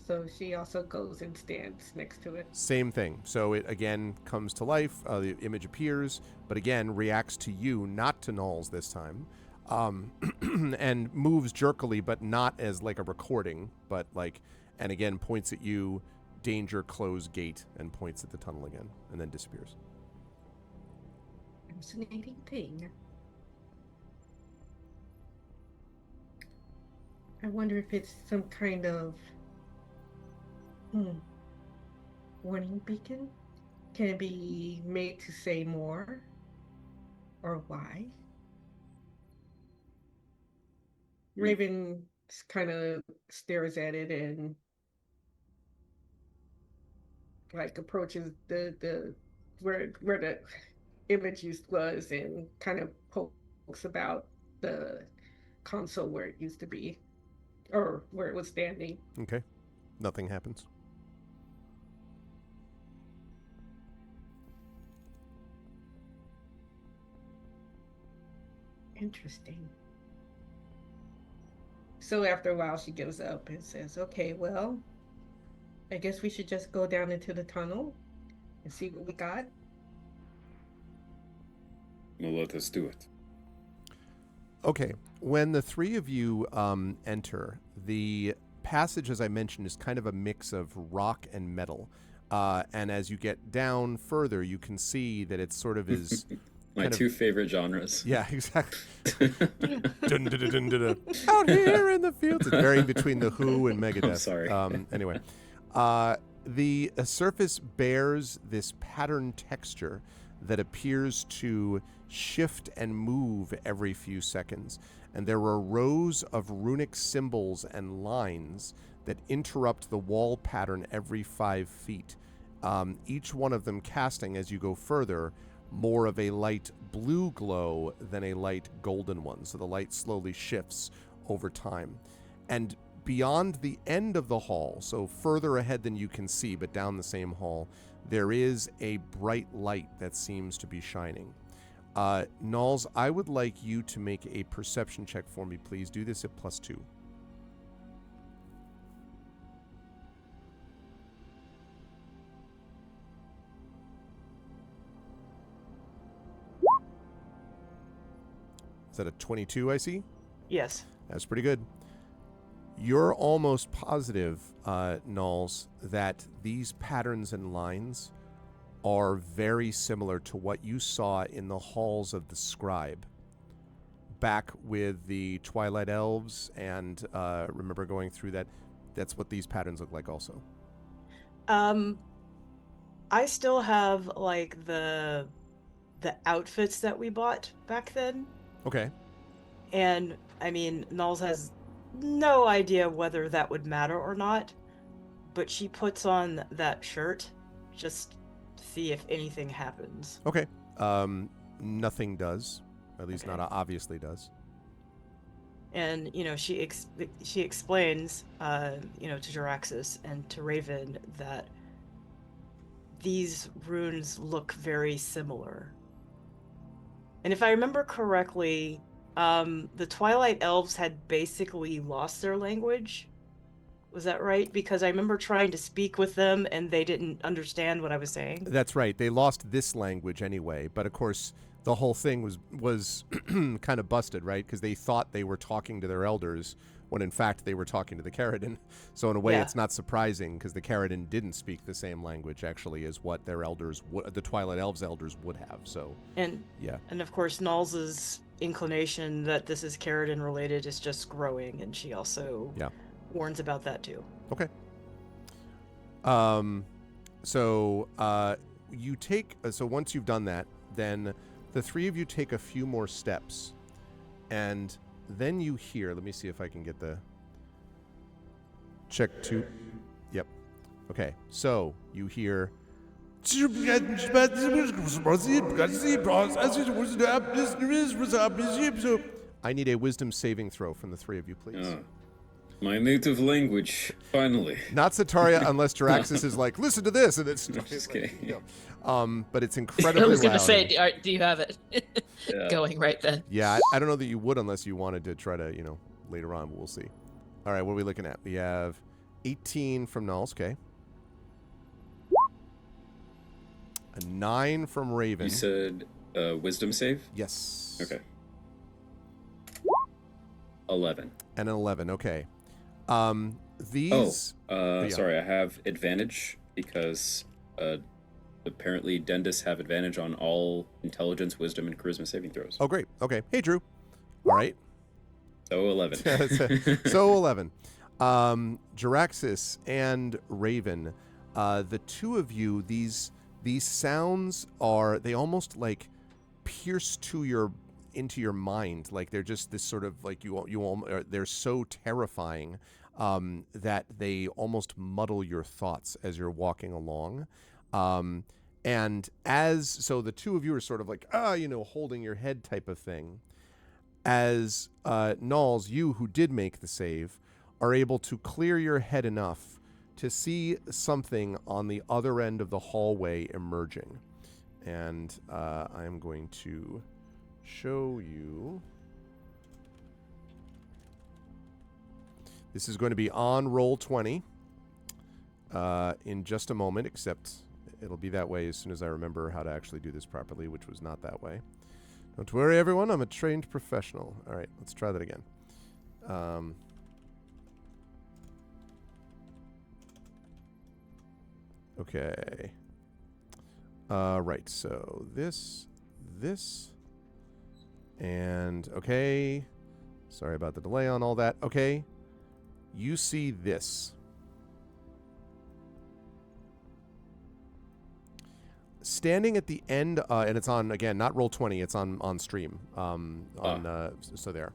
So she also goes and stands next to it. Same thing. So it again comes to life. The image appears, but again reacts to you, not to Knowles this time, and moves jerkily, but not as like a recording, but like, and again points at you. Danger, close gate, and points at the tunnel again, and then disappears. Fascinating thing. I wonder if it's some kind of warning beacon. Can it be made to say more? Or why? Raven kind of stares at it and like approaches the where the image was and kind of pokes about the console where it used to be, or where it was standing. Okay. Nothing happens. Interesting. So after a while she gives up and says, okay, well, I guess we should just go down into the tunnel and see what we got. Well, let us do it. Okay. When the 3 of you enter, the passage, as I mentioned, is kind of a mix of rock and metal. And as you get down further, you can see that it sort of is... My 2 favorite genres. Yeah, exactly. Dun, dun, dun, dun, dun, dun. Out here in the fields. It's varying between The Who and Megadeth. I'm sorry. Anyway. The surface bears this pattern texture that appears to shift and move every few seconds. And there are rows of runic symbols and lines that interrupt the wall pattern every 5 feet. Each one of them casting, as you go further, more of a light blue glow than a light golden one. So the light slowly shifts over time. And beyond the end of the hall, so further ahead than you can see, but down the same hall, there is a bright light that seems to be shining. Knowles, I would like you to make a perception check for me, please. Do this at +2. Is that a 22, I see? Yes. That's pretty good. You're almost positive, Nulls, that these patterns and lines are very similar to what you saw in the halls of the scribe back with the Twilight Elves, and remember going through that. That's what these patterns look like also. I still have like the outfits that we bought back then, Okay. and I mean, Nulls has no idea whether that would matter or not, but she puts on that shirt just to see if anything happens. Okay. Nothing does. At least Okay. not obviously does. And she explains to Jaraxxus and to Raven that these runes look very similar. And if I remember correctly, the Twilight Elves had basically lost their language. Was that right? Because I remember trying to speak with them and they didn't understand what I was saying. That's right. They lost this language anyway, but of course the whole thing was kind of busted, right? Because they thought they were talking to their elders when in fact they were talking to the Caridin. So in a way, Yeah. it's not surprising because the Caridin didn't speak the same language actually as what their elders, the Twilight Elves elders would have. So And yeah, and of course, Nulls' inclination that this is Caridin related is just growing, and she also Yeah. warns about that too. okay. So you take so once you've done that, then the three of you take a few more steps, and then you hear. Let me see if I can get the check two. Yep. Okay. So you hear. I need a wisdom saving throw from the three of you, please. My native language, finally. Not Sataria, unless Jaraxxus is like, listen to this, and it's Just kidding. you know. But it's incredibly I was going to loud. say, do you have it Yeah. going right then? Yeah, I don't know that you would unless you wanted to try to, later on, but we'll see. All right, what are we looking at? We have 18 from Nulls, okay. A 9 from Raven. You said wisdom save? Yes. Okay. 11. And an 11, okay. These... yeah. Sorry, I have advantage because apparently Dendis have advantage on all intelligence, wisdom, and charisma saving throws. Oh, great. Okay. Hey, Drew. All right. So 11. So 11. Jaraxxus and Raven, the two of you, these sounds they almost like pierce into your mind. Like they're just this sort of like they're so terrifying that they almost muddle your thoughts as you're walking along. And so the two of you are sort of like, holding your head type of thing. As Nulls, you who did make the save, are able to clear your head enough to see something on the other end of the hallway emerging. And I am going to show you. This is going to be on Roll20 in just a moment, except it'll be that way as soon as I remember how to actually do this properly, which was not that way. Don't worry, everyone. I'm a trained professional. All right, let's try that again. Okay. Right, so this, and okay. Sorry about the delay on all that. Okay. You see this. Standing at the end, and it's on, again, not Roll20, it's on stream. So there.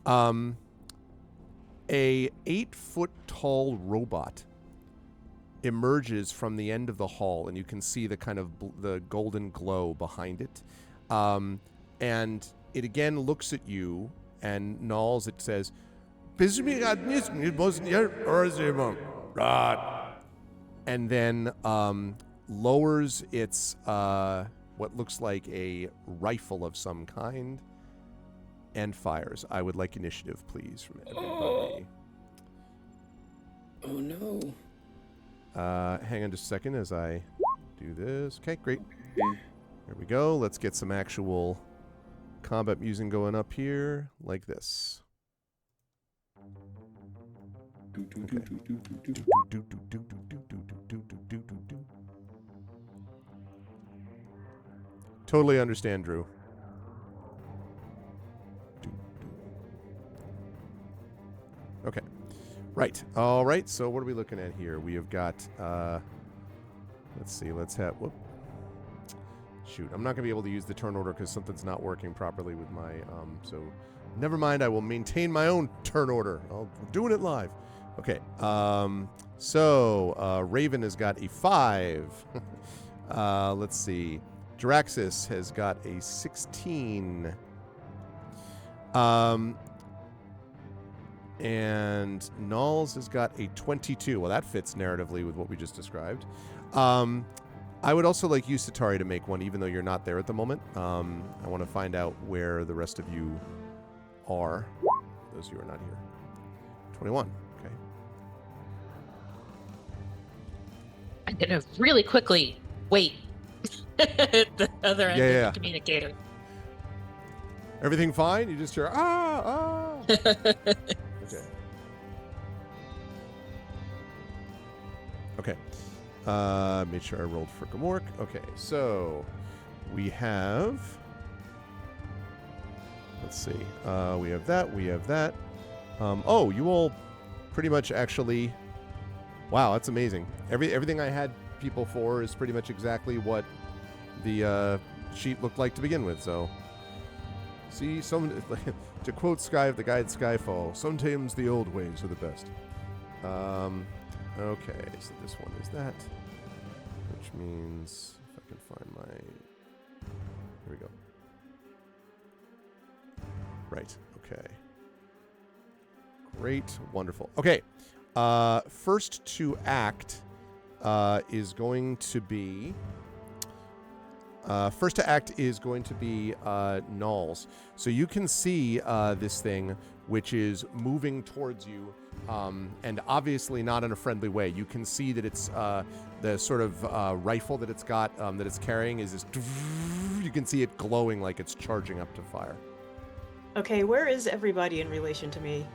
A 8-foot tall robot emerges from the end of the hall, and you can see the kind of the golden glow behind it. And it again looks at you, and Nulls, it says, and then lowers its what looks like a rifle of some kind and fires. I would like initiative, please, from everybody. Oh no. Hang on just a second as I do this. Okay, great. Okay. There we go. Let's get some actual combat music going up here like this. Totally understand, Drew. Okay. Right. All right. So what are we looking at here? We have got, let's see. Let's have, whoop. Shoot. I'm not going to be able to use the turn order because something's not working properly with my, so never mind. I will maintain my own turn order. I'm doing it live. Okay. So Raven has got a 5. Let's see. Draxus has got a 16. And Nulls has got a 22. Well, that fits narratively with what we just described. I would also like you, Satari, to make one, even though you're not there at the moment. I want to find out where the rest of you are. Those of you who are not here. 21. Okay. I'm gonna really quickly wait at the other end of the communicator. Everything fine? You just hear, Okay. Okay. Made sure I rolled for Gamork. Okay, so we have. Let's see. We have that. We have that. Oh, you all pretty much actually. Wow, that's amazing. Everything I had people for is pretty much exactly what the sheet looked like to begin with. So, see, to quote the guide Skyfall, sometimes the old ways are the best. Okay, so this one is that, which means if I can find my, here we go. Right, okay. Great, wonderful. Okay, first to act is going to be, Nulls. So you can see this thing, which is moving towards you, and obviously not in a friendly way. You can see that it's the sort of rifle that it's got, that it's carrying is this. You can see it glowing like it's charging up to fire. Okay, where is everybody in relation to me?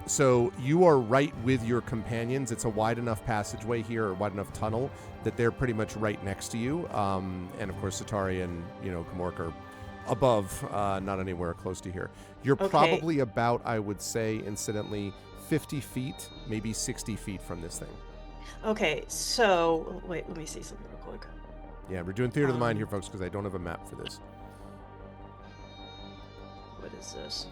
So you are right with your companions. It's a wide enough passageway here, or wide enough tunnel, that they're pretty much right next to you. And of course, Satari and Gamork are above, not anywhere close to here. You're probably about, I would say, incidentally, 50 feet, maybe 60 feet from this thing. Okay, so wait, let me see something real quick. Yeah, we're doing theater of the mind here, folks, because I don't have a map for this. What is this?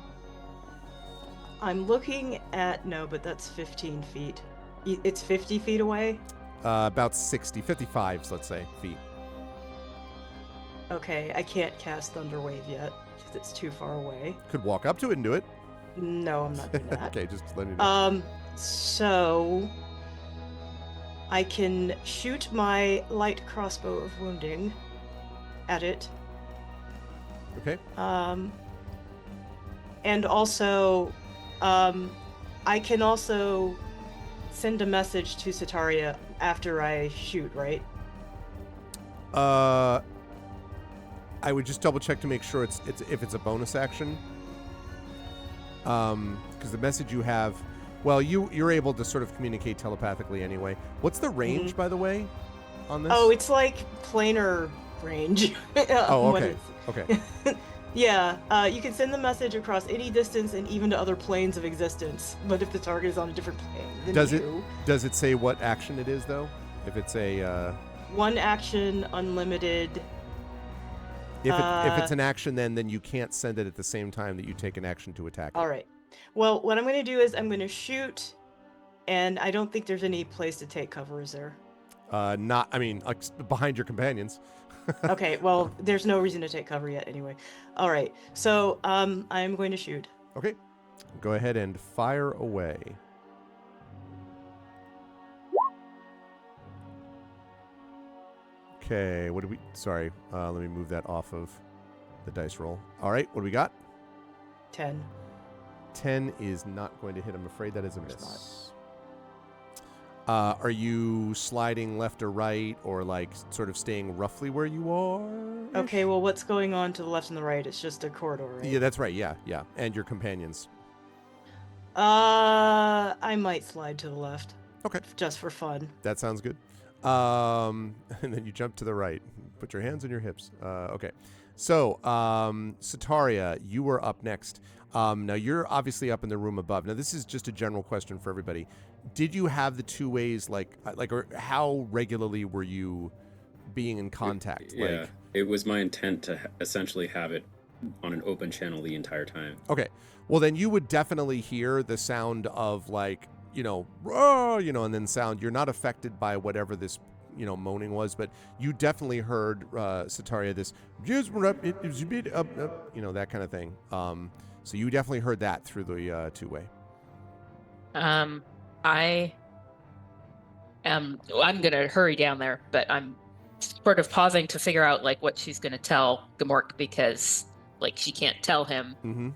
I'm looking at, no, but that's 15 feet. It's 50 feet away? About 60, 55, let's say, feet. Okay, I can't cast Thunderwave yet, because it's too far away. Could walk up to it and do it. No, I'm not doing that. Okay, just let me know. So I can shoot my light crossbow of wounding at it. Okay. And also, I can also send a message to Sataria after I shoot, right? I would just double check to make sure it's if it's a bonus action. Because the message you have, well, you're able to sort of communicate telepathically anyway. What's the range, by the way, on this? Oh, it's like planar range. Oh, okay. Okay. Yeah, you can send the message across any distance and even to other planes of existence. But if the target is on a different plane than Does it say what action it is though? If it's a one action, unlimited. If it's an action, then you can't send it at the same time that you take an action to attack it. All right. Well, what I'm going to do is I'm going to shoot, and I don't think there's any place to take cover, is there? Like behind your companions. Okay, well, there's no reason to take cover yet anyway. All right, so I'm going to shoot. Okay, go ahead and fire away. Okay, what do we... Sorry, let me move that off of the dice roll. All right, what do we got? 10. 10 is not going to hit. I'm afraid that is a It's miss. Are you sliding left or right, or like sort of staying roughly where you are? Okay, well, what's going on to the left and the right? It's just a corridor, right? Yeah, that's right. Yeah. And your companions. I might slide to the left. Okay. Just for fun. That sounds good. And then you jump to the right. Put your hands on your hips. Okay. So, Sataria, you were up next. Now, you're obviously up in the room above. Now, this is just a general question for everybody. Did you have the two ways, or how regularly were you being in contact? Yeah, it was my intent to essentially have it on an open channel the entire time. Okay. Well, then you would definitely hear the sound of roar, and then sound. You're not affected by whatever this, moaning was, but you definitely heard, Sataria, this, that kind of thing. So you definitely heard that through the two-way. I'm gonna hurry down there, but I'm sort of pausing to figure out what she's gonna tell Gamork, because she can't tell him, Mm-hmm.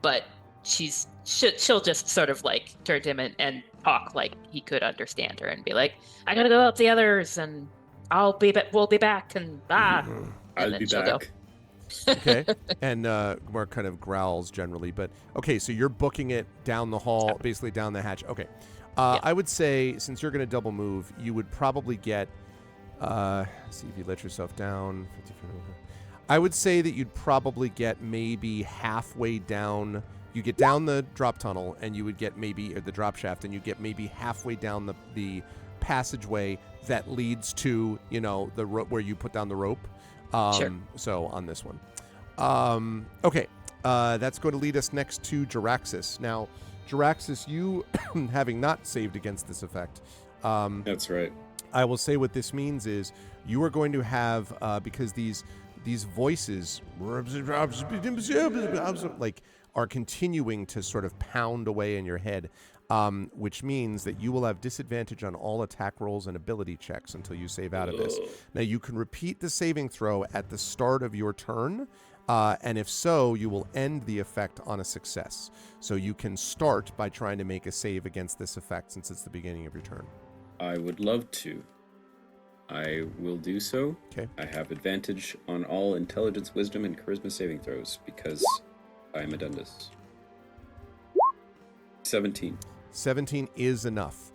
but she'll just sort of turn to him and talk like he could understand her and be like, I gotta go help the others and we'll be back and I'll then be she'll go. back. Okay. And Gamork kind of growls generally, but okay, so you're booking it down the hall, basically down the hatch. Okay. I would say, since you're going to double move, you would probably get, see if you let yourself down. I would say that you'd probably get maybe halfway down. You get down the drop tunnel, and you would get maybe, or the drop shaft, and you get maybe halfway down the passageway that leads to, the where you put down the rope. Sure. So on this one. Okay. That's going to lead us next to Jaraxxus. Now, Jaraxxus, you having not saved against this effect. That's right. I will say what this means is you are going to have, because these voices are continuing to sort of pound away in your head, which means that you will have disadvantage on all attack rolls and ability checks until you save out of this. Now, you can repeat the saving throw at the start of your turn, and if so, you will end the effect on a success. So you can start by trying to make a save against this effect since it's the beginning of your turn. I would love to. I will do so. Okay. I have advantage on all intelligence, wisdom, and charisma saving throws because I am Adundus. 17. 17 is enough.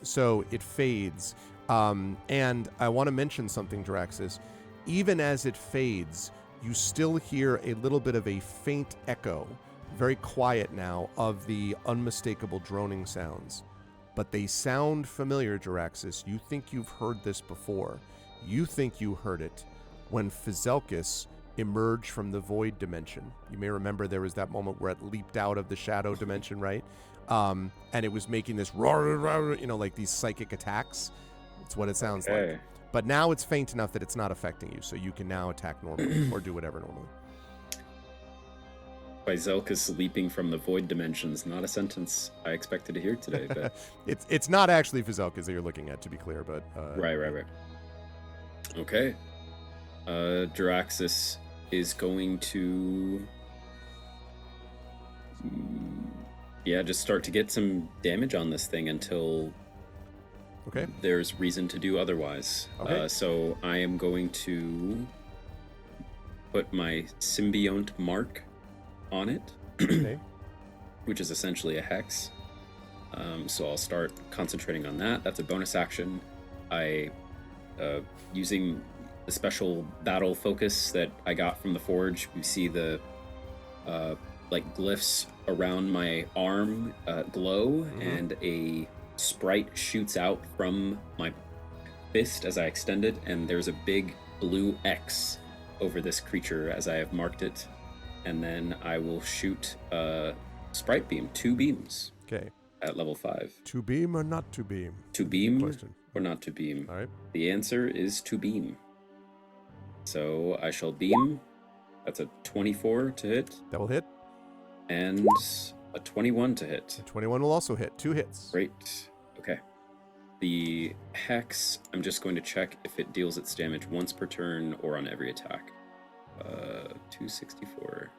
So it fades. And I want to mention something, Jaraxxus. Even as it fades, you still hear a little bit of a faint echo, very quiet now, of the unmistakable droning sounds. But they sound familiar, Jaraxxus. You think you've heard this before. You think you heard it when Fizelkis emerged from the void dimension. You may remember there was that moment where it leaped out of the shadow dimension, right? And it was making this roar, like these psychic attacks. That's what it sounds like. But now it's faint enough that it's not affecting you, so you can now attack normally or do whatever normally. By Zelkus leaping from the void dimensions, not a sentence I expected to hear today. But it's not actually Fizelkis that you're looking at, to be clear, but right. Okay. Jaraxxus is going to just start to get some damage on this thing until there's reason to do otherwise. Okay. So I am going to put my symbionte mark on it, okay. which is essentially a hex. So I'll start concentrating on that. That's a bonus action. I using the special battle focus that I got from the forge. You see the glyphs around my arm glow, and a sprite shoots out from my fist as I extend it, and there's a big blue X over this creature as I have marked it. And then I will shoot a sprite beam, 2 beams. Okay. At level 5. To beam or not to beam? To beam question. or not to beam? All right. The answer is to beam. So I shall beam. That's a 24 to hit. That will hit. And a 21 to hit. 21 will also hit. 2 hits. Great. Okay. The hex, I'm just going to check if it deals its damage once per turn or on every attack. 264.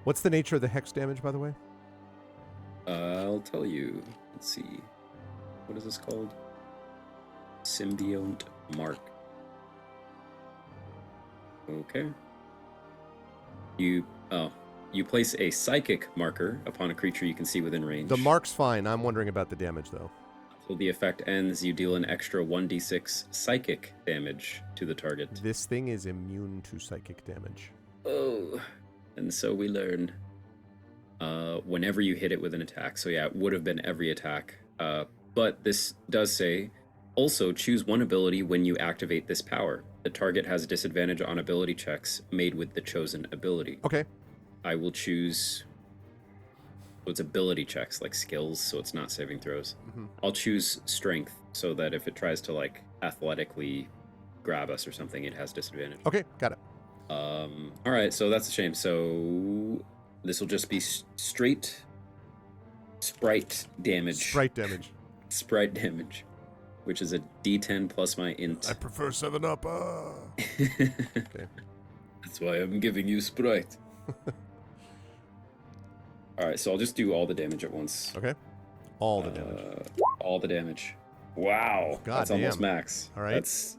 What's the nature of the hex damage, by the way? I'll tell you. Let's see. What is this called? Symbionte mark. Okay. you place a psychic marker upon a creature you can see within range. The mark's fine. I'm wondering about the damage, though. Until the effect ends, you deal an extra 1d6 psychic damage to the target. This thing is immune to psychic damage. Oh, and so we learn. Whenever you hit it with an attack. So yeah, it would have been every attack. But this does say, also choose one ability when you activate this power. The target has disadvantage on ability checks made with the chosen ability. Okay. I will choose. So it's ability checks, like skills, so it's not saving throws. Mhm. I'll choose strength, so that if it tries to like athletically grab us or something, it has disadvantage. Okay, got it. All right, so that's a shame. So this will just be straight sprite damage. Sprite damage. Sprite damage, which is a D10 plus my int. I prefer 7-Up. That's why I'm giving you sprite. All right, so I'll just do all the damage at once. Okay. All the damage. All the damage. Wow, God that's almost damn. max. All right. That's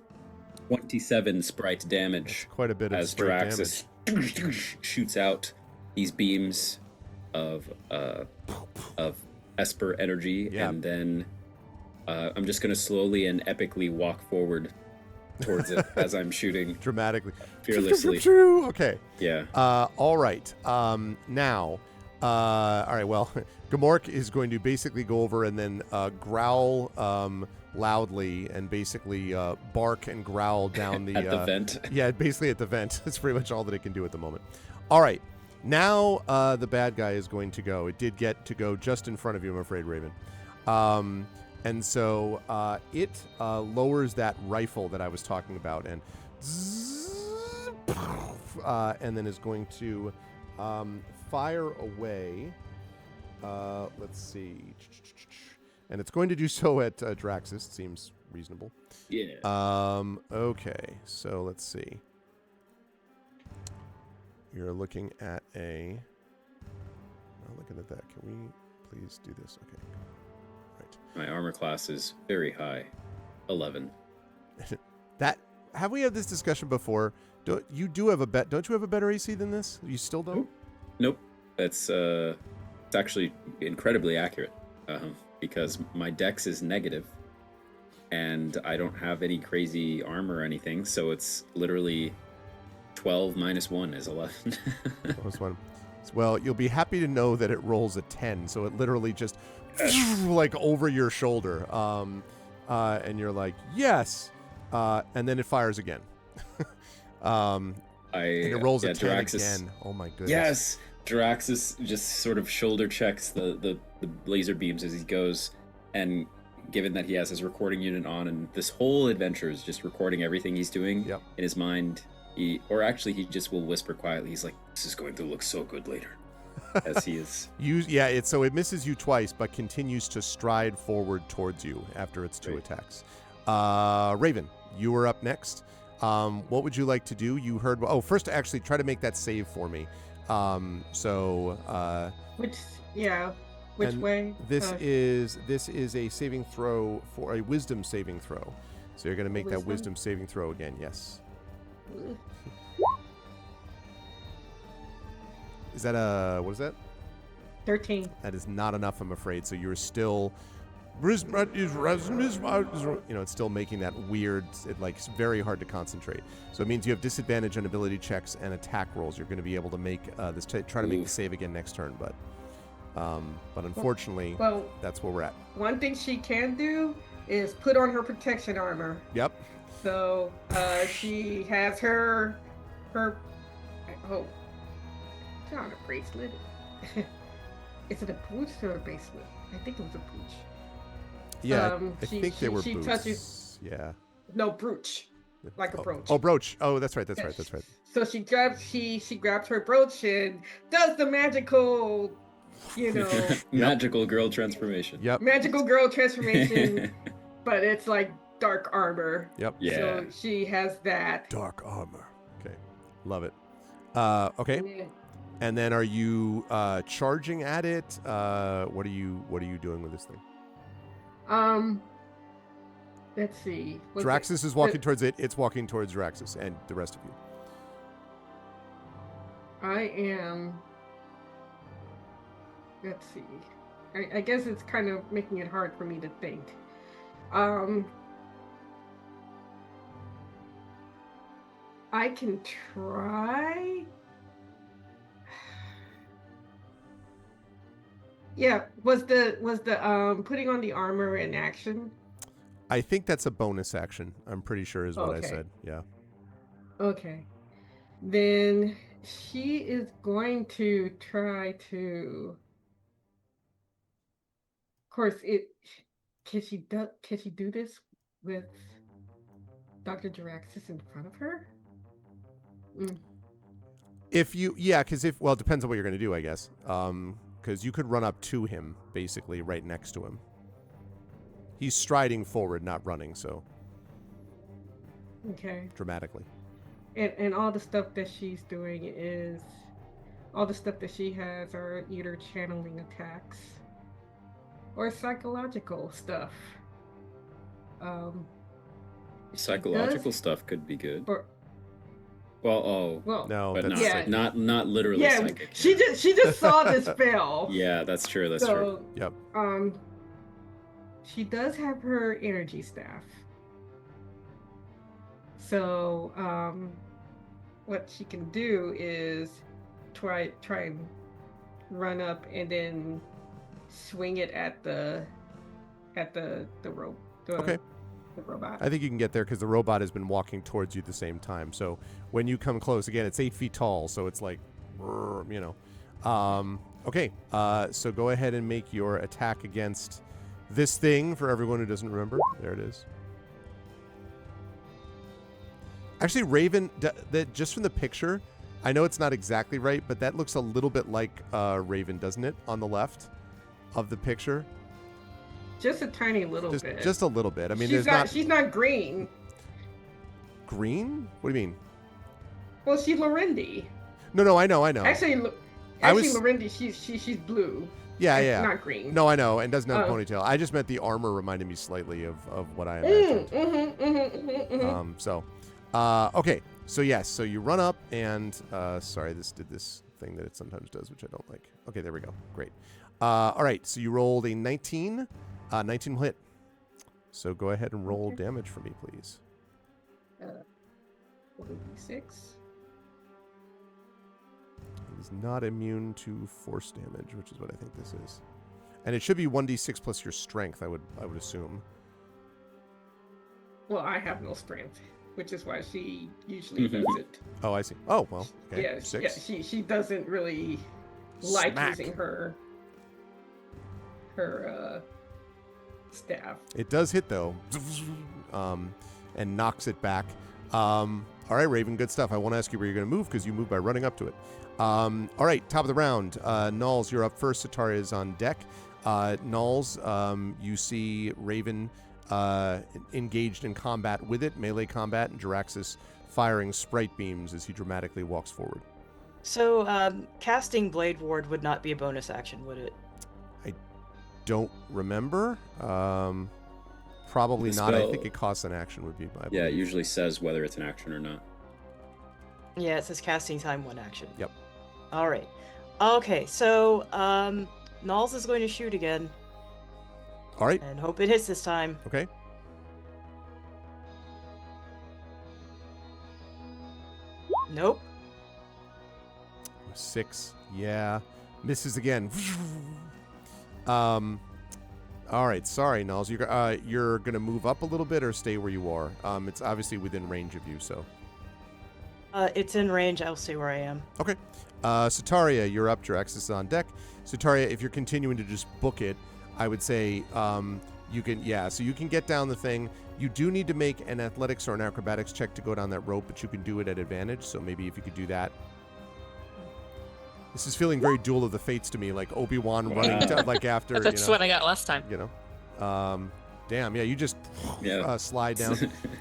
27 sprite damage. Quite a bit of As sprite damage. Draxus shoots out these beams of Esper energy, Yeah. and then I'm just gonna slowly and epically walk forward towards it as I'm shooting Dramatically. fearlessly. Okay. Yeah. All right. Now, all right. Well, Gamork is going to basically go over and then growl loudly and basically bark and growl down the At the vent. Yeah, basically at the vent. That's pretty much all that it can do at the moment. All right. Now the bad guy is going to go. It did get to go just in front of you, I'm afraid, Raven. And so it lowers that rifle that I was talking about and then is going to fire away. Let's see. And it's going to do so at Draxus. Seems reasonable. Yeah. Okay, so let's see. You're looking at a... I'm looking at that. Can we please do this? Okay. Right. My armor class is very high. 11. That... Have we had this discussion before? Don't you have a better AC than this? You still don't? Nope. It's actually incredibly accurate. Because my dex is negative and I don't have any crazy armor or anything, so it's literally 12 minus 1 is 11. Plus one. Well, you'll be happy to know that it rolls a 10, so it literally just like over your shoulder. And you're like, yes. And then it fires again. And it rolls a 10 Draxus, again. Oh my goodness. Yes! Draxus just sort of shoulder checks the laser beams as he goes, and given that he has his recording unit on, and this whole adventure is just recording everything he's doing Yep. in his mind, he just will whisper quietly, he's like, this is going to look so good later. As he is. So it misses you twice, but continues to stride forward towards you after its two Great. attacks. Raven, you are up next. What would you like to do? You heard. Oh, first, actually, try to make that save for me. Which and way? This is a saving throw for a wisdom saving throw. So you're going to make that wisdom saving throw again. Yes. Is that what is that? 13. That is not enough, I'm afraid. So you're still, it's still making that weird, it's very hard to concentrate. So it means you have disadvantage on ability checks and attack rolls. You're going to be able to make this, try to make the save again next turn, but unfortunately, Well, that's where we're at. one thing she can do is put on her protection armor. Yep. So she has her it's not a bracelet. Is it a brooch or a bracelet? I think it was a brooch. Yeah, I she- think they were she boots. touches- Yeah. No, brooch. Like a brooch. Oh, brooch. Oh, that's right. That's Yes. right. That's right. So she grabs her brooch and does the magical, Magical girl transformation. Yep. magical girl transformation, but it's like dark armor. Yep. Yeah. So she has that. Dark armor. Okay. Love it. Okay. Yeah. And then are you charging at it? What are you doing with this thing? Let's see. Draxus is walking towards it. It's walking towards Draxus and the rest of you. I am let's see. I guess it's kind of making it hard for me to think. I can try. Yeah, was the putting on the armor in action? I think that's a bonus action. I'm pretty sure is what I Okay. said. Yeah. Okay. Then she is going to try to. Of course, can she do this with Dr. Jaraxis in front of her? If you, yeah, because it depends on what you're going to do, I guess. Because you could run up to him, basically, right next to him. He's striding forward, not running, so Okay. dramatically. And all the stuff that she's doing is all the stuff that she has are either channeling attacks or psychological stuff. She Psychological does- stuff could be good. or Well, No, but that's Yeah. not not literally yeah, psychic. she just saw this spell. Yeah, that's true. That's true. So Yep. She does have her energy staff. So what she can do is try and run up and then swing it at the rope. Okay. The robot. I think you can get there because the robot has been walking towards you at the same time. So when you come close, again, it's 8 feet tall, so it's like, you know. Okay, so go ahead and make your attack against this thing for everyone who doesn't remember. There it is. Actually, Raven, that just from the picture, I know it's not exactly right, but that looks a little bit like Raven, doesn't it, on the left of the picture? Just a tiny little bit. Just a little bit. I mean, she's there's she's not green. green. What do you mean? Well, she's Lorendi. No, I know. Actually, I was- Lorendi, she's blue. Yeah, It's yeah. not green. No, I know, and doesn't have a Oh. ponytail. I just meant the armor reminded me slightly of what I imagined. Okay, so yes, so you run up and sorry, this did this thing that it sometimes does, which I don't like. Okay, there we go. Great. All right, so you rolled a 19. 19 will hit. So go ahead and roll Okay. damage for me, please. 46. He's not immune to force damage, which is what I think this is. And it should be 1d6 plus your strength, I would assume. Well, I have no strength, which is why she usually does it. Oh, I see. Oh, well, okay. Yeah, 6. she doesn't really like Smack. using her staff. It does hit though, and knocks it back. All right, Raven, good stuff. I won't ask you where you're going to move because you move by running up to it. All right, top of the round. Nulls, you're up first. Sataria is on deck. Nulls, you see Raven engaged in combat with it, melee combat, and Jaraxis firing sprite beams as he dramatically walks forward. So, casting Blade Ward would not be a bonus action, would it? Don't remember. Probably The not. I spell- think it costs an action would be my Yeah, it belief. usually says whether it's an action or not. Yeah, it says casting time 1 action. Yep. All right. Okay, so Nulls is going to shoot again All right. and hope it hits this time. Okay. Nope. 6. Yeah. Misses again. All right. Sorry, Nulls. You're gonna move up a little bit or stay where you are. It's obviously within range of you. So. It's in range. I'll stay where I am. Okay. Sataria, you're up. Jaraxis is on deck. Sataria, if you're continuing to just book it, I would say you can. Yeah. So you can get down the thing. You do need to make an athletics or an acrobatics check to go down that rope, but you can do it at advantage. So maybe if you could do that. This is feeling very Duel of the Fates to me, like Obi-Wan running to, like after. That's what I got last time. You know. Damn. Yeah. You just Yeah. slide down.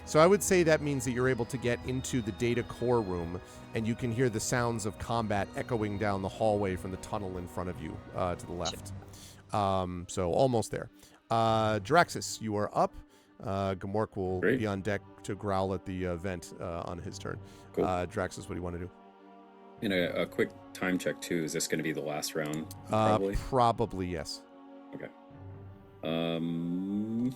So I would say that means that you're able to get into the data core room, and you can hear the sounds of combat echoing down the hallway from the tunnel in front of you to the left. So almost there. Jaraxis, you are up. Gamork will Great. be on deck to growl at the vent on his turn. Cool. Draxus, what do you want to do? In a quick time check too, is this going to be the last round? Probably. Probably yes. Okay. hmm.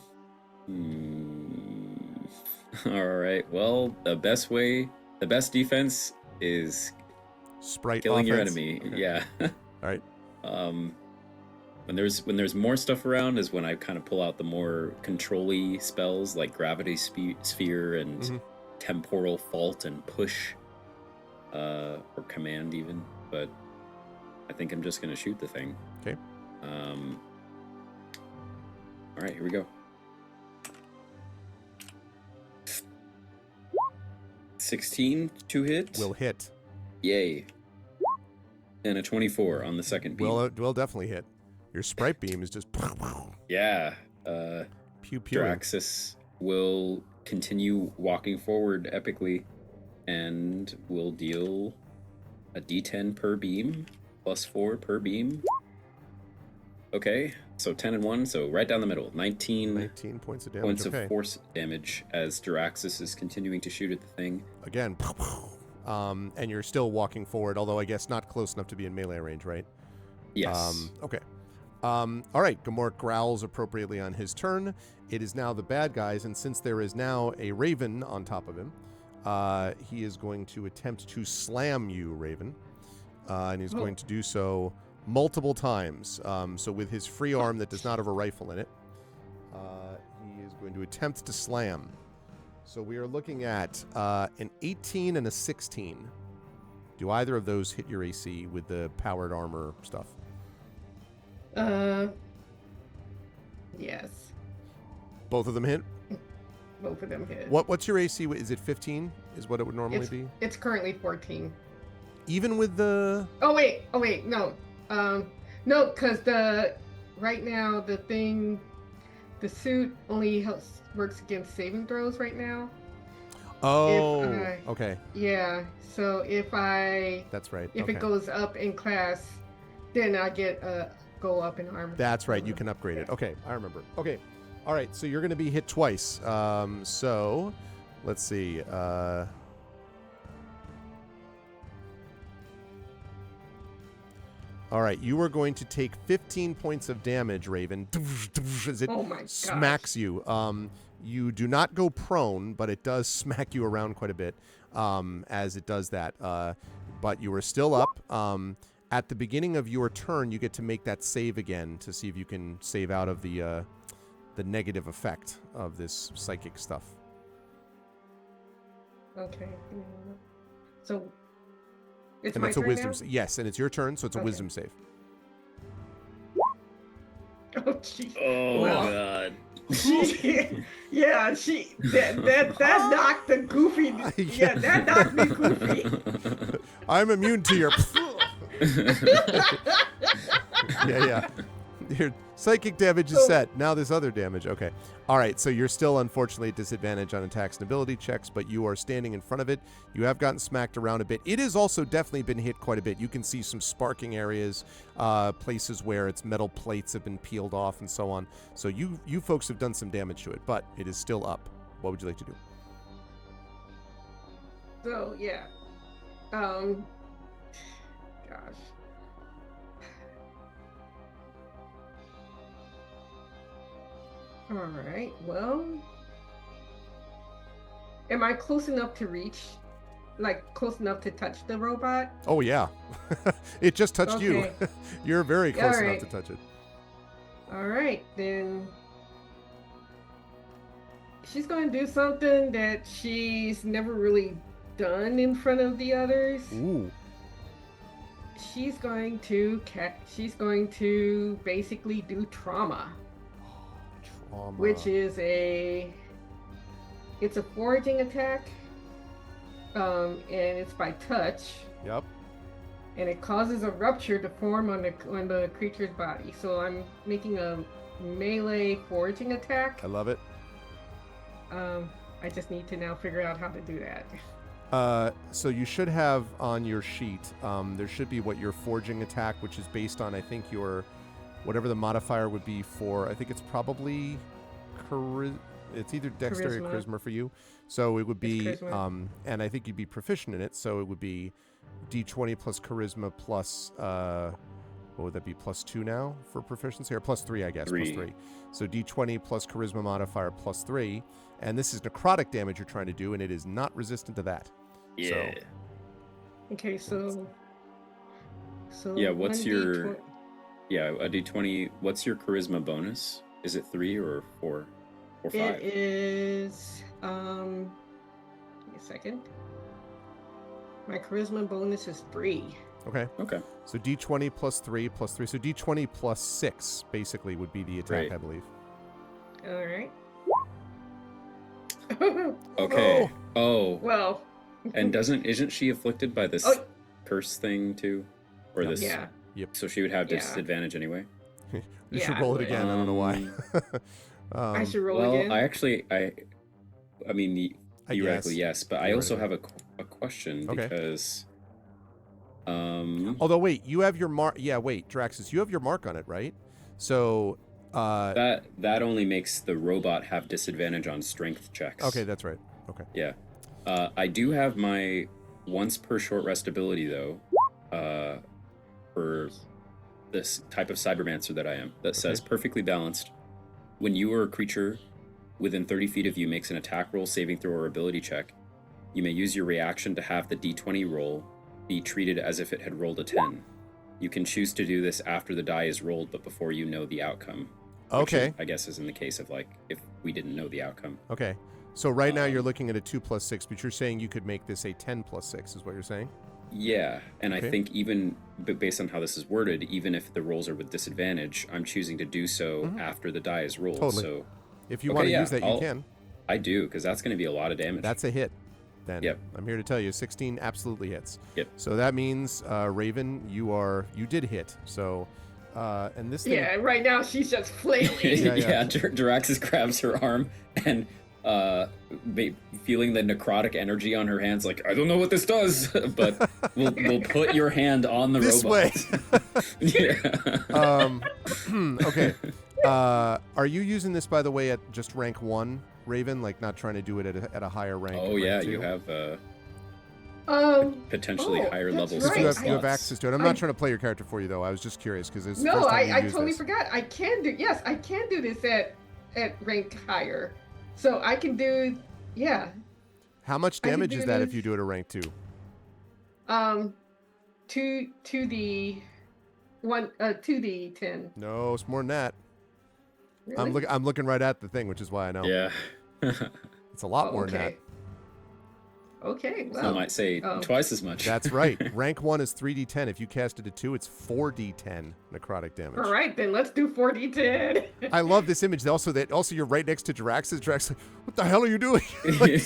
All right. Well, the best defense is Sprite killing your offense? enemy. Okay. Yeah. All right. When there's more stuff around is when I kind of pull out the more control-y spells like Gravity Sphere and Mhm. Temporal Fault and Push, or Command even. But I think I'm just gonna shoot the thing. Okay. All right, here we go. 16 to hit. Will hit. Yay. And a 24 on the second beam. Will definitely hit. Your Sprite beam is just Yeah. pew pew. Draxus will continue walking forward epically and will deal a d10 per beam, +4 per beam. Okay, so 10 and 1, so right down the middle. 19 19 points of damage. points Okay. of force damage as Draxus is continuing to shoot at the thing. Again. And you're still walking forward, although I guess not close enough to be in melee range, right? Yes. Okay. All right. Gamork growls appropriately on his turn. It is now the bad guys, and since there is now a Raven on top of him, he is going to attempt to slam you, Raven. And he's going to do so multiple times. So with his free arm that does not have a rifle in it, he is going to attempt to slam. So we are looking at an 18 and a 16. Do either of those hit your AC with the powered armor stuff? Yes. Both of them hit? Both of them hit. What's your AC? Is it 15? Is what it would normally be? It's currently 14. Even with the... Oh wait, no. No, because right now the suit only works against saving throws right now. Oh, I- okay. Yeah, so if That's right. it okay. goes up in class, then I get go up in armor. That's right. You can upgrade it. Okay, I remember. Okay. All right, so you're going to be hit twice. So, let's see. All right, you are going to take 15 points of damage, Raven, as it Oh my gosh. smacks you. You do not go prone, but it does smack you around quite a bit as it does that. But you are still up. At the beginning of your turn, you get to make that save again to see if you can save out of the negative effect of this psychic stuff. Okay. So it's And my it's a turn wisdom. now? Yes, and it's your turn, so it's a Okay. wisdom save. Oh jeez. Oh, Well. God. Yeah, that knocked the goofy. Yeah, that knocked me goofy. I'm immune to your. Yeah. Your psychic damage is So- set. Now this other damage. Okay. All right. So you're still unfortunately at disadvantage on attacks and ability checks, but you are standing in front of it. You have gotten smacked around a bit. It has also definitely been hit quite a bit. You can see some sparking areas, places where its metal plates have been peeled off and so on. So you folks have done some damage to it, but it is still up. What would you like to do? So yeah. Gosh. All right. Well, am I close enough to reach? Like close enough to touch the robot? Oh yeah, it just touched you. Okay. You're very close enough Alright. to touch it. All right, then. She's going to do something that she's never really done in front of the others. Ooh. She's going to basically do trauma, Trauma. which is it's a foraging attack. And it's by touch, Yep. and it causes a rupture to form on the creature's body. So I'm making a melee foraging attack. I love it. I just need to now figure out how to do that. So you should have on your sheet, there should be what your forging attack, which is based on, I think, your, whatever the modifier would be for, I think it's probably, it's either dexterity or Charisma. charisma for you. So it would be, It's charisma. and I think you'd be proficient in it, so it would be D20 plus charisma plus what would that be? +2 now for proficiency, or +3, I guess. Three. +3. So D20 plus charisma modifier +3, and this is necrotic damage you're trying to do, and it is not resistant to that. Yeah. Okay, so Yeah, what's 1d20 your Yeah, a D20. What's your charisma bonus? Is it 3 or 4 or 5? It is give me a second. My charisma bonus is 3. Okay. Okay. So D20 +3 +3. So D20 +6 basically would be the attack, Right. I believe. All right. Okay. Oh, Well. and isn't she afflicted by this Oh. curse thing too, or No. this? Yeah. So she would have Yeah. disadvantage anyway. You should Yeah, roll it I again. I don't know why. I should roll Well, again. I mean, I theoretically guess. yes, but I also have a question Okay. because, Although, wait, you have your mark. Yeah, wait, Draxus, you have your mark on it, right? So, that only makes the robot have disadvantage on strength checks. okay, that's right. Okay. Yeah. I do have my once per short rest ability though, for this type of cybermancer that I am, that says perfectly balanced. When you or a creature within 30 feet of you makes an attack roll, saving throw, or ability check, you may use your reaction to have the D20 roll be treated as if it had rolled a 10. You can choose to do this after the die is rolled, but before you know the outcome. Which Okay. I guess is in the case of like if we didn't know the outcome. Okay. So right now you're Um, looking at a 2 + 6, but you're saying you could make this a 10 + 6, is what you're saying? Yeah, and Okay. I think even based on how this is worded, even if the rolls are with disadvantage, I'm choosing to do so after the die is rolled. Totally. So If you Okay, want to yeah, use that, you I'll- can. I do, because that's going to be a lot of damage. That's a hit. Then Yep. I'm here to tell you, 16 absolutely hits. Yep. So that means, Raven, you did hit. So, and this thing, Yeah, right now she's just flailing. Yeah, yeah. yeah. Diraxis grabs her arm and feeling the necrotic energy on her hands, like I don't know what this does, but we'll put your hand on the this robot. way. Yeah. Okay. Are you using this, by the way, at just rank 1, Raven? Like not trying to do it at a higher rank? Oh rank yeah, 2? you have potentially Oh, higher that's levels. Yes, right. you of have, you have slots. access to it. I'm not trying to play your character for you, though. I was just curious because it's the No, first time you I used totally this. forgot. I can do this at rank higher. So I can do, yeah, How much I can damage do is that if this. you do it at rank 2? 2d10. No, it's more than that. Really? I'm looking right at the thing, which is why I know. Yeah. It's a lot more than that. Okay. Okay, Some well, might say oh. twice as much. That's right. Rank 1 is 3d10. If you cast it at 2, it's 4d10 necrotic damage. all right, then let's do 4d10. I love this image. Also, you're right next to Jiraxis. Jiraxis, like, what the hell are you doing? Like,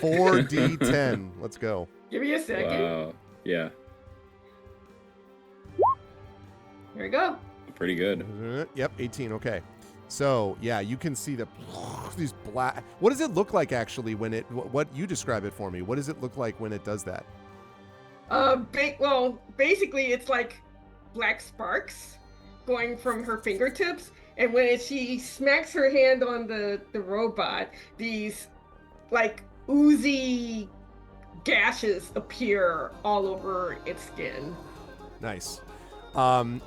4d10. Let's go. Give me a second. Wow. Yeah. Here we go. Pretty good. Yep, 18. Okay. So, yeah, you can see these black. What does it look like actually when it? What you describe it for me? What does it look like when it does that? Well, basically, it's like black sparks going from her fingertips, and when she smacks her hand on the robot, these like oozy gashes appear all over its skin. Nice.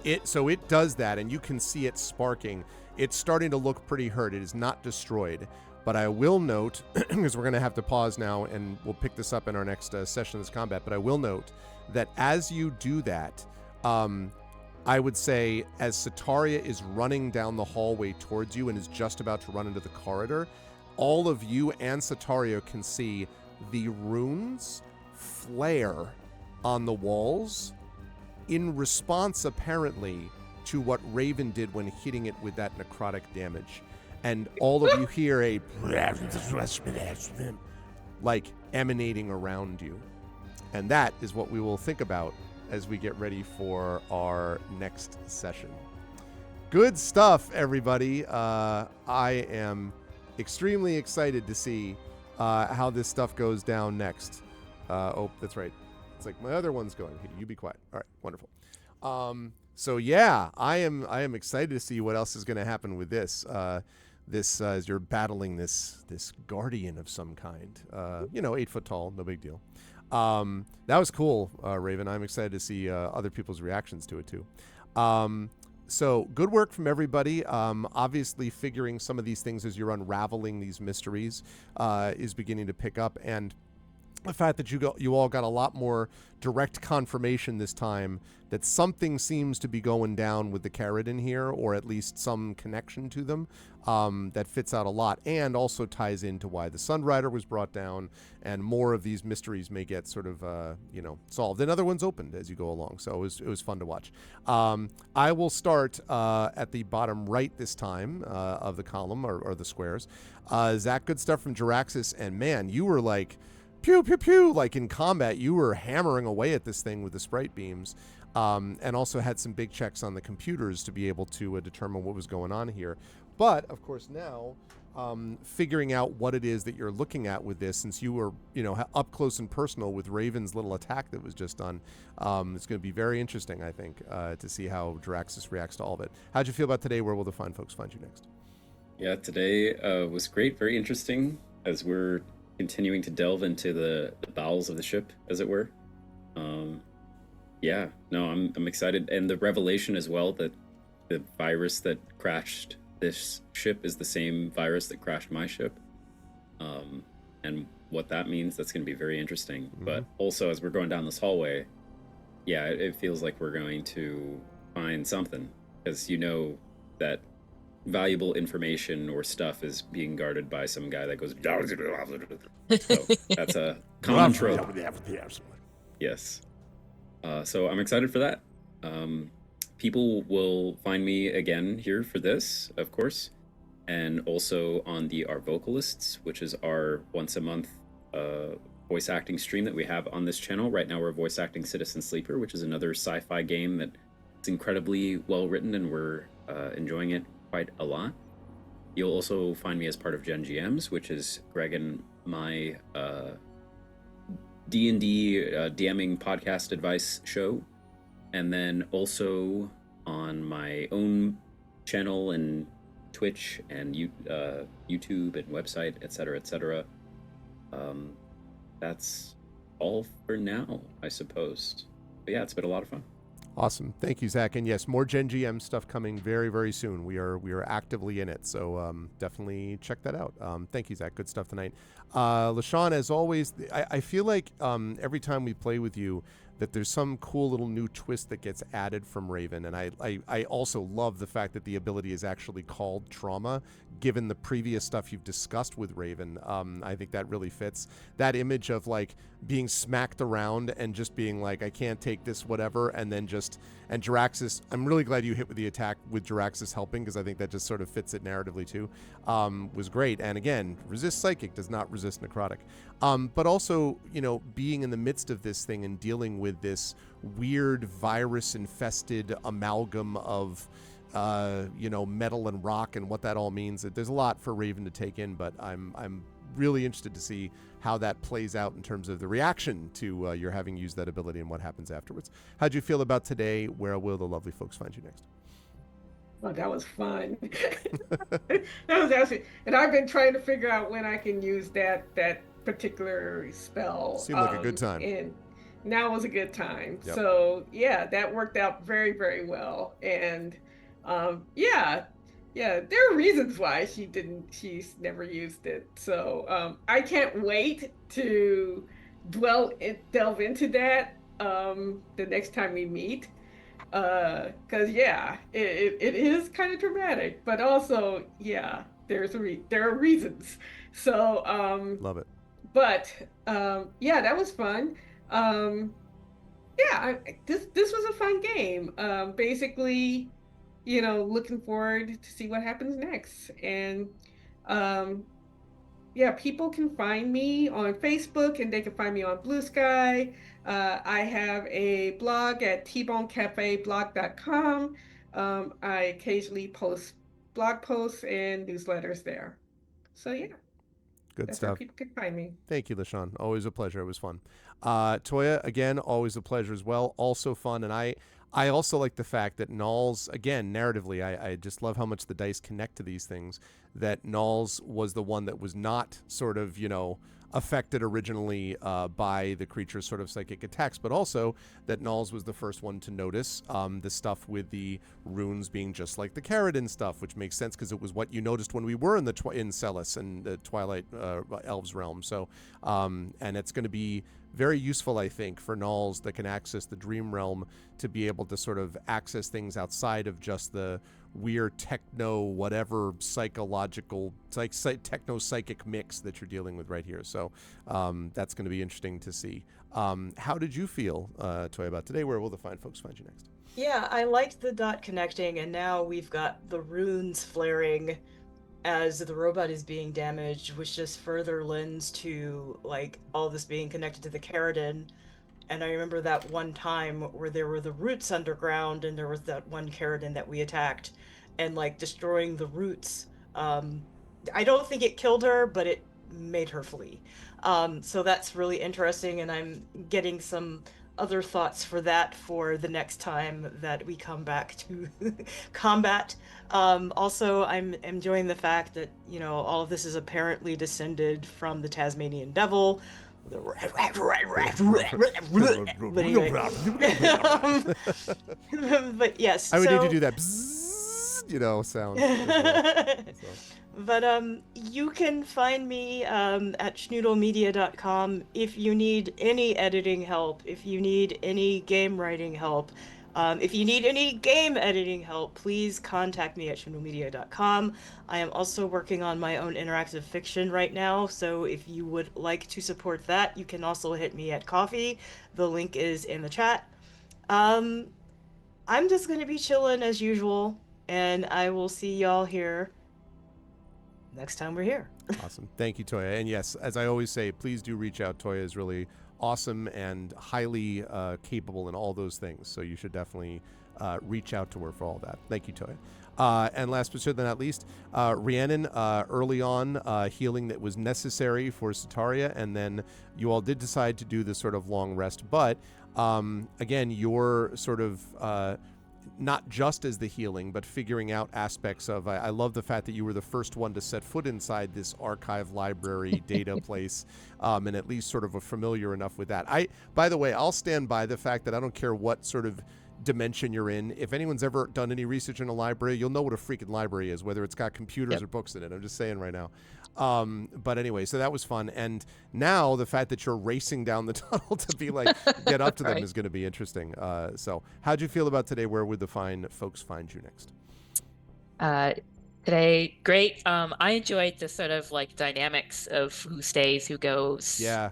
It does that, and you can see it sparking. It's starting to look pretty hurt. It is not destroyed, but I will note, because we're going to have to pause now, and we'll pick this up in our next session of this combat. But I will note that as you do that, I would say as Sataria is running down the hallway towards you and is just about to run into the corridor, all of you and Sataria can see the runes flare on the walls in response, apparently, to what Raven did when hitting it with that necrotic damage. And all of you hear a like emanating around you. And that is what we will think about as we get ready for our next session. Good stuff, everybody. I am extremely excited to see how this stuff goes down next. Oh, that's right. It's like my other one's going. Hey, you be quiet. All right, wonderful. So yeah, I am excited to see what else is going to happen with this. As you're battling this guardian of some kind. 8 foot tall, no big deal. That was cool, Raven. I'm excited to see other people's reactions to it too. So good work from everybody. Obviously, figuring some of these things as you're unraveling these mysteries is beginning to pick up, and the fact that you all got a lot more direct confirmation this time that something seems to be going down with the Carradine here, or at least some connection to them, that fits out a lot, and also ties into why the Sunrider was brought down, and more of these mysteries may get sort of solved, and other ones opened as you go along. So it was fun to watch. I will start at the bottom right this time of the column, or the squares. Zach, good stuff from Jiraxis, and man, you were like pew pew pew, like in combat you were hammering away at this thing with the sprite beams, and also had some big checks on the computers to be able to determine what was going on here. But of course now figuring out what it is that you're looking at with this, since you were up close and personal with Raven's little attack that was just done, it's going to be very interesting, I think, to see how Jiraxis reacts to all of it. How'd you feel about today? Where will the fine folks find you next? Yeah, today was great, very interesting, as we're continuing to delve into the bowels of the ship, as it were. I'm excited, and the revelation as well that the virus that crashed this ship is the same virus that crashed my ship, and what that means, that's going to be very interesting. Mm-hmm. But also, as we're going down this hallway, it feels like we're going to find something, because that valuable information or stuff is being guarded by some guy that goes so that's a common trope. Yes. So I'm excited for that. People will find me again here for this, of course, and also on our Vocalists, which is our once a month voice acting stream that we have on this channel. Right now we're voice acting Citizen Sleeper, which is another sci-fi game that's incredibly well written, and we're enjoying it quite a lot. You'll also find me as part of Gen GMs, which is Greg and my D&D DMing podcast advice show, and then also on my own channel and Twitch and YouTube and website, etc., etc. That's all for now, I suppose. But yeah, it's been a lot of fun. Awesome. Thank you, Zach. And yes, more Gen GM stuff coming very, very soon. We are actively in it, so definitely check that out. Thank you, Zach. Good stuff tonight. LaShawn, as always, I feel like every time we play with you, that there's some cool little new twist that gets added from Raven. And I also love the fact that the ability is actually called Trauma, given the previous stuff you've discussed with Raven. I think that really fits. That image of like being smacked around and just being like, I can't take this, whatever, and then and Jiraxis, I'm really glad you hit with the attack with Jiraxis helping, because I think that just sort of fits it narratively too, was great. And again, resist psychic does not resist necrotic. But also, being in the midst of this thing and dealing with this weird virus-infested amalgam of metal and rock and what that all means. There's a lot for Raven to take in, but I'm really interested to see how that plays out in terms of the reaction to your having used that ability and what happens afterwards. How'd you feel about today? Where will the lovely folks find you next? Oh, that was fun. That was actually, and I've been trying to figure out when I can use that particular spell. Seemed like a good time. And now was a good time. Yep. So yeah, that worked out very, very well. And there are reasons why she's never used it. So I can't wait to delve into that the next time we meet. Because it is kind of dramatic, but also there are reasons. So Love it. But that was fun. This was a fun game. Basically, looking forward to see what happens next. And people can find me on Facebook, and they can find me on Blue Sky. I have a blog at tbonecafeblog.com. I occasionally post blog posts and newsletters there. So Good that's stuff. where people can find me. Thank you, LaShawn. Always a pleasure. It was fun. Toya, again, always a pleasure as well. Also fun. And I also like the fact that Knowles, again, narratively, I just love how much the dice connect to these things, that Knowles was the one that was not sort of, affected originally by the creature's sort of psychic attacks, but also that Knowles was the first one to notice the stuff with the runes being just like the Caridin stuff, which makes sense because it was what you noticed when we were in in Celis and the Twilight Elves realm. So, and it's going to be very useful, I think, for Knowles that can access the Dream Realm to be able to sort of access things outside of just the weird techno whatever psychological techno psychic mix that you're dealing with right here. So that's going to be interesting to see. How did you feel, Toy, about today? Where will the fine folks find you next? Yeah, I liked the dot connecting, and now we've got the runes flaring as the robot is being damaged, which just further lends to like all this being connected to the Caridin. And I remember that one time where there were the roots underground, and there was that one Caridin that we attacked, and like destroying the roots. I don't think it killed her, but it made her flee. So that's really interesting, and I'm getting some other thoughts for that for the next time that we come back to combat. Also, I'm enjoying the fact that, all of this is apparently descended from the Tasmanian devil. But anyway. But yes, I would need to so- do that bzzz, sound as well. So. But you can find me at schnoodlemedia.com if you need any editing help, if you need any game writing help, if you need any game editing help, please contact me at schnoodlemedia.com. I am also working on my own interactive fiction right now, so if you would like to support that, you can also hit me at Ko-fi. The link is in the chat. I'm just going to be chilling as usual, and I will see y'all here next time we're here. Awesome. Thank you, Toya. And yes, as I always say, please do reach out. Toya is really awesome and highly capable in all those things. So you should definitely reach out to her for all that. Thank you, Toya. And last but certainly not least, Rhiannon, early on, healing that was necessary for Sataria. And then you all did decide to do this sort of long rest. But again, your sort of not just as the healing, but figuring out aspects of, I love the fact that you were the first one to set foot inside this archive library data place, and at least sort of familiar enough with that. By the way, I'll stand by the fact that I don't care what sort of dimension you're in. If anyone's ever done any research in a library, you'll know what a freaking library is, whether it's got computers or books in it. I'm just saying right now. But anyway, so that was fun. And now the fact that you're racing down the tunnel to be like, get up to them Right. is going to be interesting. So how'd you feel about today? Where would the fine folks find you next? Today, great. I enjoyed the sort of like dynamics of who stays, who goes, Yeah.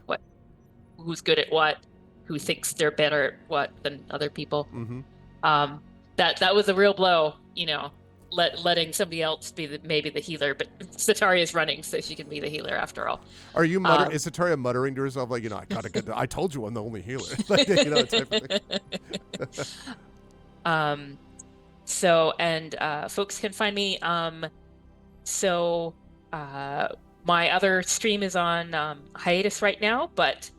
who's good at what, who thinks they're better at what than other people. Mm-hmm. That was a real blow, letting somebody else be maybe the healer, but Sataria's running, so she can be the healer after all. Are you muttering? Is Sataria muttering to herself like, I gotta get? I told you I'm the only healer. Like, type of thing. So, and folks can find me. My other stream is on hiatus right now, but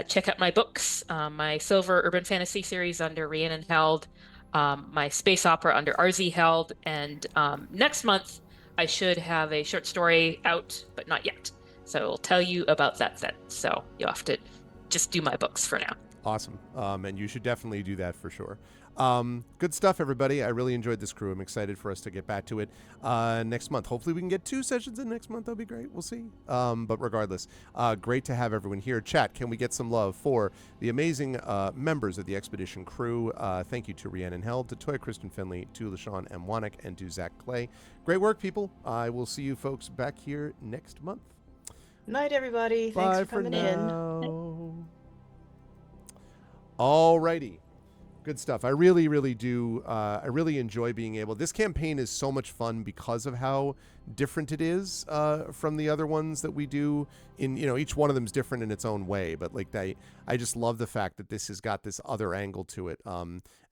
check out my books, my Silver Urban Fantasy series under Rhiannon Held, my space opera under RZ Held, and next month I should have a short story out, but not yet. So I'll tell you about that then. So you'll have to just do my books for now. Awesome. And you should definitely do that for sure. Good stuff, everybody. I really enjoyed this crew. I'm excited for us to get back to it next month. Hopefully we can get 2 sessions in next month. That'll be great. We'll see. But regardless, great to have everyone here. Chat, can we get some love for the amazing members of the Expedition crew? Thank you to Rhiannon Held, to Toya Kristen Finley, to LaShawn M. Wanick, and to Zach Clay. Great work, people. I will see you folks back here next month. Night, everybody. Bye Thanks for coming in. now. Alrighty. Good stuff. I really, really do. I really enjoy being able. This campaign is so much fun because of how different it is from the other ones that we do. Each one of them is different in its own way. But like I just love the fact that this has got this other angle to it.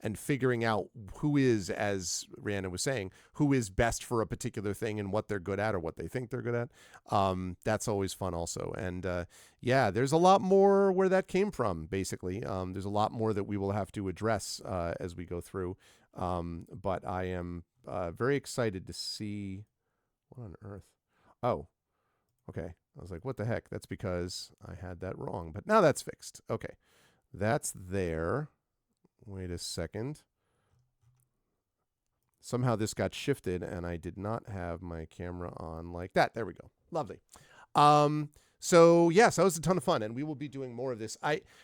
And figuring out who is, as Rhiannon was saying, who is best for a particular thing and what they're good at or what they think they're good at. That's always fun also. And there's a lot more where that came from, basically. There's a lot more that we will have to address guess as we go through. But I am very excited to see what on earth. Oh, okay. I was like, what the heck? That's because I had that wrong. But now that's fixed. Okay. That's there. Wait a second. Somehow this got shifted and I did not have my camera on like that. There we go. Lovely. So yes, that was a ton of fun, and we will be doing more of this.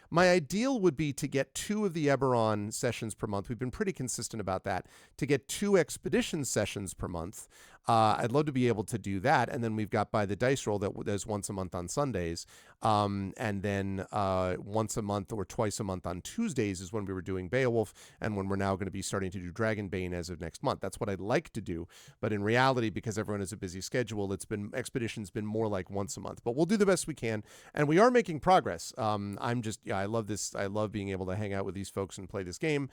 My ideal would be to get 2 of the Eberron sessions per month. We've been pretty consistent about that. To get 2 expedition sessions per month. I'd love to be able to do that, and then we've got By the Dice Roll that there's once a month on Sundays, and then once a month or twice a month on Tuesdays is when we were doing Beowulf, and when we're now going to be starting to do Dragonbane as of next month. That's what I'd like to do, but in reality, because everyone has a busy schedule, Expedition's been more like once a month. But we'll do the best we can, and we are making progress. I love this. I love being able to hang out with these folks and play this game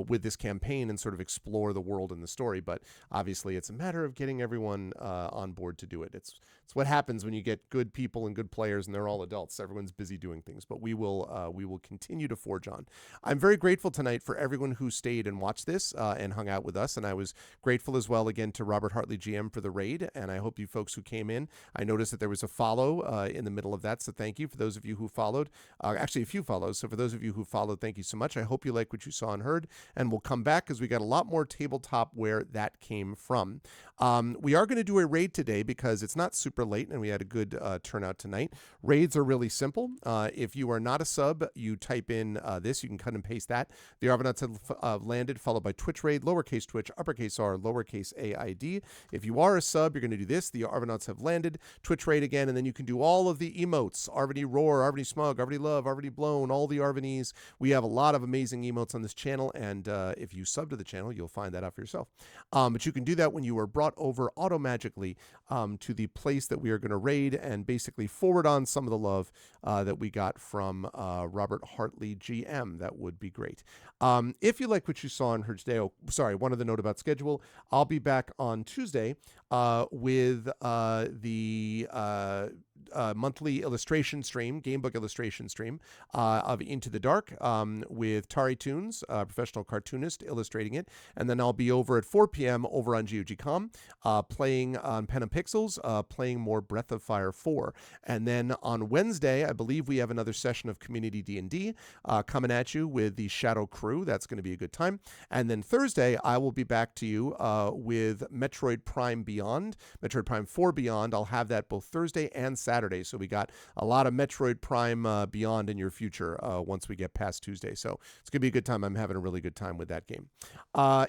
with this campaign and sort of explore the world and the story. But obviously, it's a matter of getting everyone on board to do it. It's what happens when you get good people and good players, and they're all adults. Everyone's busy doing things, but we will continue to forge on. I'm very grateful tonight for everyone who stayed and watched this and hung out with us, and I was grateful as well again to Robert Hartley GM for the raid, and I hope you folks who came in. I noticed that there was a follow in the middle of that, so thank you for those of you who followed. Actually, a few follows, so for those of you who followed, thank you so much. I hope you like what you saw and heard, and we'll come back because we got a lot more tabletop where that came from. We are going to do a raid today because it's not super late and we had a good turnout tonight. Raids are really simple. If you are not a sub, you type in this. You can cut and paste that. The Arvanauts have landed, followed by Twitch raid, lowercase Twitch, uppercase R, lowercase AID. If you are a sub, you're going to do this. The Arvanauts have landed, Twitch raid again, and then you can do all of the emotes. Arvany Roar, Arvany Smug, Arvany Love, Arvany Blown, all the Arvanys. We have a lot of amazing emotes on this channel, and if you sub to the channel, you'll find that out for yourself. But you can do that when you are brought over automagically to the place that we are going to raid and basically forward on some of the love that we got from Robert Hartley GM. That would be great. If you like what you saw and heard today, one other note about schedule. I'll be back on Tuesday with the monthly illustration stream, gamebook illustration stream of Into the Dark with Tari Toons, a professional cartoonist, illustrating it. And then I'll be over at 4 p.m. over on GOG.com playing on Pen and Pixels, playing more Breath of Fire 4. And then on Wednesday, I believe we have another session of Community D&D coming at you with the Shadow Crew. That's going to be a good time. And then Thursday, I will be back to you with Metroid Prime Beyond, Metroid Prime 4 Beyond. I'll have that both Thursday and Saturday. So we got a lot of Metroid Prime Beyond in your future once we get past Tuesday. So it's going to be a good time. I'm having a really good time with that game.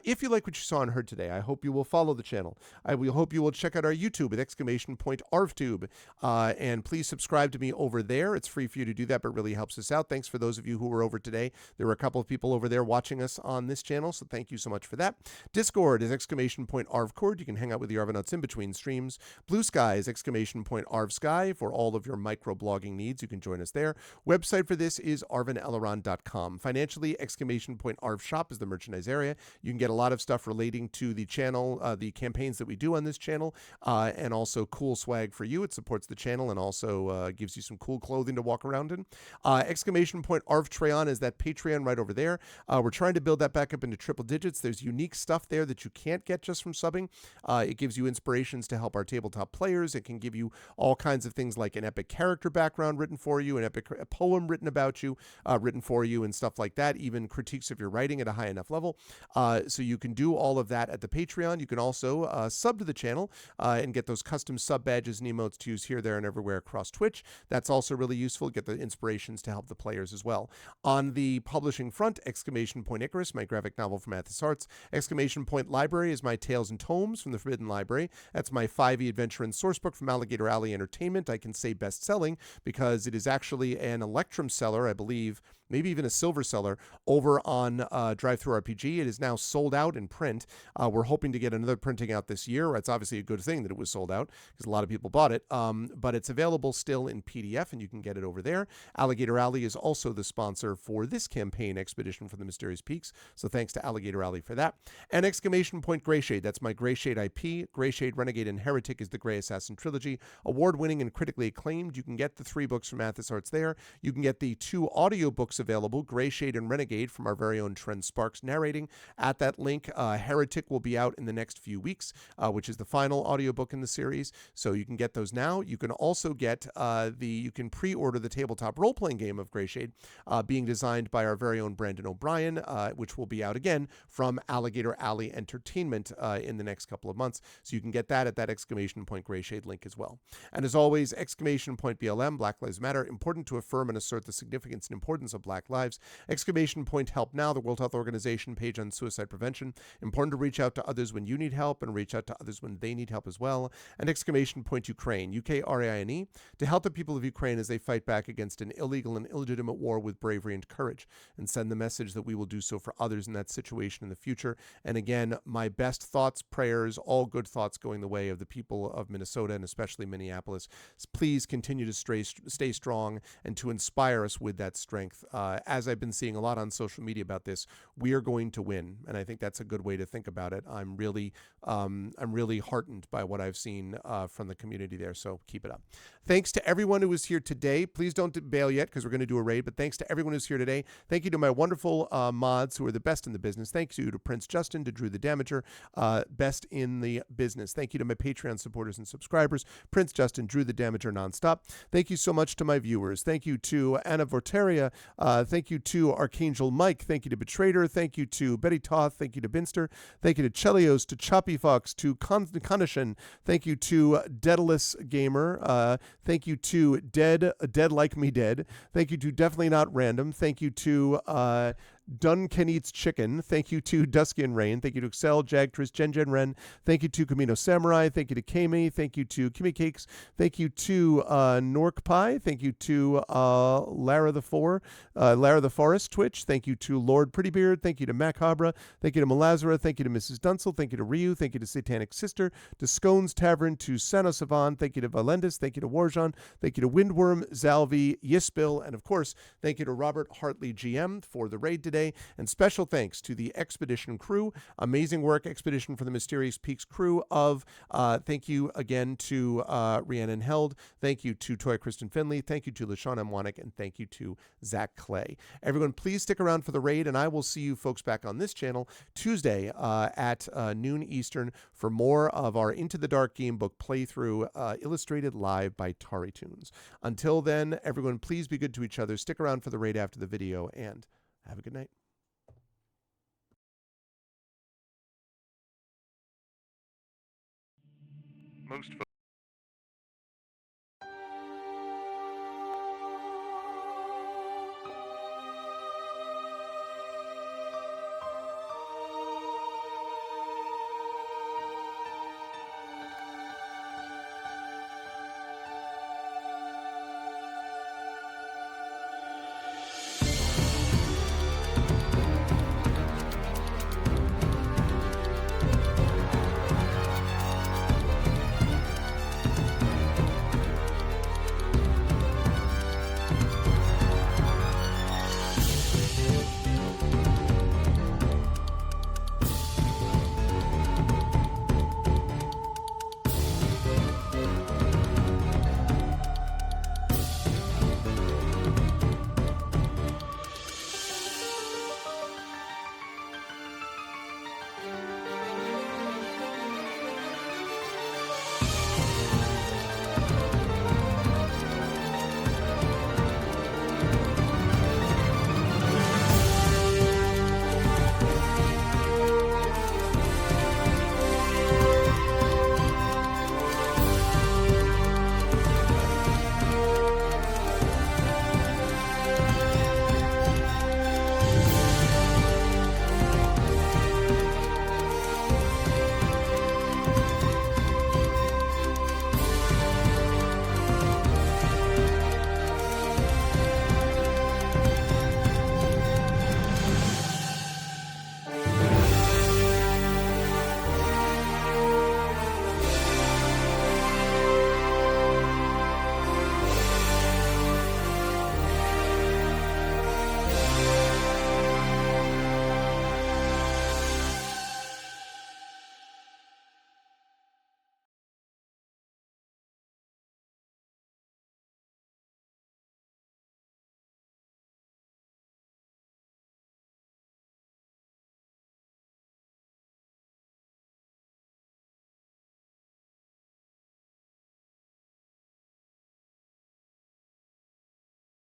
If you like what you saw and heard today, I hope you will follow the channel. I will hope you will check out our YouTube at !ArvTube. And please subscribe to me over there. It's free for you to do that, but it really helps us out. Thanks for those of you who were over today. There were a couple of people over there watching us on this channel, so thank you so much for that. Discord is !ArvCord. You can hang out with the Arvanauts in between streams. Blue Sky is !ArvSky for all of your microblogging needs. You can join us there. Website for this is arvanelleron.com. Financially, !ArvShop is the merchandise area. You can get a lot of stuff relating to the channel, the campaigns that we do on this channel, and also cool swag for you. It supports the channel and also gives you some cool clothing to walk around in. !Arvtreon is that Patreon right over there. We're trying to build that back up into triple digits. There's unique stuff there that you can't get just from subbing. It gives you inspirations to help our tabletop players. It can give you all kinds of things like an epic character background written for you, an epic poem written about you, written for you, and stuff like that, even critiques of your writing at a high enough level. So you can do all of that at the Patreon. You can also sub to the channel and get those custom sub badges and emotes to use here, there, and everywhere across Twitch. That's also really useful. Get the inspirations to help the players as well. On the publishing front, !Icarus, my graphic novel from Athos Arts. !Library is my Tales and Tomes from the Forbidden Library. That's my 5e adventure and sourcebook from Alligator Alley Entertainment. I can say best-selling because it is actually an Electrum seller, I believe, maybe even a silver seller, over on DriveThruRPG. It is now sold out in print. We're hoping to get another printing out this year. It's obviously a good thing that it was sold out because a lot of people bought it, but it's available still in PDF, and you can get it over there. Alligator Alley is also the sponsor for this campaign, Expedition from the Mysterious Peaks, so thanks to Alligator Alley for that. And Greyshade, that's my Greyshade IP. Greyshade, Renegade, and Heretic is the Grey Assassin trilogy, award-winning and critically acclaimed. You can get the 3 books from Athos Arts there. You can get the 2 audiobooks books available, Gray Shade and Renegade from our very own Trent Sparks narrating. At that link, Heretic will be out in the next few weeks, which is the final audiobook in the series. So you can get those now. You can also get you can pre-order the tabletop role-playing game of Gray Shade, being designed by our very own Brandon O'Brien, which will be out again from Alligator Alley Entertainment in the next couple of months. So you can get that at that exclamation point Gray Shade link as well. And as always, exclamation point BLM, Black Lives Matter, important to affirm and assert the significance and importance of Black lives. Exclamation point Help Now, the World Health Organization page on suicide prevention. Important to reach out to others when you need help and reach out to others when they need help as well. And exclamation point Ukraine, UKRAINE, to help the people of Ukraine as they fight back against an illegal and illegitimate war with bravery and courage, and send the message that we will do so for others in that situation in the future. And again, my best thoughts, prayers, all good thoughts going the way of the people of Minnesota and especially Minneapolis. Please continue to stay strong and to inspire us with that strength. As I've been seeing a lot on social media about this, we are going to win, and I think that's a good way to think about it. I'm really heartened by what I've seen from the community there, so keep it up. Thanks to everyone who was here today. Please don't bail yet because we're going to do a raid, but thanks to everyone who's here today. Thank you to my wonderful mods who are the best in the business. Thank you to Prince Justin, to Drew the Damager, best in the business. Thank you to my Patreon supporters and subscribers, Prince Justin, Drew the Damager nonstop. Thank you so much to my viewers. Thank you to Anna Vorteria. Thank you to Archangel Mike. Thank you to Betrader. Thank you to Betty Toth. Thank you to Binster. Thank you to Chelios, to Choppy Fox, to Conishan. Thank you to Daedalus Gamer. Thank you to Dead Like Me Dead. Thank you to Definitely Not Random. Thank you to Duncan Eats Chicken. Thank you to Dusky and Rain. Thank you to Excel, Jagtris, Jen Ren. Thank you to Camino Samurai. Thank you to Kami. Thank you to Kimmy Cakes. Thank you to Nork Pie. Thank you to Lara the Forest Twitch. Thank you to Lord Prettybeard. Thank you to Macabre. Thank you to Malazara. Thank you to Mrs. Dunsel. Thank you to Ryu. Thank you to Satanic Sister. To Scones Tavern. To Sano Savan. Thank you to Valendis. Thank you to Warjon. Thank you to Windworm, Zalvi, Yispil, and of course, thank you to Robert Hartley GM for the raid today. And special thanks to the Expedition crew. Amazing work, Expedition for the Mysterious Peaks crew of, thank you again to Rhiannon Held. Thank you to Toya Kristen Finley. Thank you to LaShawn M. Wanick. And thank you to Zach Clay. Everyone, please stick around for the raid, and I will see you folks back on this channel Tuesday at noon Eastern for more of our Into the Dark game book playthrough, illustrated live by Tari Tunes. Until then, everyone, please be good to each other. Stick around for the raid after the video, and have a good night. Most folks